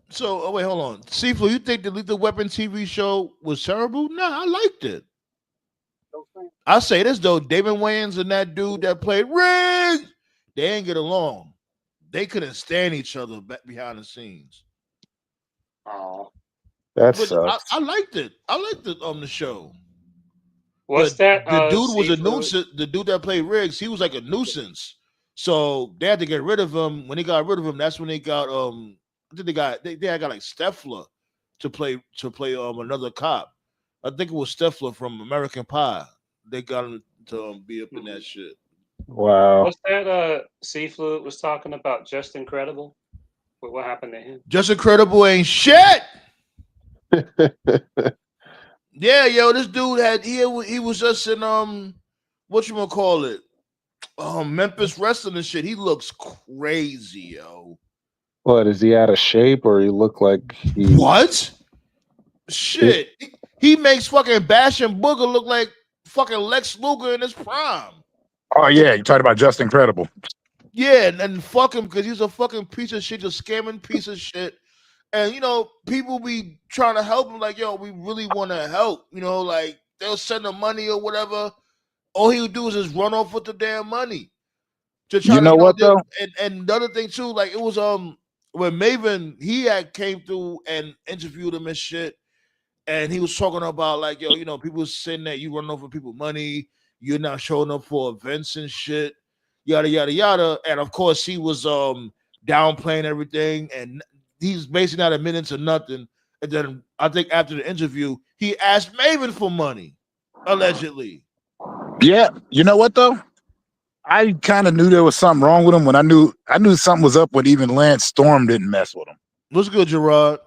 So, wait, hold on. Seaflu, you think the Lethal Weapon TV show was terrible? Nah, I liked it. I say this though, Damon Wayans and that dude that played Rig, they ain't get along. They couldn't stand each other back behind the scenes. Oh, That But sucks. I liked it. I liked it on the show. what's But that? the dude was a Seafood. nuisance. The dude that played Riggs, he was like a nuisance. So they had to get rid of him. When they got rid of him, that's when they got I think they had got like Steffler to play another cop. I think it was Steffler from American Pie. They got him to be up in that shit. Wow. What's that? Seafood was talking about just incredible. What happened to him? Just Incredible ain't shit. Yeah, yo, this dude he was just in what you gonna call it? Memphis wrestling and shit. He looks crazy, yo. What, is he out of shape or he look like What? Shit. He makes fucking Bash and Booger look like fucking Lex Luger in his prime. Oh yeah, you talked about Just Incredible. Yeah, and fuck him because he's a fucking piece of shit, a scamming piece of shit. And you know, people be trying to help him, like, yo, we really want to help. You know, like they'll send him money or whatever. All he'll do is just run off with the damn money. To try You to, know what though? and the other thing too, like it was when Maven he had came through and interviewed him and shit, and he was talking about like, yo, people saying that you run over people money, you're not showing up for events and shit, yada yada yada, and of course he was downplaying everything, and he's basically not admitting to nothing. And then I think after the interview, he asked Maven for money, allegedly. Yeah. You know what though? I kind of knew there was something wrong with him when I knew something was up when even Lance Storm didn't mess with him. What's good, Gerard?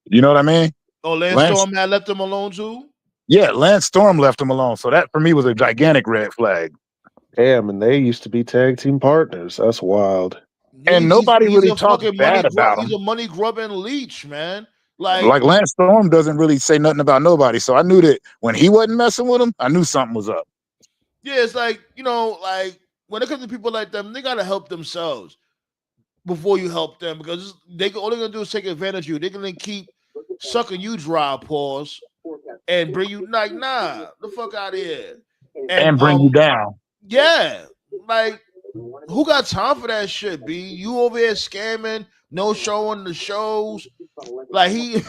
You know what I mean? Oh, Lance Storm had left him alone too? Yeah, Lance Storm left him alone. So that for me was a gigantic red flag. Damn, and they used to be tag team partners. That's wild. And nobody He's really a talks fucking bad about him. He's a money grubbing leech, man. Like Lance Storm doesn't really say nothing about nobody. So I knew that when he wasn't messing with him, I knew something was up. Yeah, it's like, like when it comes to people like them, they gotta help themselves before you help them, because all they're gonna do is take advantage of you. They're gonna keep sucking you dry, pause, and bring you like, nah, the fuck out of here. And bring you down. Yeah. Like, who got time for that shit, B? You over here scamming, no showing the shows. Like he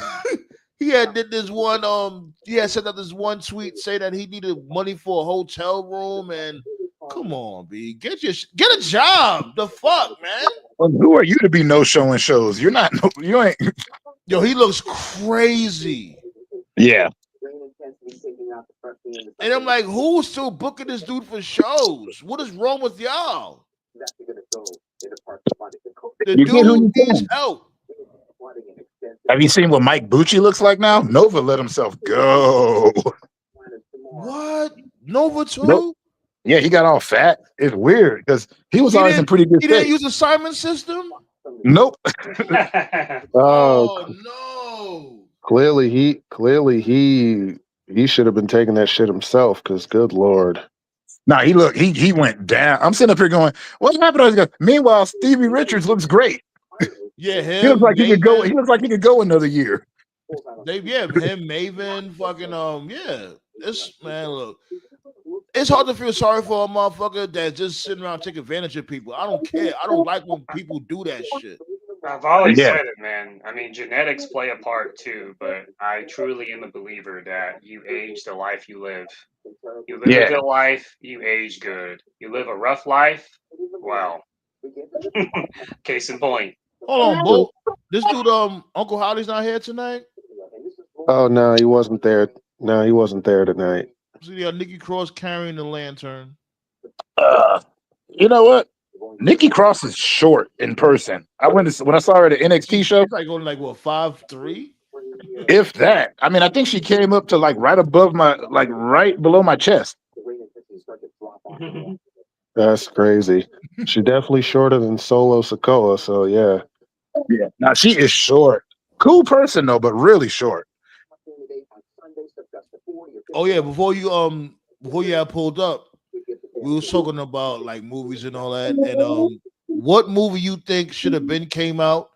had did this one, he had sent out this one tweet saying that he needed money for a hotel room, and come on, B. Get a job. The fuck, man. Well, who are you to be no showing shows? You ain't. Yo, he looks crazy. Yeah. And I'm like, who's still booking this dude for shows? What is wrong with y'all? The dude needs help. Have you seen what Mike Bucci looks like now? Nova let himself go. What? Nova too? Nope. Yeah, he got all fat. It's weird because he was always in pretty good shape. He didn't use the Simon system? Nope. Oh no. Clearly he should have been taking that shit himself, because good Lord. Nah, he went down. I'm sitting up here going, what happened? Meanwhile, Stevie Richards looks great. Yeah, him. He looks like he could go. He looks like he could go another year. Him, Maven, fucking yeah. This man, look. It's hard to feel sorry for a motherfucker that's just sitting around taking advantage of people. I don't care. I don't like when people do that shit. I've always said it, man. I mean, genetics play a part too, but I truly am a believer that you age the life you live. You live a good life, you age good. You live a rough life, well, case in point. Hold on, Bo. This dude, Uncle Holly's not here tonight? Oh no, he wasn't there. No, he wasn't there tonight. See, Nikki Cross carrying the lantern. You know what? Nikki Cross is short in person. When I saw her at the NXT show. She's like going like what, 5'3"? If that. I mean, I think she came up to like right below my chest. That's crazy. She's definitely shorter than Solo Sikoa, so yeah. Yeah. Now she is short. Cool person though, but really short. Oh yeah, before you had pulled up, we were talking about like movies and all that. And what movie you think should have came out,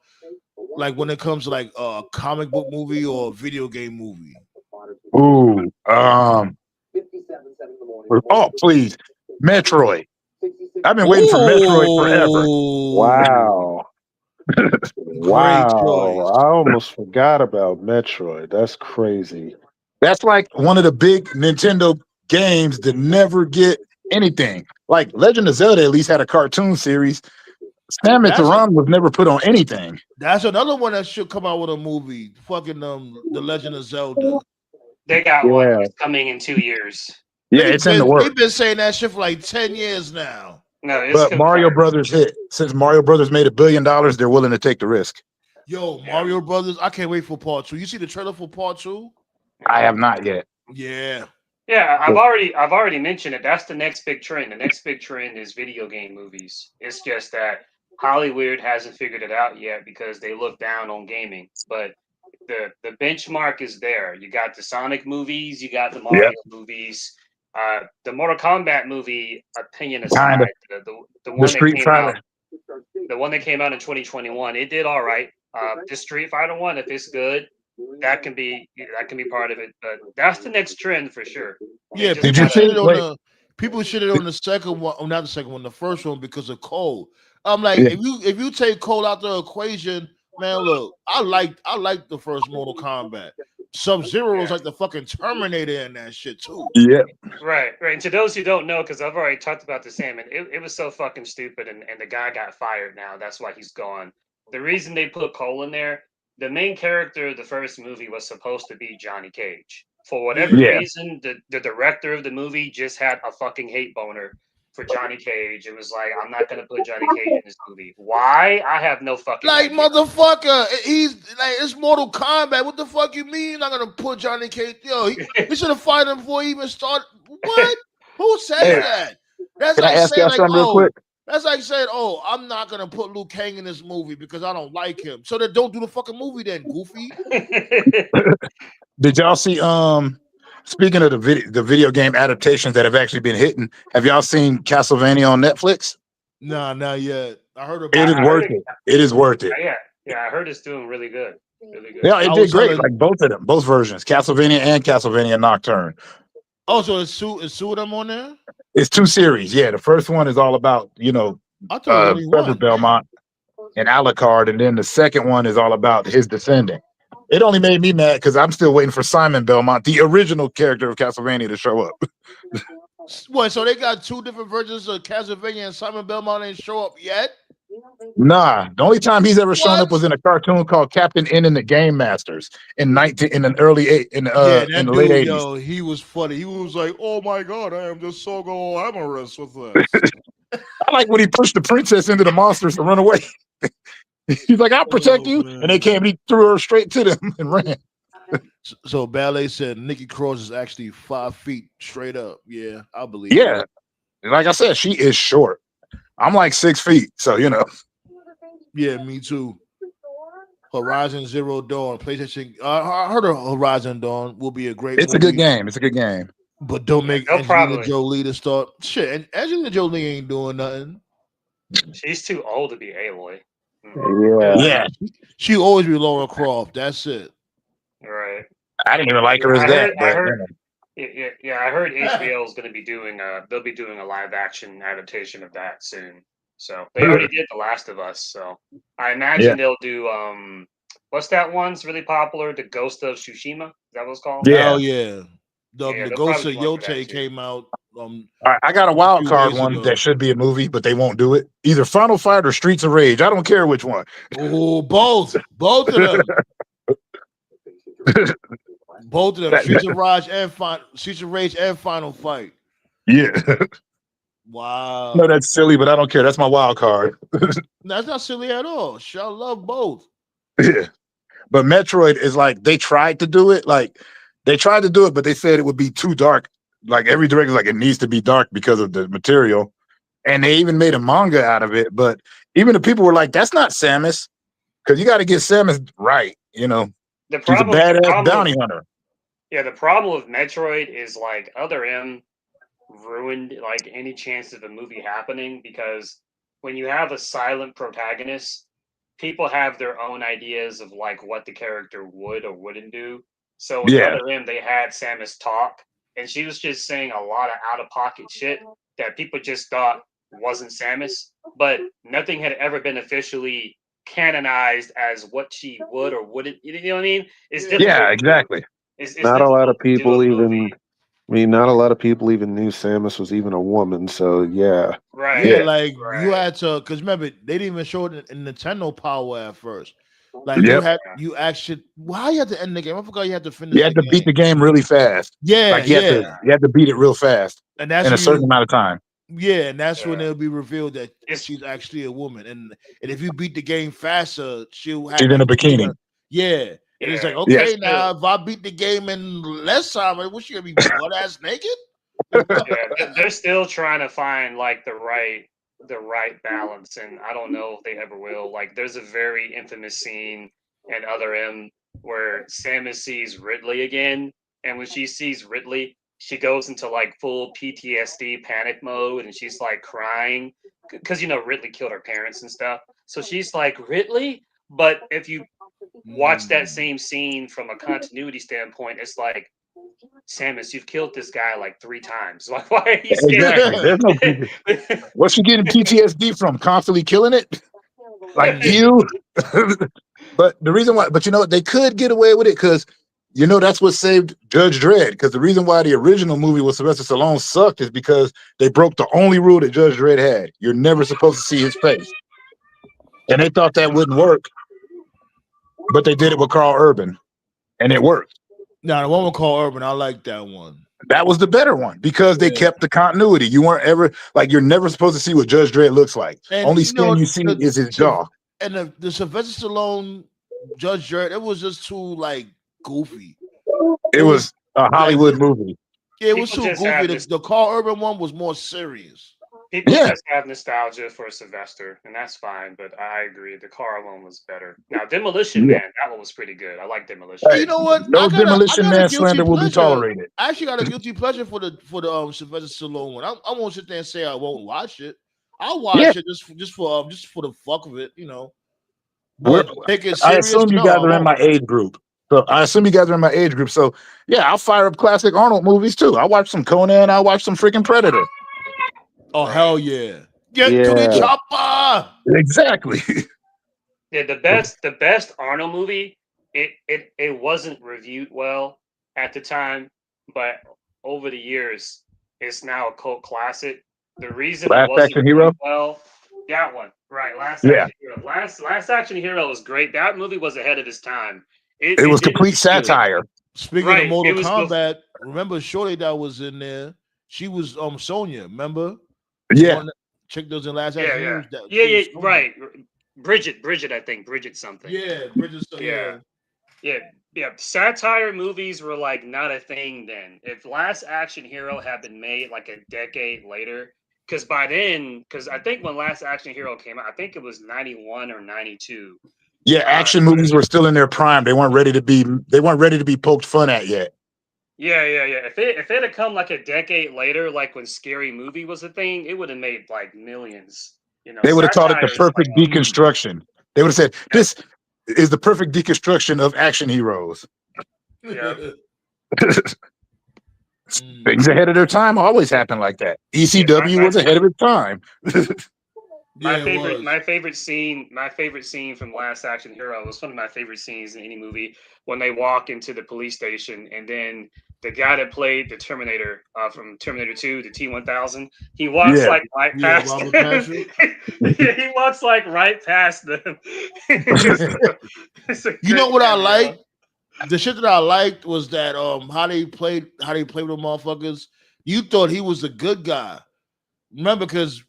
like when it comes to like a comic book movie or a video game movie? Ooh. Oh, please. Metroid. I've been waiting for Metroid forever. Wow. Wow. I almost forgot about Metroid. That's crazy. That's like one of the big Nintendo games that never get anything. Like Legend of Zelda at least had a cartoon series. Samus Aran was never put on anything. That's another one that should come out with a movie. Fucking The Legend of Zelda. They got one coming in 2 years. Yeah, it's in the works. They've been saying that shit for like 10 years now. No, it's but Mario Brothers hit. Since Mario Brothers made $1 billion, they're willing to take the risk. Yo, Mario Brothers, I can't wait for part 2. You see the trailer for part 2? I have not yet. Yeah. Yeah, I've already mentioned it. That's the next big trend. The next big trend is video game movies. It's just that Hollywood hasn't figured it out yet because they look down on gaming. But the benchmark is there. You got the Sonic movies, you got the Mario movies. The Mortal Kombat movie, opinion aside, the one that came out, the one that came out in 2021, it did all right. The Street Fighter one, if it's good, that can be part of it. But that's the next trend for sure. Yeah, People shitted on the second one, not the second one, the first one because of Cole. I'm like, Yeah. if you take Cole out the equation, man, look, I like the first Mortal Kombat. Sub-Zero was like the fucking Terminator in that shit too. Yeah. Right. And to those who don't know, because I've already talked about the salmon, it was so fucking stupid, and the guy got fired now. That's why he's gone. The reason they put Cole in there, the main character of the first movie was supposed to be Johnny Cage. For whatever Yeah. reason, the director of the movie just had a fucking hate boner for Johnny Cage. It was like, I'm not gonna put Johnny Cage in this movie. Why? I have no fucking Like idea. motherfucker, he's like it's Mortal Kombat. What the fuck you mean? You're not gonna put Johnny Cage? Yo, he should have fired him before he even started. What? Who says Hey, that? That's Can I like ask saying y'all like, something real oh, quick? that's like saying, oh, I'm not gonna put Liu Kang in this movie because I don't like him. So then don't do the fucking movie then, goofy. Did y'all see? Speaking of the video game adaptations that have actually been hitting, have y'all seen Castlevania on Netflix? Nah, not yet. I heard about It is I worth heard it. It is worth it. yeah, I heard it's doing really good. Really good. Yeah, I it was did great. telling- Like both of them, both versions, Castlevania and Castlevania Nocturne. Oh, so it's two of them on there? It's 2 series. Yeah, the first one is all about I thought it was only Trevor one. Belmont and Alucard, and then the second one is all about his descendant. It only made me mad because I'm still waiting for Simon Belmont, the original character of Castlevania, to show up. What? So they got two different versions of Castlevania and Simon Belmont ain't show up yet? Nah, the only time he's ever shown What? up was in a cartoon called Captain N and the Game Masters in the Yeah, that late dude, 80s. yo, he was funny. He was like, "Oh my god, I am just so glamorous with this." I like when he pushed the princess into the monsters to run away. He's like, "I'll protect you," and they came. He threw her straight to them and ran. So Ballet said Nikki Cross is actually 5 feet straight up. Yeah, I believe. Yeah, like I said, she is short. I'm like 6 feet, so Yeah, me too. Horizon Zero Dawn, PlayStation. I heard of Horizon Dawn will be a great. It's movie, a good game. It's a good game. but don't make no Angelina problem. Jolie to start shit. And Angelina Jolie ain't doing nothing. She's too old to be Aloy. Yeah, She always be Laura Croft. That's it. Right. I didn't even like her as I that. heard, But I heard HBO is going to be doing they'll be doing a live action adaptation of that soon. So they already did The Last of Us. So I imagine they'll do what's that one's really popular? The Ghost of Tsushima. Is that what it's called? Yeah. Hell yeah. The they'll Ghost of probably come up with that Yote too. came out. All right, I got a wild few card days one ago. that should be a movie, but they won't do it. Either Final Fight or Streets of Rage. I don't care which one. Oh, both of them. Both of them. Streets of Rage and Final Fight. Yeah. Wow. No, that's silly, but I don't care. That's my wild card. That's not silly at all. I love both. Yeah. But Metroid is like they tried to do it. Like they tried to do it, but they said it would be too dark. Like every director's like it needs to be dark because of the material. And they even made a manga out of it. But even the people were like, that's not Samus. Because you got to get Samus right, He's a badass bounty hunter. Yeah, the problem with Metroid is like Other M ruined like any chance of a movie happening because when you have a silent protagonist, people have their own ideas of like what the character would or wouldn't do. So with Other M, they had Samus talk, and she was just saying a lot of out of pocket shit that people just thought wasn't Samus, but nothing had ever been officially canonized as what she would or wouldn't. You know what I mean? It's difficult. Yeah, exactly. It's Not a lot of people even. not a lot of people even knew Samus was even a woman. So yeah. Right. Yeah, like you had to, because remember they didn't even show it in Nintendo Power at first. Like you actually, why you had to end the game? I forgot you had to finish. You had to beat the game really fast. Yeah, like you had to beat it real fast, and that's in a certain amount of time. Yeah, and that's when it'll be revealed that she's actually a woman, and if you beat the game faster, she's in a bikini. Yeah. And it's like, okay, now if I beat the game in less time, what's she gonna be butt ass naked? They're still trying to find like the right balance, and I don't know if they ever will. Like, there's a very infamous scene in Other M where Samus sees Ridley again, and when she sees Ridley, she goes into like full PTSD panic mode, and she's like crying because Ridley killed her parents and stuff. So she's like, Ridley? But if you watch that same scene from a continuity standpoint, it's like Samus, you've killed this guy like 3 times. Like, why are you Exactly. There's no. What's she getting PTSD from? Constantly killing it, like you. But the reason why, but you know what, they could get away with it because you know that's what saved Judge Dredd. Because the reason why the original movie with Sylvester Stallone sucked is because they broke the only rule that Judge Dredd had: you're never supposed to see his face, and they thought that wouldn't work, but they did it with Carl Urban, and it worked. Now the one with Carl Urban, I like that one. That was the better one because they kept the continuity. You weren't ever like you're never supposed to see what Judge Dredd looks like. And Only skin you see is his jaw. And the Sylvester Stallone Judge Dredd, it was just too like goofy. It was a Hollywood movie. Yeah, it was too goofy. The Carl Urban one was more serious. People just have nostalgia for Sylvester, and that's fine. But I agree, the Carl one was better. Now, Demolition Man, that one was pretty good. I like Demolition. You know what? No Demolition Man slander will be tolerated. I actually got a guilty pleasure for the Sylvester Stallone one. I won't sit there and say I won't watch it. I'll watch it just for the fuck of it, you know. But take it serious, I assume you guys are in my age group. So yeah, I'll fire up classic Arnold movies too. I'll watch some Conan. I'll watch some freaking Predator. Oh hell yeah! Get to the chopper. Exactly. Yeah, the best Arnold movie. It wasn't reviewed well at the time, but over the years, it's now a cult classic. The reason Last it wasn't Action Hero. Well, that one, right? Last Action Hero. Last Action Hero was great. That movie was ahead of its time. It was complete satire. Speaking of Mortal Kombat, remember Shorty that was in there? She was Sonya. Remember? Yeah. Chick does in Last Action Hero. Yeah, right. Bridget, I think. Bridget something. Yeah, Bridget. Yeah. Satire movies were like not a thing then. If Last Action Hero had been made like a decade later, because by then, I think when Last Action Hero came out, I think it was 91 or 92. Yeah, action movies were still in their prime. They weren't ready to be poked fun at yet. Yeah. If it had come like a decade later, like when Scary Movie was a thing, it would have made like millions. You know, they would have called it the perfect deconstruction. They would have said, "This is the perfect deconstruction of action heroes." Yeah. Things ahead of their time always happen like that. ECW was ahead of its time. My favorite scene from Last Action Hero was one of my favorite scenes in any movie when they walk into the police station and then the guy that played the Terminator from Terminator 2, the T-1000, he walks like right past them. He walks like right past them. You know what I like? The shit that I liked was that how they played with the motherfuckers. You thought he was a good guy. Remember, because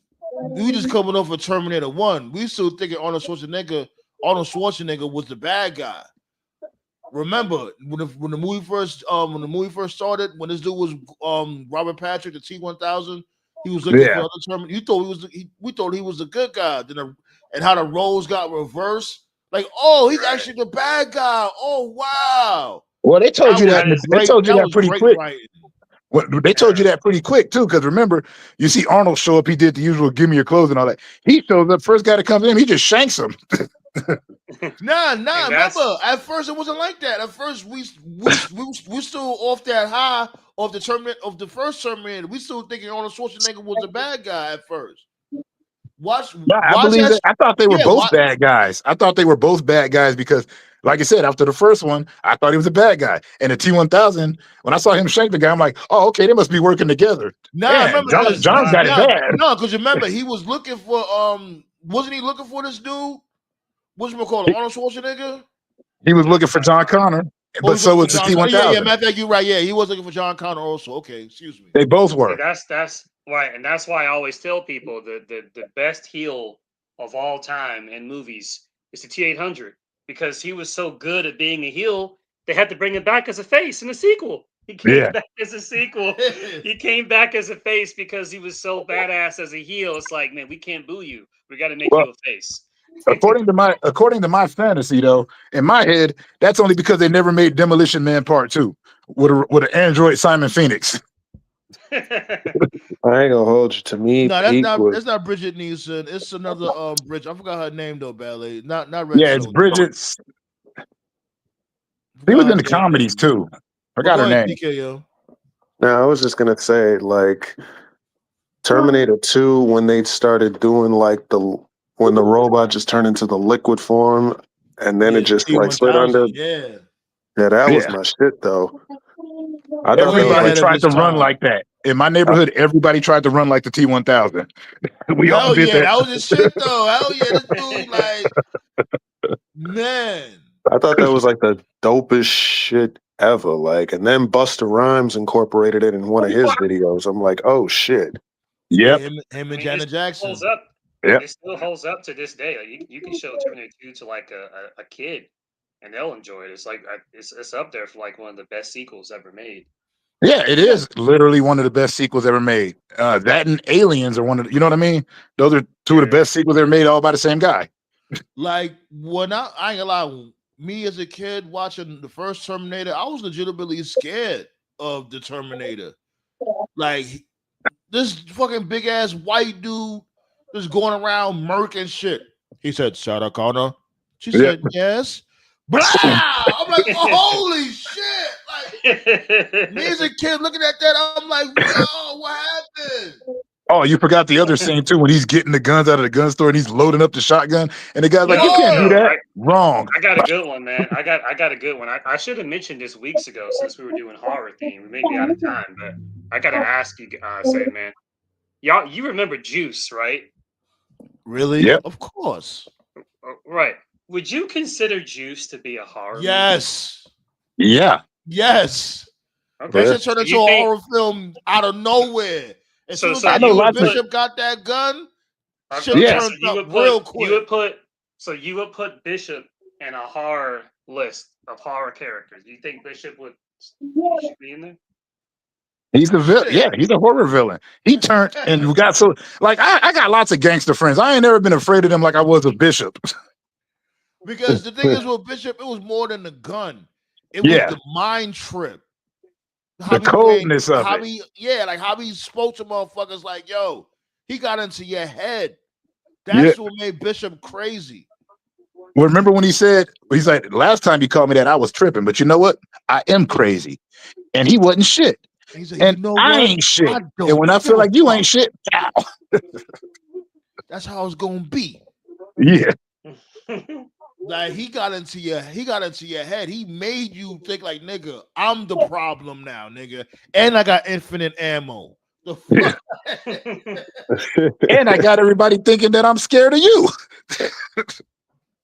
we just coming off of Terminator 1. We still thinking Arnold Schwarzenegger was the bad guy. Remember when the movie first started, when this dude was Robert Patrick, the T-1000, he was looking for other Terminator. We thought he was a good guy. And how the roles got reversed. Like, oh, he's actually the bad guy. Oh wow. Well, they told you that. They told you that pretty quick. They told you that pretty quick too, because remember, you see Arnold show up. He did the usual "give me your clothes" and all that. He shows up. First guy that comes in, he just shanks him. Nah. Remember, at first it wasn't like that. At first, we still off that high of the first Terminator. We still thinking Arnold Schwarzenegger was a bad guy at first. I thought they were both bad guys. I thought they were both bad guys because, like I said, after the first one, I thought he was a bad guy. And the T-1000, when I saw him shank the guy, I'm like, oh, okay, they must be working together. John got it bad. No, because remember, he was looking for wasn't he looking for this dude? What's it called? Arnold Schwarzenegger? He was looking for John Connor, but so was the T-1000. Yeah, matter of fact, you're right. Yeah, he was looking for John Connor also. Okay, excuse me. They both were. That's right, and that's why I always tell people the best heel of all time in movies is the T-800 because he was so good at being a heel, they had to bring him back as a face in the sequel. He came back as a sequel. He came back as a face because he was so badass as a heel. It's like, man, we can't boo you. We got to make you a face. According to my fantasy, though, in my head, that's only because they never made Demolition Man Part 2 with an android Simon Phoenix. I ain't gonna hold you. To me, no, that's not Bridget Nielsen. It's another Bridget. I forgot her name though, Ballet. Not Red it's Bridget. He was in the comedies too. Forgot her name. TKO. Now, I was just gonna say, like, Terminator 2, when they started doing like when the robot just turned into the liquid form, and then it just like slid under. Yeah. Yeah, that was Yeah. my shit though. I thought Everybody ahead of tried his to run time. like that. In my neighborhood, everybody tried to run like the T-1000. We all Hell did yeah, that. that was his shit though. Hell yeah, this dude like, man. I thought that was like the dopest shit ever. Like, and then Busta Rhymes incorporated it in one of his videos. I'm like, oh shit. Yep. Him I and mean, Janet it Jackson. holds up. Yep. It still holds up to this day. Like you can show Terminator 2 to like a kid, and they'll enjoy it. It's like it's up there for like one of the best sequels ever made. Yeah, it is literally one of the best sequels ever made. That and Aliens are one of the, you know what I mean? Those are two of the best sequels ever made, all by the same guy. Like when I ain't gonna lie, me as a kid watching the first Terminator, I was legitimately scared of the Terminator. Like this fucking big ass white dude just going around murking shit. He said, Sarah Connor. She said, yes. Blah! I'm like, oh, holy shit. Like me as a kid looking at that, I'm like, yo, what happened? Oh, you forgot the other scene too when he's getting the guns out of the gun store and he's loading up the shotgun, and the guy's like, "You can't do that." Wrong. I got a good one, man. I got a good one. I should have mentioned this weeks ago since we were doing horror theme. We may be out of time, but I gotta ask you, say, man, y'all, you remember Juice, right? Really? Yep. Of course. Right. Would you consider Juice to be a horror? Yes. Yeah. Yes. Okay. That shit turned into a horror film out of nowhere. As soon as Bishop got that gun, shit turned up real quick. You would put Bishop in a horror list of horror characters. Do you think Bishop should be in there? He's the villain. Yeah, he's a horror villain. He turned and we got so like I got lots of gangster friends. I ain't never been afraid of them like I was of Bishop. Because the thing is with Bishop, it was more than the gun. It was the mind trip. The coldness of it. Like how he spoke to motherfuckers like, yo, he got into your head. That's what made Bishop crazy. Well, remember when he's like, last time you called me that, I was tripping, but you know what? I am crazy. And he wasn't shit. He's like, and you know I what? ain't shit. And when I feel like you ain't shit, ow. That's how it's gonna be. Yeah. Like he got into your head. He made you think like, nigga, I'm the problem now, nigga. And I got infinite ammo. The fuck? And I got everybody thinking that I'm scared of you.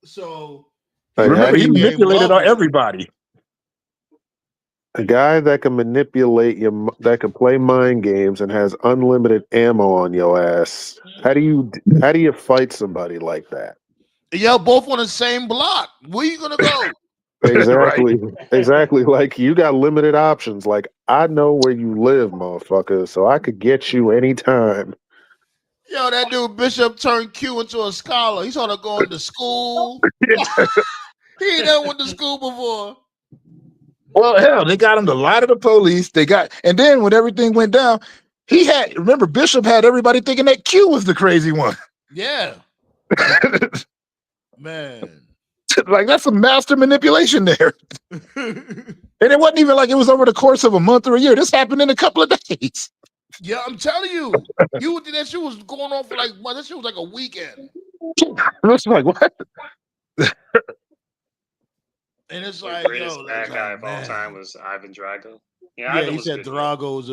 So remember, he manipulated everybody. A guy that can manipulate you, that can play mind games and has unlimited ammo on your ass. How do you fight somebody like that? Y'all both on the same block. Where you gonna go? Exactly. Exactly. Like you got limited options. Like I know where you live, motherfucker, so I could get you anytime. Yo, that dude Bishop turned Q into a scholar. He started going to school. He ain't never went to school before. Well, hell, they got him to lie to the police. And then when everything went down, remember Bishop had everybody thinking that Q was the crazy one. Yeah. Man. Like that's some master manipulation there. And it wasn't even like it was over the course of a month or a year. This happened in a couple of days. Yeah, I'm telling you. That shit was going on for like, well, that shit was like a weekend. It's like, what? And it's the like, greatest bad guy of all time was Ivan Drago. Yeah, he said Drago was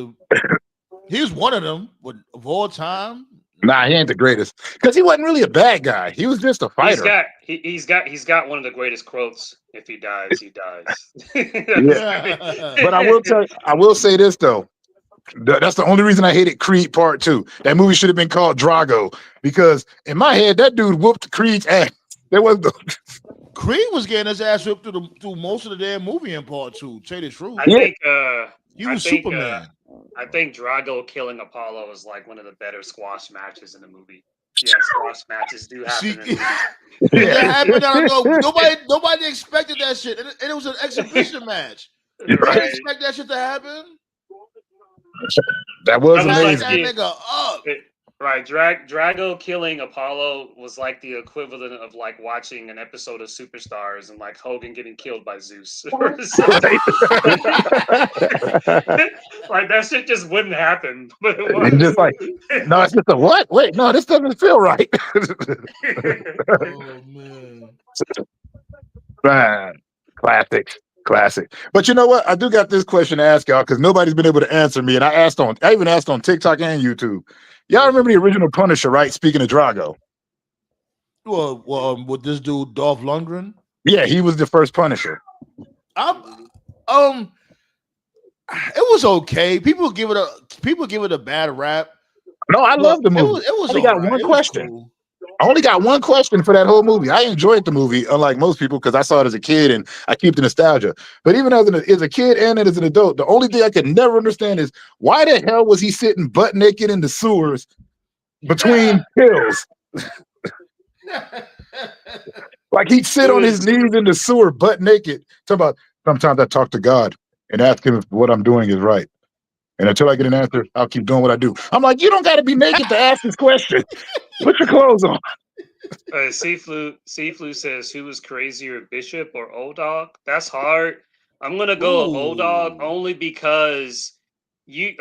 he was one of them of all time. Nah, he ain't the greatest because he wasn't really a bad guy. He was just a fighter. He's got one of the greatest quotes. If he dies, he dies. But I will say this though. That's the only reason I hated Creed Part 2. That movie should have been called Drago because in my head that dude whooped Creed's ass. There was Creed was getting his ass whipped through most of the damn movie in Part 2. Tell you the truth. I think he was Superman. I think Drago killing Apollo is like one of the better squash matches in the movie. Yeah, squash matches do happen in movies. That happened. I don't know. Nobody expected that shit, and it was an exhibition match. Right. You didn't expect that shit to happen. That was amazing. That nigga up. Right, Drago killing Apollo was like the equivalent of like watching an episode of Superstars and like Hogan getting killed by Zeus. Right? Like that shit just wouldn't happen, but it It's just like, no, it's just a what? Wait, no, this doesn't feel right. Oh man. Man, classic. But you know what? I do got this question to ask y'all because nobody's been able to answer me, and I even asked on TikTok and YouTube. Y'all remember the original Punisher, right? Speaking of Drago, Well, with this dude Dolph Lundgren, yeah, he was the first Punisher. it was okay. People give it a bad rap. No, I love the movie. It was I only got alright. one It was question. cool. I only got one question for that whole movie. I enjoyed the movie, unlike most people, because I saw it as a kid and I keep the nostalgia. But even as a kid and as an adult, the only thing I could never understand is why the hell was he sitting butt naked in the sewers between kills? Like he'd sit on his knees in the sewer butt naked. Talk about sometimes I talk to God and ask him if what I'm doing is right. And until I get an answer, I'll keep doing what I do. I'm like, you don't got to be naked to ask this question. Put your clothes on. Seaflu says, who was crazier, Bishop or O-Dog? That's hard. I'm gonna go O-Dog only because you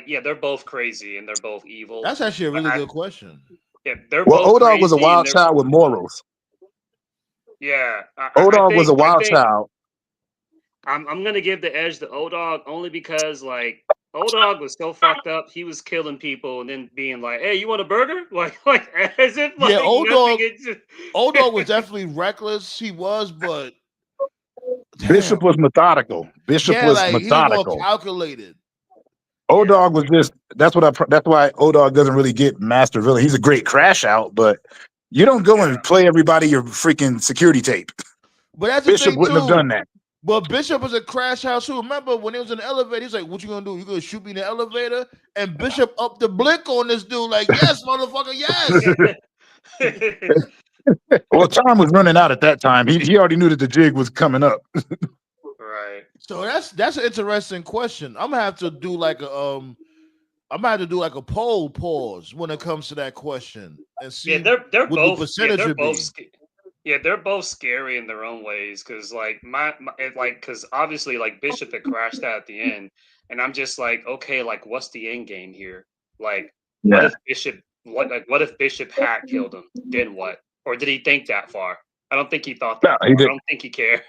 yeah, they're both crazy and they're both evil. That's actually a really good question. Yeah, they're Well, both O-Dog was a crazy and wild child with morals. Yeah, O-Dog was a wild child. I'm gonna give the edge to O-Dog only because like O-Dog was so fucked up. He was killing people and then being like, "Hey, you want a burger?" Like as if like O-Dog was definitely reckless. He was, but damn. Bishop was methodical. Bishop was like, methodical. He was more calculated. O-Dog was just that's why O-Dog doesn't really get master villain. He's a great crash out, but you don't go and play everybody your freaking security tape. But that's Bishop wouldn't have done that. But Bishop was a crash house too. Remember when he was in the elevator, he's like, "What you gonna do? You gonna shoot me in the elevator?" And Bishop upped the blick on this dude, like, "Yes, motherfucker, yes." Well, time was running out at that time. He already knew that the jig was coming up. Right. So that's an interesting question. I'm gonna have to do like a poll pause when it comes to that question and see. Yeah, they're what both. The percentage Yeah, would be. They're both scary in their own ways because, like, because obviously, like Bishop had crashed out at the end, and I'm just like, okay, like, what's the end game here? Like, what if Bishop had killed him? Then what? Or did he think that far? I don't think he thought that far. I don't think he cared.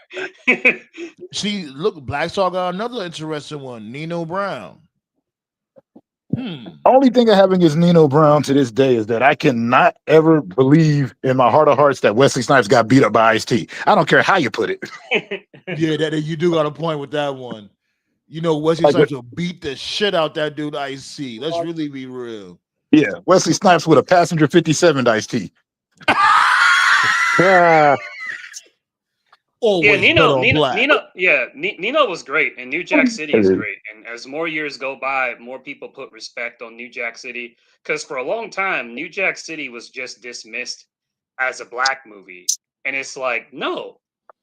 See, look, Black Star got another interesting one. Nino Brown. Only thing I have against Nino Brown to this day is that I cannot ever believe in my heart of hearts that Wesley Snipes got beat up by Ice-T. I don't care how you put it. Yeah, that you do got a point with that one. You know, Wesley Snipes will beat the shit out that dude Ice-T. Let's really be real. Yeah, Wesley Snipes with a passenger 57 Ice-T. Always Nino was great, and New Jack City is great. And as more years go by, more people put respect on New Jack City because for a long time, New Jack City was just dismissed as a black movie, and it's like, no,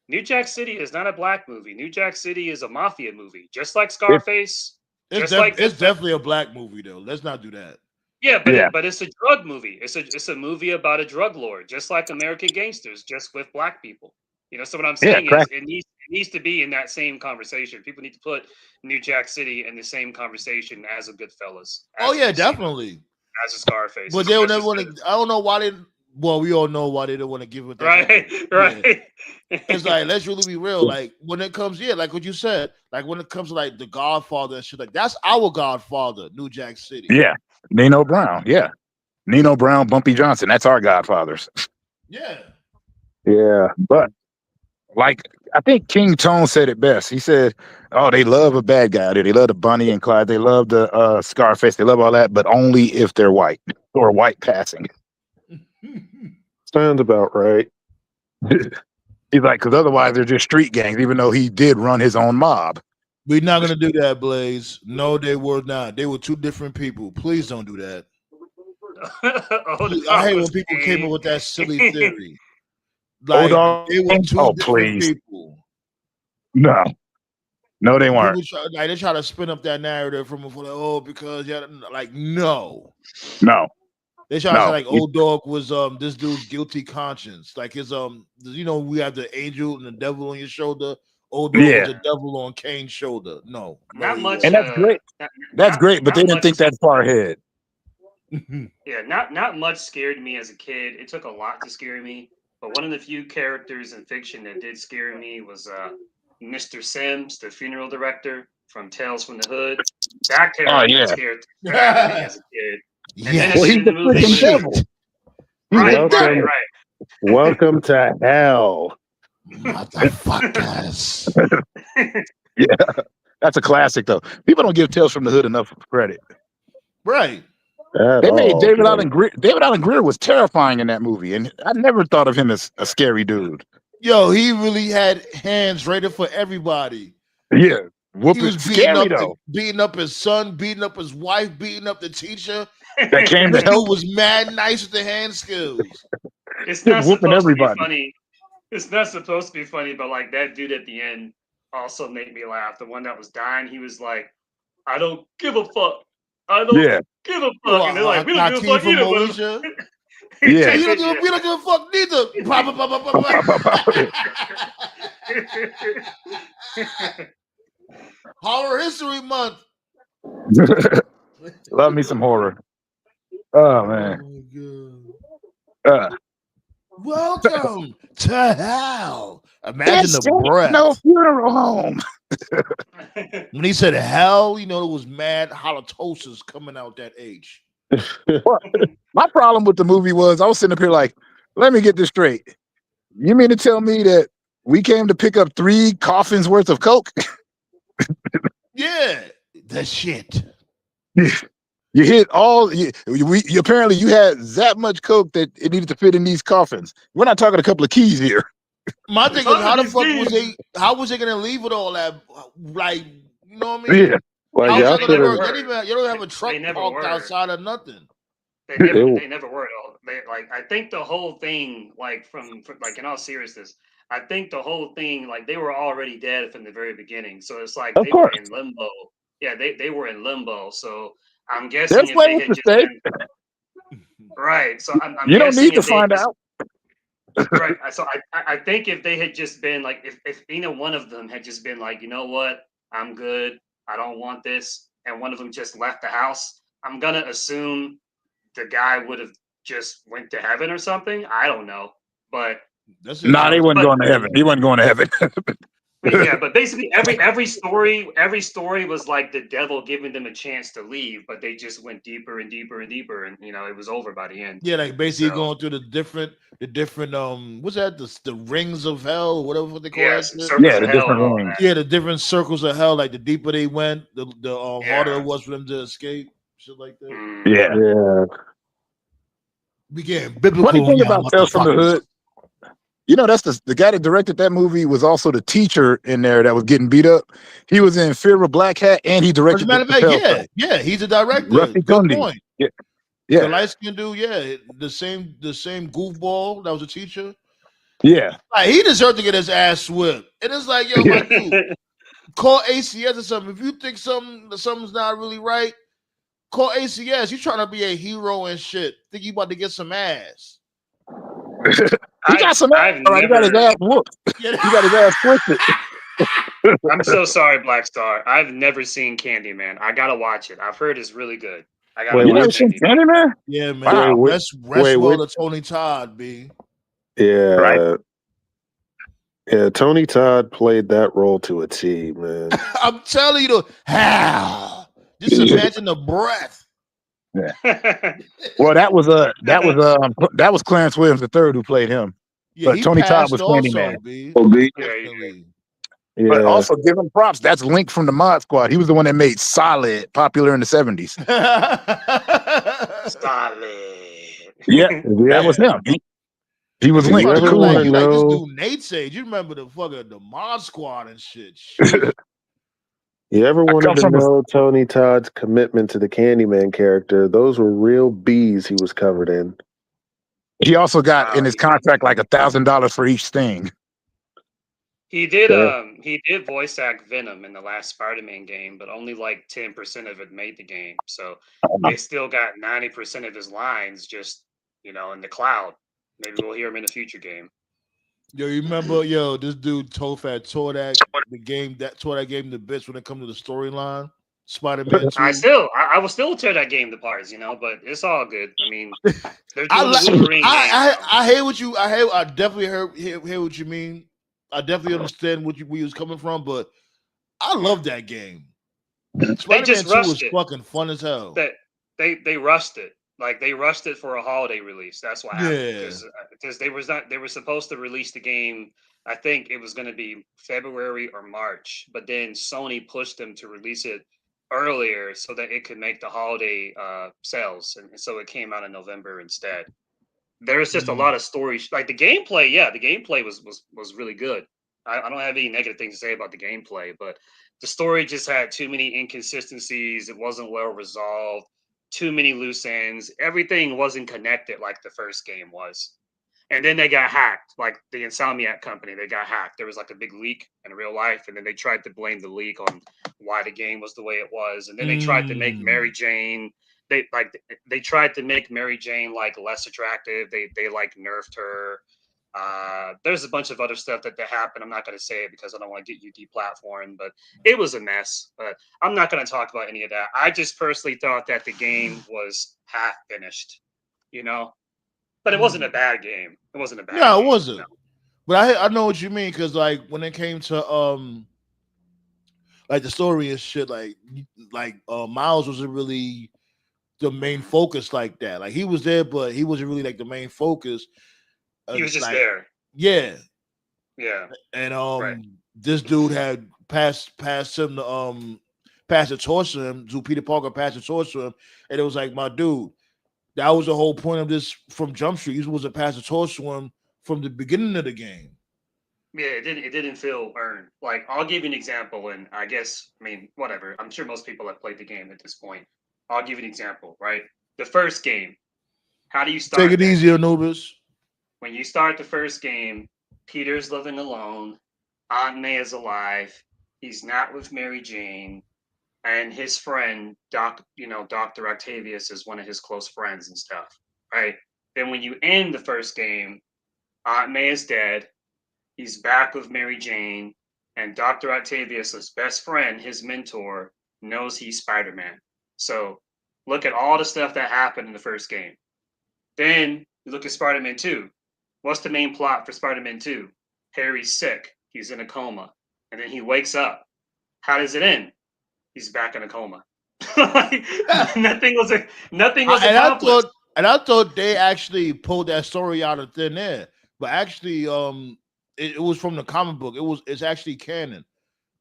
New Jack City is not a black movie. New Jack City is a mafia movie, just like Scarface. It's definitely a black movie, though. Let's not do that. Yeah, but it's a drug movie. It's a movie about a drug lord, just like American Gangsters, just with black people. You know, so what I'm saying is it needs to be in that same conversation. People need to put New Jack City in the same conversation as a Goodfellas. Oh yeah, definitely. As a Scarface. But they'll never want to. I don't know why they. Well, we all know why they don't want to give it. Right. Yeah. It's like, let's really be real. Like when it comes, like what you said, like when it comes to like the Godfather and shit, like that's our Godfather, New Jack City. Yeah, Nino Brown. Yeah, Nino Brown, Bumpy Johnson. That's our Godfathers. Yeah, but. Like, I think King Tone said it best. He said, oh, they love a bad guy. They love the Bunny and Clyde. They love the Scarface. They love all that, but only if they're white or white passing. Sounds about right. He's like, because otherwise they're just street gangs, even though he did run his own mob. We're not going to do that, Blaze. No, they were not. They were two different people. Please don't do that. I hate when people came up with that silly theory. Like, they were two different people. No, they weren't. They try to spin up that narrative from because no. They try to say No. like Old Dog was this dude's guilty conscience. Like his we have the angel and the devil on your shoulder. Old Dog was Yeah. the devil on Kane's shoulder. No, Not he much. And that's great. That's great, but they didn't think that far ahead. wasn't. Yeah, not much scared me as a kid. It took a lot to scare me, but one of the few characters in fiction that did scare me was Mr. Sims, the funeral director from Tales from the Hood. That character scared the crap out of me as a kid. And then Well, he's in the the movie, freaking devil. right. Welcome to hell. Motherfuckers. Yeah, that's a classic though. People don't give Tales from the Hood enough credit. Right. They made David Allen Greer. David Allen Greer was terrifying in that movie, and I never thought of him as a scary dude. Yo, he really had hands rated for everybody. Yeah, He was beating up his son, beating up his wife, beating up the teacher. That came to This dude help. was mad nice with the hand skills. It's not whooping supposed everybody. to be funny. It's not supposed to be funny, but like that dude at the end also made me laugh. The one that was dying, he was like, "I don't give a fuck. I don't give a fuck." And they're like, "We don't give a fuck either." Yeah. We don't give a fuck neither. Horror History Month. Love me some horror. Oh man. Welcome to hell. Imagine the breath. No funeral home. When he said hell, it was mad halitosis coming out that H. My problem with the movie was I was sitting up here like, let me get this straight. You mean to tell me that we came to pick up 3 coffins worth of coke? Yeah, the shit. You hit all. You apparently you had that much coke that it needed to fit in these coffins. We're not talking a couple of keys here. My thing is, how the fuck was they? How was they gonna leave with all that? Like, you know what I mean? Yeah. Like How y'all was they gonna should work? have. You don't have a truck parked outside of nothing. They never were at all. I think the whole thing, like from like in all seriousness, I think the whole thing, like they were already dead from the very beginning. So it's like Of they course. were in limbo. Yeah, they were in limbo. So I'm guessing There's if they ways had to just stay. been right. So I'm You don't guessing need to if they find just- out. Right. So I think if they had just been like, if either one of them had just been like, you know what, I'm good, I don't want this, and one of them just left the house, I'm gonna assume the guy would have just went to heaven or something. I don't know, but Nah, they wasn't going to heaven. He wasn't going to heaven. yeah, but basically every story was like the devil giving them a chance to leave, but they just went deeper and deeper and deeper, and it was over by the end. Yeah, like basically going through the different what's that? The rings of hell, or whatever they call it. Yeah, the different rings. Yeah, the different circles of hell. Like the deeper they went, the harder it was for them to escape. Shit like that. Yeah. We getting biblical. Funny thing about Tales from the Hood, that's the guy that directed that movie was also the teacher in there that was getting beat up. He was in Fear of a Black Hat, and he directed. As a matter of fact, yeah, he's a director. Rusty Good Gundy. point. Yeah. The light skinned dude, the same goofball that was a teacher. Yeah, like, he deserved to get his ass whipped. And it's like, yo, my dude, call ACS or something. If you think something's not really right, call ACS. You trying to be a hero and shit. Think you about to get some ass. He got some ass. He got his ass whooped. He got his ass twisted. I'm so sorry, Black Star. I've never seen Candyman. I gotta watch it. I've heard it's really good. I gotta you never seen Candyman? Yeah, man. Wow. Rest well to Tony Todd, B. Yeah. Right. Yeah, Tony Todd played that role to a T, man. I'm telling you, how? Just imagine the breath. Yeah. Well, that was Clarence Williams III who played him. Yeah, but Tony Todd was Candyman. Yeah. But also give him props. That's Link from the Mod Squad. He was the one that made Solid popular in the 70s. Solid. Yeah, that was him. He was Link. Like, The cool like, one. like this dude Nate Sage. You remember the Mod Squad and shit. You ever wanted to know Tony Todd's commitment to the Candyman character? Those were real bees he was covered in. He also got in his contract like $1,000 for each thing. He did Yeah. he did voice act Venom in the last Spider-Man game, but only like 10% of it made the game. So they still got 90% of his lines just, in the cloud. Maybe we'll hear him in a future game. Yo, you remember, this dude Tofat tore that game to bits when it comes to the storyline. Spider-Man 2. I will still tear that game to parts, but it's all good. I mean, they're I doing the like Wolverine game now. I hear what you I definitely hear what you mean. I definitely understand where you was coming from, but I love that game. They Spider-Man just 2 rushed is it. fucking fun as hell. That they rushed it. Like they rushed it for a holiday release. That's what happened Yeah. because they were supposed to release the game. I think it was going to be February or March, but then Sony pushed them to release it earlier so that it could make the holiday sales, and so it came out in November instead. There was just a lot of stories, like the gameplay. Yeah, the gameplay was really good. I don't have any negative things to say about the gameplay, but the story just had too many inconsistencies. It wasn't well resolved. Too many loose ends. Everything wasn't connected like the first game was. And then they got hacked, like the Insomniac company. They got hacked. There was like a big leak in real life, and then they tried to blame the leak on why the game was the way it was. And then they tried to make Mary Jane. They tried to make Mary Jane like less attractive. They like nerfed her. There's a bunch of other stuff that happened. I'm not going to say it because I don't want to get you deplatformed, but it was a mess. But I'm not going to talk about any of that. I just personally thought that the game was half finished, but it wasn't a bad game. It wasn't a bad game. No, it wasn't. No. But I know what you mean, because like when it came to like the story and shit, like Miles wasn't really the main focus like that. Like he was there, but he wasn't really like the main focus. He was just like, there. Yeah. Yeah. And right. This dude had passed him the passed the torch to him. So Peter Parker passed the torch to him, and it was like, my dude, that was the whole point of this from Jump Street. He was to pass the torch to him from the beginning of the game. Yeah, it didn't feel earned. Like, I'll give you an example, and I mean, whatever. I'm sure most people have played the game at this point. I'll give you an example, right? The first game. How do you start? Take it easy, Anubis. When you start the first game, Peter's living alone. Aunt May is alive. He's not with Mary Jane. And his friend, Dr. Octavius is one of his close friends and stuff, right? Then when you end the first game, Aunt May is dead. He's back with Mary Jane, and Dr. Octavius' best friend, his mentor, knows he's Spider-Man. So look at all the stuff that happened in the first game. Then you look at Spider-Man 2. What's the main plot for Spider-Man 2? Harry's sick. He's in a coma. And then he wakes up. How does it end? He's back in a coma. Nothing was accomplished. I thought they actually pulled that story out of thin air. But actually, it was from the comic book. It's actually canon.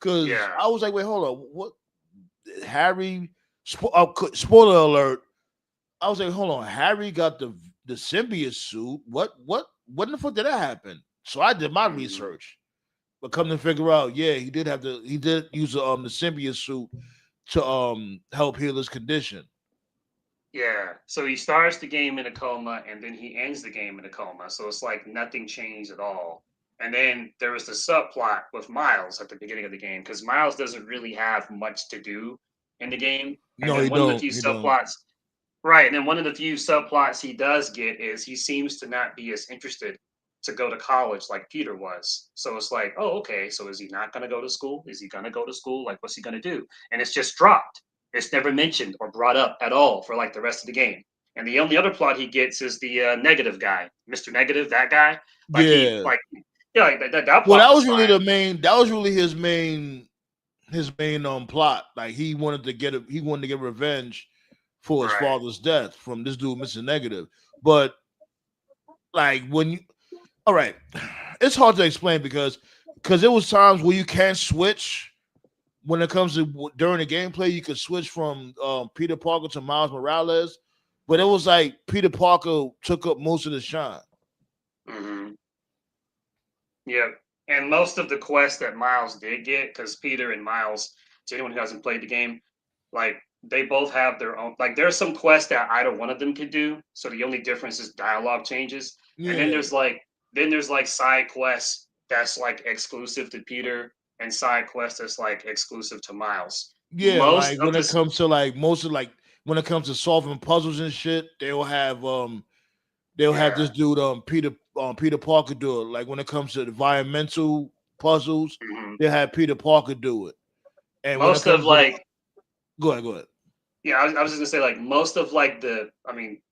Because I was like, wait, hold on. What? Harry, spoiler alert. I was like, hold on. Harry got the symbiote suit. What in the fuck did that happen? So I did my research. But come to figure out, he did use the symbiote suit to help heal his condition. Yeah. So he starts the game in a coma, and then he ends the game in a coma. So it's like nothing changed at all. And then there was the subplot with Miles at the beginning of the game, because Miles doesn't really have much to do in the game. And no, then he one don't. of the few subplots, right? And then one of the few subplots he does get is he seems to not be as interested to go to college like Peter was. So it's like, oh, okay. So is he not going to go to school? Is he going to go to school? Like, what's he going to do? And it's just dropped. It's never mentioned or brought up at all for like the rest of the game. And the only other plot he gets is the negative guy, Mr. Negative, that guy. Like that well, that was really fine. That was really his main plot. Like he wanted to get revenge for his father's death from this dude, Mr. Negative. But like all right, it's hard to explain because there was times where you can't switch when it comes to during the gameplay. You could switch from Peter Parker to Miles Morales, but it was like Peter Parker took up most of the shine. Mm-hmm. Yeah, and most of the quests that Miles did get, because Peter and Miles, to anyone who hasn't played the game, like they both have their own. Like there's some quests that either one of them could do. So the only difference is dialogue changes, and then there's like side quests that's like exclusive to Peter and side quest that's like exclusive to Miles. Yeah, Most like of when it this, comes to like most of like when it comes to solving puzzles and shit, they'll have yeah, this dude Peter Parker do it. Like when it comes to environmental puzzles, mhm. they'll have Peter Parker do it. And when it most of comes to like go ahead. yeah, I was just gonna say like most of like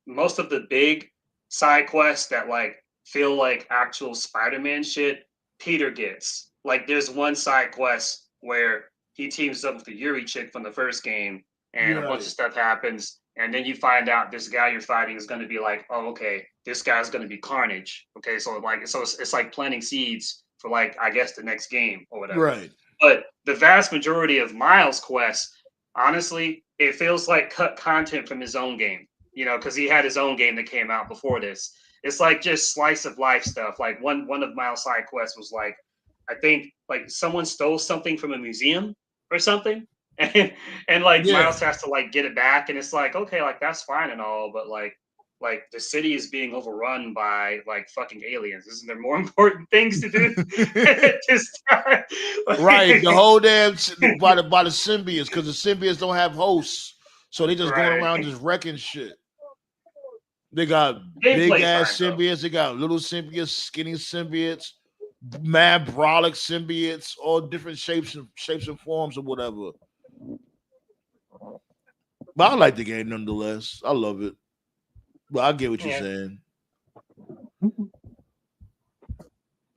most of the big side quests that like feel like actual Spider-Man shit, Peter gets. Like there's one side quest where he teams up with the Yuri chick from the first game, and a bunch of Right. stuff happens, and then you find out this guy you're fighting is gonna be like, oh, okay, this guy's gonna be Carnage. Okay, so it's like planting seeds for like I guess the next game or whatever. Right. But the vast majority of Miles' quests, honestly, it feels like cut content from his own game, because he had his own game that came out before this. It's like just slice of life stuff. Like one of Miles' side quests was like, I think like someone stole something from a museum or something, and like Yeah. Miles has to like get it back, and it's like okay, like that's fine and all, but like the city is being overrun by like fucking aliens. Isn't there more important things to do at this time? Right. The whole damn by the symbiotes, because the symbiotes don't have hosts. So they just going Right. around just wrecking shit. They got big Gameplay's ass fine, though. symbiotes, they got little symbiotes, skinny symbiotes, mad brolic symbiotes, all different shapes and forms or whatever. But I like the game nonetheless. I love it. But I get what you're Yeah. saying.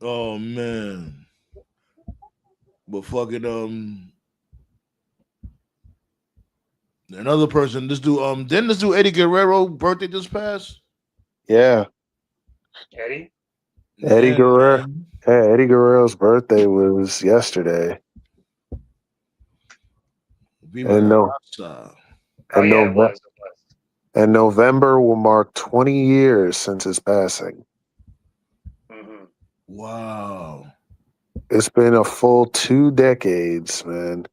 Oh man. But fucking another person, didn't this do Eddie Guerrero birthday just passed? Yeah, Eddie? Eddie Man, Guerrero. man. Yeah, Eddie Guerrero's birthday was yesterday, Viva and la no, raza. Oh and yeah, it Nove- was. It was. and November will mark 20 years since his passing. Mhm. Wow. It's been a full 2 decades, man.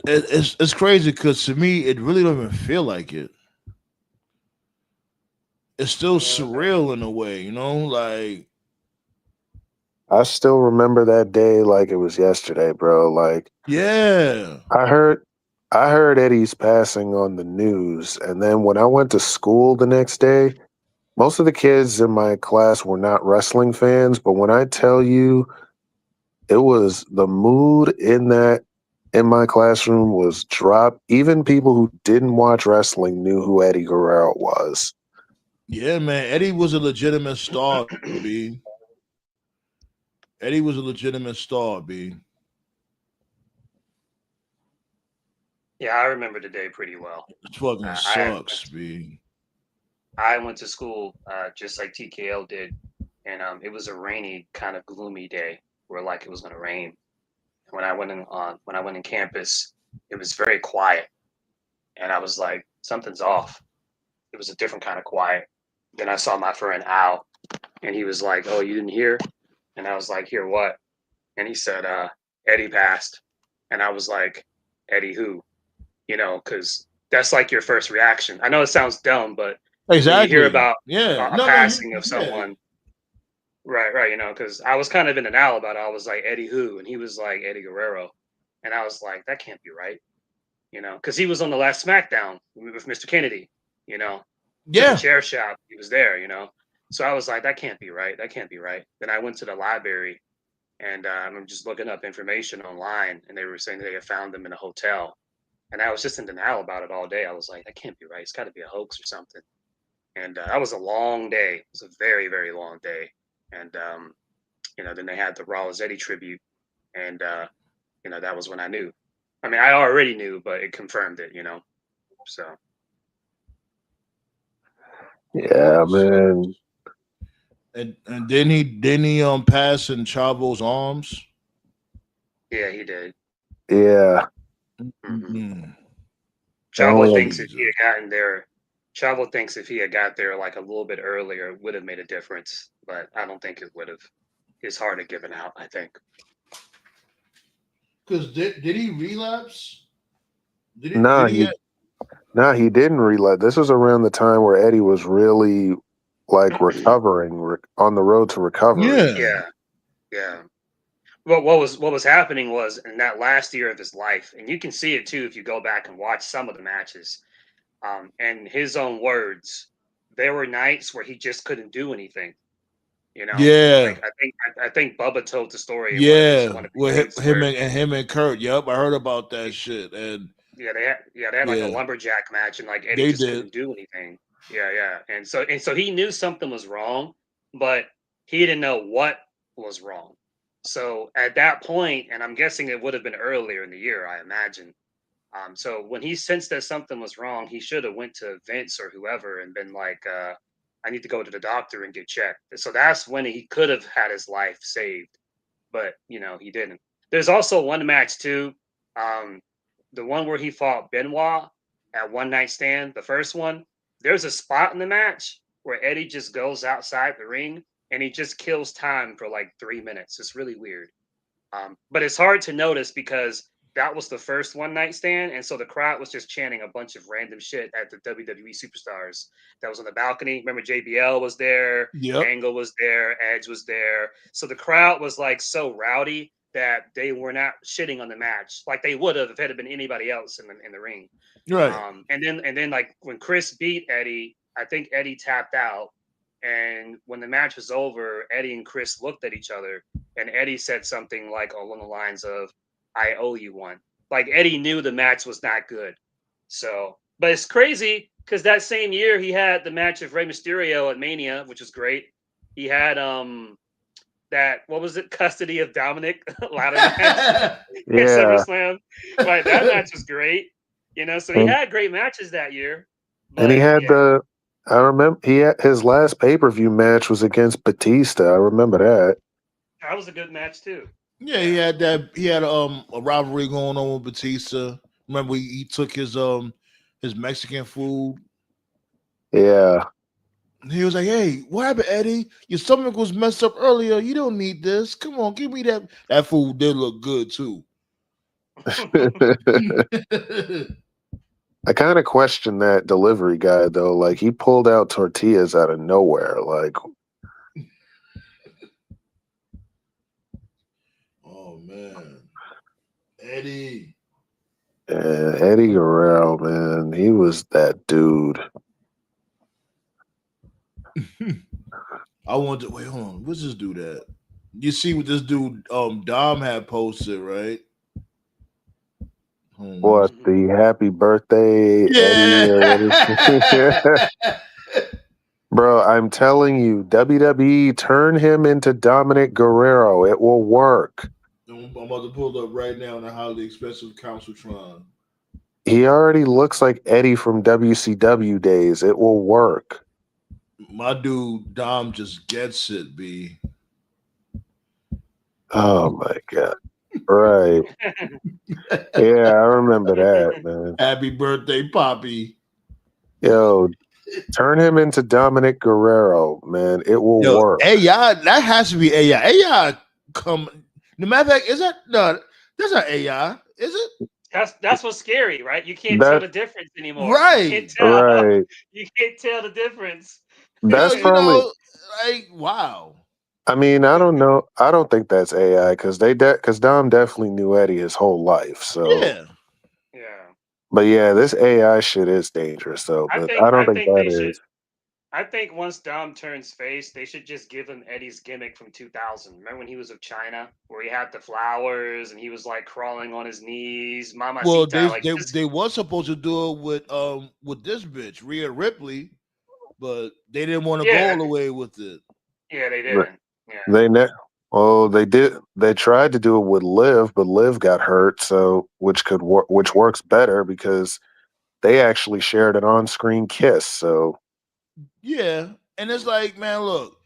It's crazy because to me it really don't even feel like it. It's still surreal in a way, like I still remember that day like it was yesterday, bro. Like yeah. I heard Eddie's passing on the news, and then when I went to school the next day, most of the kids in my class were not wrestling fans, but when I tell you it was the mood in my classroom was dropped. Even people who didn't watch wrestling knew who Eddie Guerrero was. Yeah, man. Eddie was a legitimate star, B. Eddie was a legitimate star, B. Yeah, I remember the day pretty well. It fucking sucks, B. I went to school just like TKL did, and it was a rainy, kind of gloomy day where like it was going to rain. And when I went in campus, it was very quiet, and I was like, something's off. It was a different kind of quiet. Then I saw my friend Al, and he was like, "Oh, you didn't hear?" And I was like, "Hear what?" And he said, "Eddie passed." And I was like, "Eddie who?" Because that's like your first reaction. I know it sounds dumb, but when you hear Exactly. about Yeah. a passing of someone, right, because I was kind of in denial about it. I was like, Eddie who? And he was like, Eddie Guerrero. And I was like, that can't be right, because he was on the last SmackDown with Mr. Kennedy, to the chair shot. He was there, So I was like, that can't be right. That can't be right. Then I went to the library and I'm just looking up information online, and they were saying they had found them in a hotel. And I was just in denial about it all day. I was like, that can't be right. It's got to be a hoax or something. And that was a long day. It was a very, very long day. And, then they had the Raw as Eddie tribute. And, that was when I knew. I mean, I already knew, but it confirmed it, So. Yeah, man. And didn't he pass in Chavo's arms? Yeah, he did. Yeah. Mm-hmm. Oh, Chavo thinks if he had gotten there, Chavo thinks if he had got there like a little bit earlier, it would have made a difference. But I don't think it would have. His heart had given out, I think. Because did he relapse? Nah, he didn't relapse. This was around the time where Eddie was really like recovering, on the road to recovery. Yeah. Well, what was happening was in that last year of his life, and you can see it too if you go back and watch some of the matches. And his own words, there were nights where he just couldn't do anything. You know, Yeah. like I think Bubba told the story in Yeah. one of his Well, things where him and Kurt. Yep, I heard about that shit. And they had like a yeah, lumberjack match, and like Eddie they just did. couldn't do anything. Yeah. And so he knew something was wrong, but he didn't know what was wrong. So at that point, and I'm guessing it would have been earlier in the year, I imagine. So when he sensed that something was wrong, he should have went to Vince or whoever and been like, "I need to go to the doctor and get checked." So that's when he could have had his life saved, but he didn't. There's also one match too, um, the one where he fought Benoit at One Night Stand, the first one. There's a spot in the match where Eddie just goes outside the ring and he just kills time for like 3 minutes. It's really weird. But it's hard to notice because that was the first one night stand, and so the crowd was just chanting a bunch of random shit at the WWE superstars that was on the balcony. Remember, JBL was there, Yep. Angle was there, Edge was there. So the crowd was like so rowdy that they were not shitting on the match like they would have if it had been anybody else in the ring. Right. And then like when Chris beat Eddie, I think Eddie tapped out. And when the match was over, Eddie and Chris looked at each other, and Eddie said something like along the lines of, "I owe you one." Like Eddie knew the match was not good. So, but it's crazy because that same year he had the match of Rey Mysterio at Mania, which was great. He had that, what was it, custody of Dominic ladder match at Yeah, SummerSlam. Right, that match was great. So he and had great matches that year. and he But had yeah, the. I remember his last pay-per-view match was against Batista. I remember that. that was a good match too. Yeah, he Yeah. had that. He had a rivalry going on with Batista. Remember, he took his Mexican food. Yeah, He was like, "Hey, what happened, Eddie? Your stomach was messed up earlier. You don't need this. Come on, give me that." That food did look good too. I kind of question that delivery guy though. Like he pulled out tortillas out of nowhere. Like, Oh man, Eddie. Eddie Guerrero, man, he was that dude. I want to wait. Hold on. What's this dude at? You see what this dude Dom had posted, right? What, the happy birthday, Eddie? Or what is Bro, I'm telling you, WWE, turn him into Dominic Guerrero. It will work. I'm about to pull it up right now on the highly expensive Counciltron. He already looks like Eddie from WCW days. It will work. My dude Dom just gets it, B. Oh my God. Right. Yeah, I remember that, man. Happy birthday, Poppy. Yo, turn him into Dominic Guerrero, man. It will work. AI, that has to be AI. AI come. No matter of fact, is that no? That's not AI, is it? That's what's scary, right? You can't tell the difference anymore. Right. You can't tell. Right. You can't tell the difference. That's probably. Like wow. I mean, I don't know. I don't think that's AI because Dom definitely knew Eddie his whole life. So Yeah. But yeah, this AI shit is dangerous though. But I don't think that is. I think once Dom turns face, they should just give him Eddie's gimmick from 2000. Remember when he was with China, where he had the flowers and he was like crawling on his knees, Mama Well, Sita, they was supposed to do it with this bitch Rhea Ripley, but they didn't want to go all the way with it. Yeah, they didn't. They did. They tried to do it with Liv, but Liv got hurt. So which works better because they actually shared an on-screen kiss. So yeah, and it's like, man, look,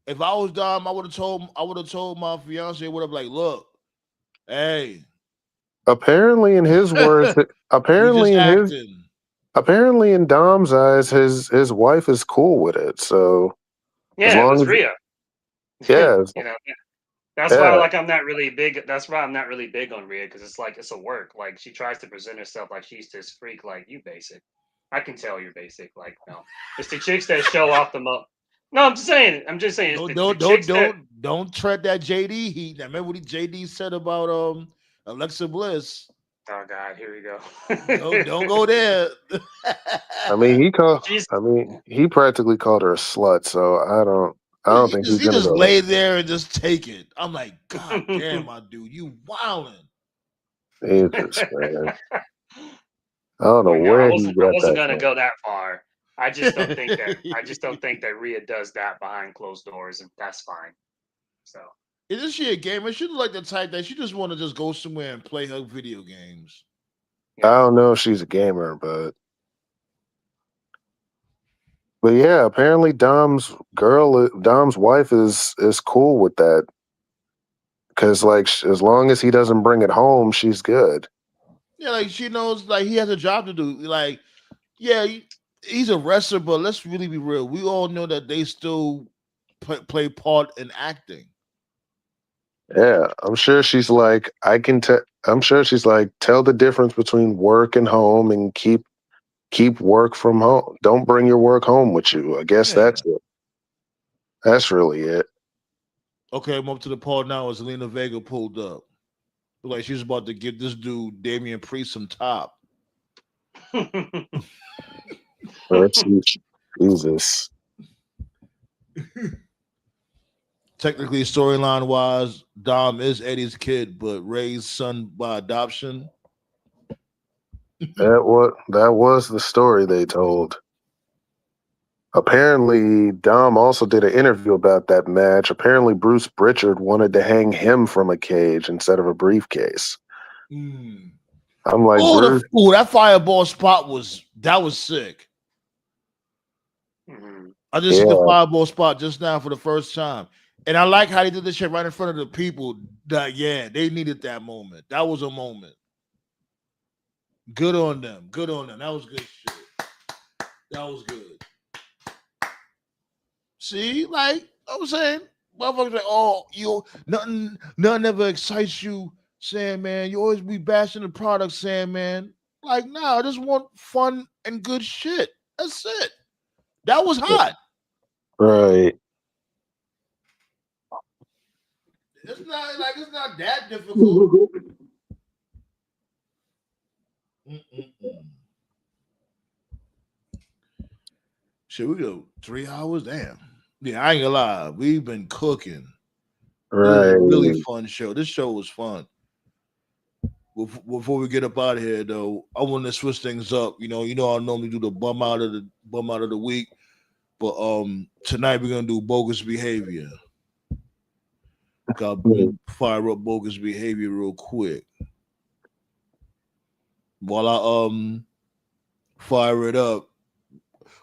if I was Dom, I would have told my fiance, would have like, look, hey. Apparently, in his words, apparently in Dom's eyes, his wife is cool with it. So as long it was Rhea. Yeah. That's why I'm not really big. That's why I'm not really big on Rhea because it's like it's a work. Like she tries to present herself like she's this freak. Like you basic. I can tell you're basic. Like no, it's the chicks that show off the most. No, I'm just saying. It's the chicks that. Don't tread that JD heat. Now, remember what JD said about Alexa Bliss. Oh God, here we go. Don't go there. I mean, She's he practically called her a slut. So I don't think he's he gonna just go. lay there and just take it. I'm like, God damn, my dude, you wildin'. Jesus, man. I don't know Well, no, I where he wasn't. I got wasn't that gonna from. go that far. I just don't think that. I just don't think that Rhea does that behind closed doors, and that's fine. So Isn't she a gamer? She look like the type that she just want to just go somewhere and play her video games. I yeah. don't know if she's a gamer, but yeah, apparently Dom's wife is cool with that because like as long as he doesn't bring it home, she's good. Yeah, like she knows, like he has a job to do. Like, yeah, he's a wrestler, but let's really be real. We all know that they still play part in acting. Yeah, I'm sure she's like I can tell. I'm sure she's like tell the difference between work and home and keep work from home. Don't bring your work home with you. I guess Yeah. that's it. That's really it. Okay, I'm up to the part now as Zelina Vega pulled up. Look like she's about to give this dude Damian Priest some top. Jesus. Technically, storyline wise, Dom is Eddie's kid, but Ray's son by adoption. That was the story they told. Apparently, Dom also did an interview about that match. Apparently, Bruce Pritchard wanted to hang him from a cage instead of a briefcase. Mm. I'm like, Bruce, that fireball spot was sick. Mhm. I just see the yeah, fireball spot just now for the first time. And I like how they did this shit right in front of the people. That they needed that moment. That was a moment. Good on them. Good on them. That was good shit. That was good. See, like I was saying, motherfuckers like, oh, nothing ever excites you, Sandman. You always be bashing the product, Sandman. Like, nah, I just want fun and good shit. That's it. That was hot. right. It's not that difficult. Mm-mm-mm. Shit, we go 3 hours. Damn. Yeah, I ain't gonna lie. We've been cooking. This is a really Right. fun show. This show was fun. Before we get up out of here, though, I want to switch things up. I normally do the bum out of the week, but tonight we're gonna do bogus behavior. Got to fire up bogus behavior real quick. While I fire it up,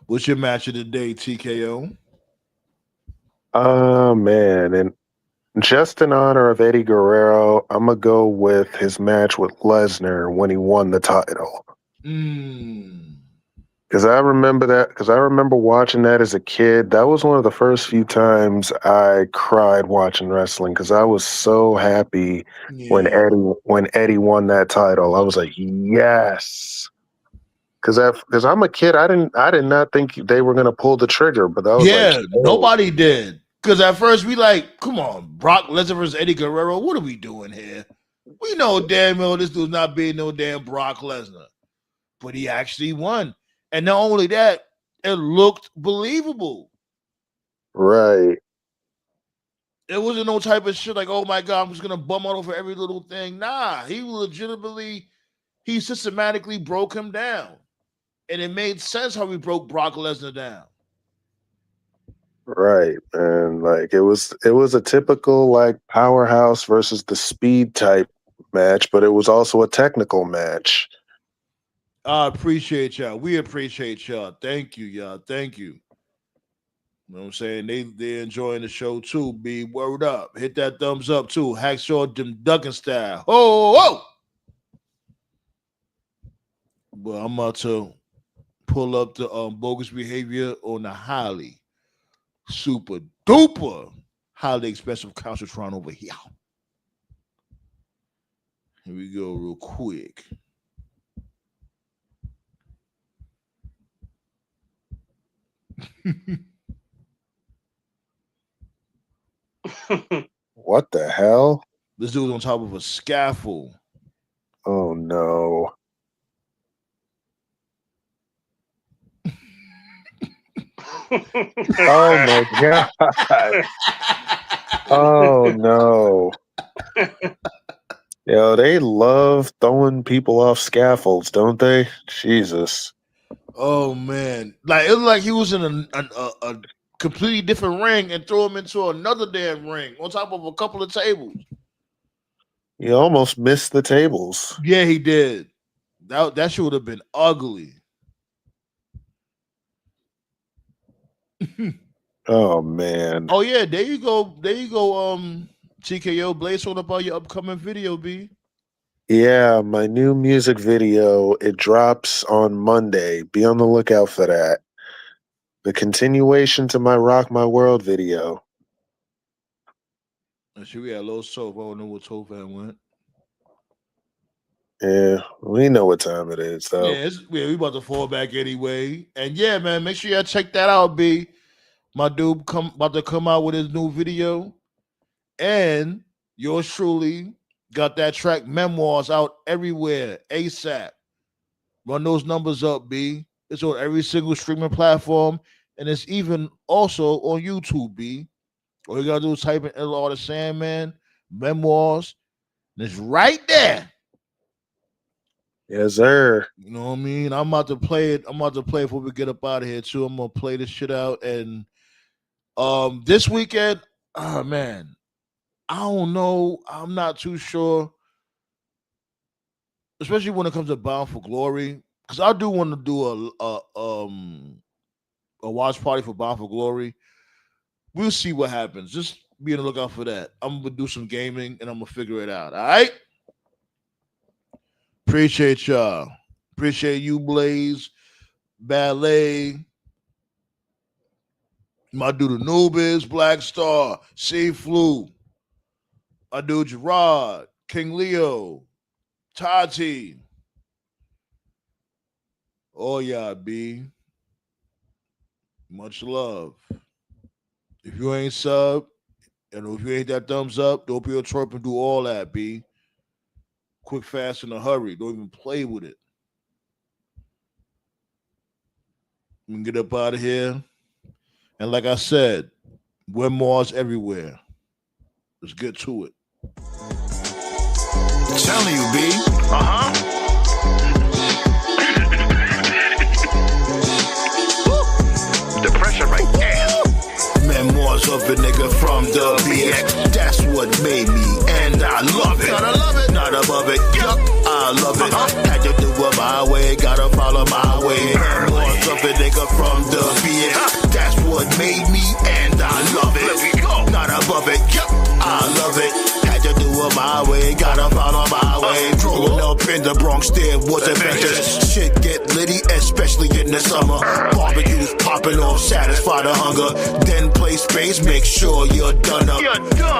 what's your match of the day, TKO? Oh man, and just in honor of Eddie Guerrero, I'm gonna go with his match with Lesnar when he won the title. Because I remember watching that as a kid. That was one of the first few times I cried watching wrestling because I was so happy when Eddie won that title. I was like, yes. Because I'm a kid, I did not think they were gonna pull the trigger, but I was like, Nobody did. Because at first we like, come on, Brock Lesnar versus Eddie Guerrero. What are we doing here? We know damn well this dude's not being no damn Brock Lesnar. But he actually won. And not only that, it looked believable. right. It wasn't no type of shit like, oh my God, I'm just gonna bum out over every little thing. Nah, he systematically broke him down. And it made sense how he broke Brock Lesnar down. Right. And like it was a typical like powerhouse versus the speed type match, but it was also a technical match. I appreciate y'all. We appreciate y'all. Thank you, y'all. Thank you. You know what I'm saying? They're enjoying the show too. Be word up. Hit that thumbs up too. Hacksaw Duncan style. Oh. But I'm about to pull up the bogus behavior on the highly super duper highly expensive Countrytron over here. Here we go real quick. What the hell? This dude was on top of a scaffold. Oh no. Oh my god. Oh no. Yo, they love throwing people off scaffolds, don't they? Jesus. Oh man. Like it looked like he was in a completely different ring and threw him into another damn ring on top of a couple of tables. You almost missed the tables. Yeah, he did. That shit would have been ugly. Oh man. Oh yeah, there you go. TKO Blaze, what about your upcoming video, B? Yeah, my new music video, it drops on Monday. Be on the lookout for that. The continuation to my Rock My World video. Should we have low soap? I don't know what Tofan went. Yeah, we know what time it is, though. Yeah, we about to fall back anyway. And yeah, man, make sure y'all check that out, B. My dude about to come out with his new video. And yours truly got that track Memoirs out everywhere, ASAP. Run those numbers up, B. It's on every single streaming platform. And it's even also on YouTube, B. All you gotta do is type in L.R. the Sandman, Memoirs, and it's right there. Yes, sir. You know what I mean? I'm about to play it. I'm about to play it before we get up out of here, too. I'm gonna play this shit out. And this weekend, oh man, I don't know. I'm not too sure. Especially when it comes to Bound for Glory. Because I do want to do a watch party for Bound for Glory. We'll see what happens. Just be on the lookout for that. I'm gonna do some gaming and I'm gonna figure it out. All right. Appreciate y'all. Appreciate you, Blaze, Ballet, my dude Anubis, Black Star, C Flu, my dude Gerard, King Leo, Tati. Oh yeah, B. Much love. If you ain't sub, and if you ain't that thumbs up, don't be a twerp and do all that, B. Quick, fast, in a hurry. Don't even play with it. We can get up out of here. And like I said, Memoirs everywhere. Let's get to it. Telling you, B. The pressure right there. Memoirs of a nigga from the BX. That's what made me, and I love it. Gotta love it. Not above it. Yup, I love it. Had to do it my way, gotta follow my way. Memoirs of a nigga from the BX. That's what made me, and I love it. Let me go. Not above it. Yup, I love it. Had to do it my way, gotta follow my way. Growing up in the Bronx, there was adventures. Shit get litty, especially in the summer. Barbecues popping off, satisfy the hunger. Then play space, make sure you're done up.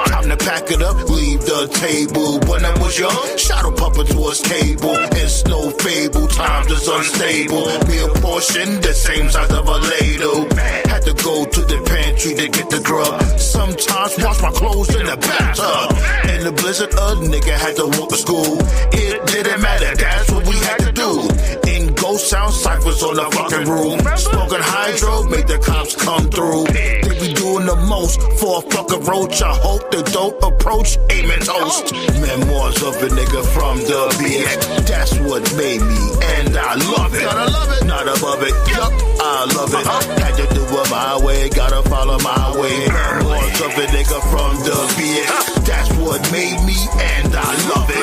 Time to pack it up, leave the table. When I was young, shadow puppets was cable. It's no fable, times is unstable. Meal portion, the same size of a ladle. Had to go to the pantry to get the grub. Sometimes wash my clothes in the bathtub. In the blizzard, a nigga had to walk to school. It didn't matter, that's what we had to do. In ghost sound ciphers on the fucking room. Smoking hydro, make the cops come through. They be doing the most for a fucking roach. I hope they don't approach, amen toast. Memoirs of a nigga from the BX. That's what made me, and I love it. Gotta love it. Not above it. Yup, I love it. Had to do it my way, gotta follow my way. Memoirs of a nigga from the BX. That's what made me, and I love it.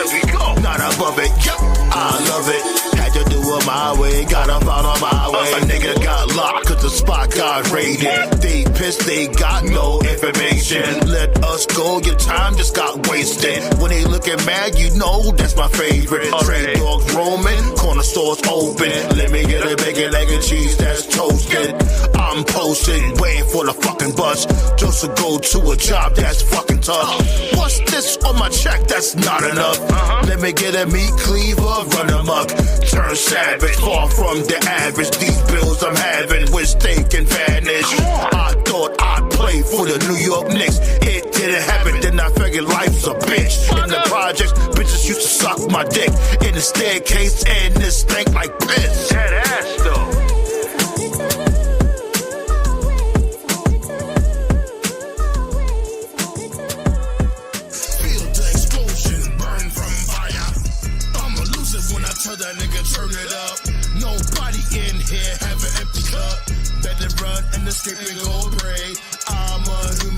Not above it. Yup, I love it. Had to do it my way, gotta follow my way. A nigga got locked cause the spot got raided. They pissed, they got no information. Let us go, your time just got wasted. When they looking mad, you know that's my favorite. Trade dogs roaming, corner stores open. Let me get a bacon, egg, and cheese that's toasted. I'm posted, waiting for the fucking bus. Just to go to a job that's fucking tough. What's this on my check? That's not enough. Let me get a meat cleaver, run amok. Turn savage, far from the average. These bills I'm having with steak and vanish. I thought I'd play for the New York Knicks. It didn't happen. bitch. In the projects, bitches used to suck my dick. In the staircase, and this stank like piss. That ass though. Feel the explosion, burn from fire. I'ma lose it when I tell that nigga turn it up. Nobody in here have an empty cup. Better run and escape and go pray. I'm a human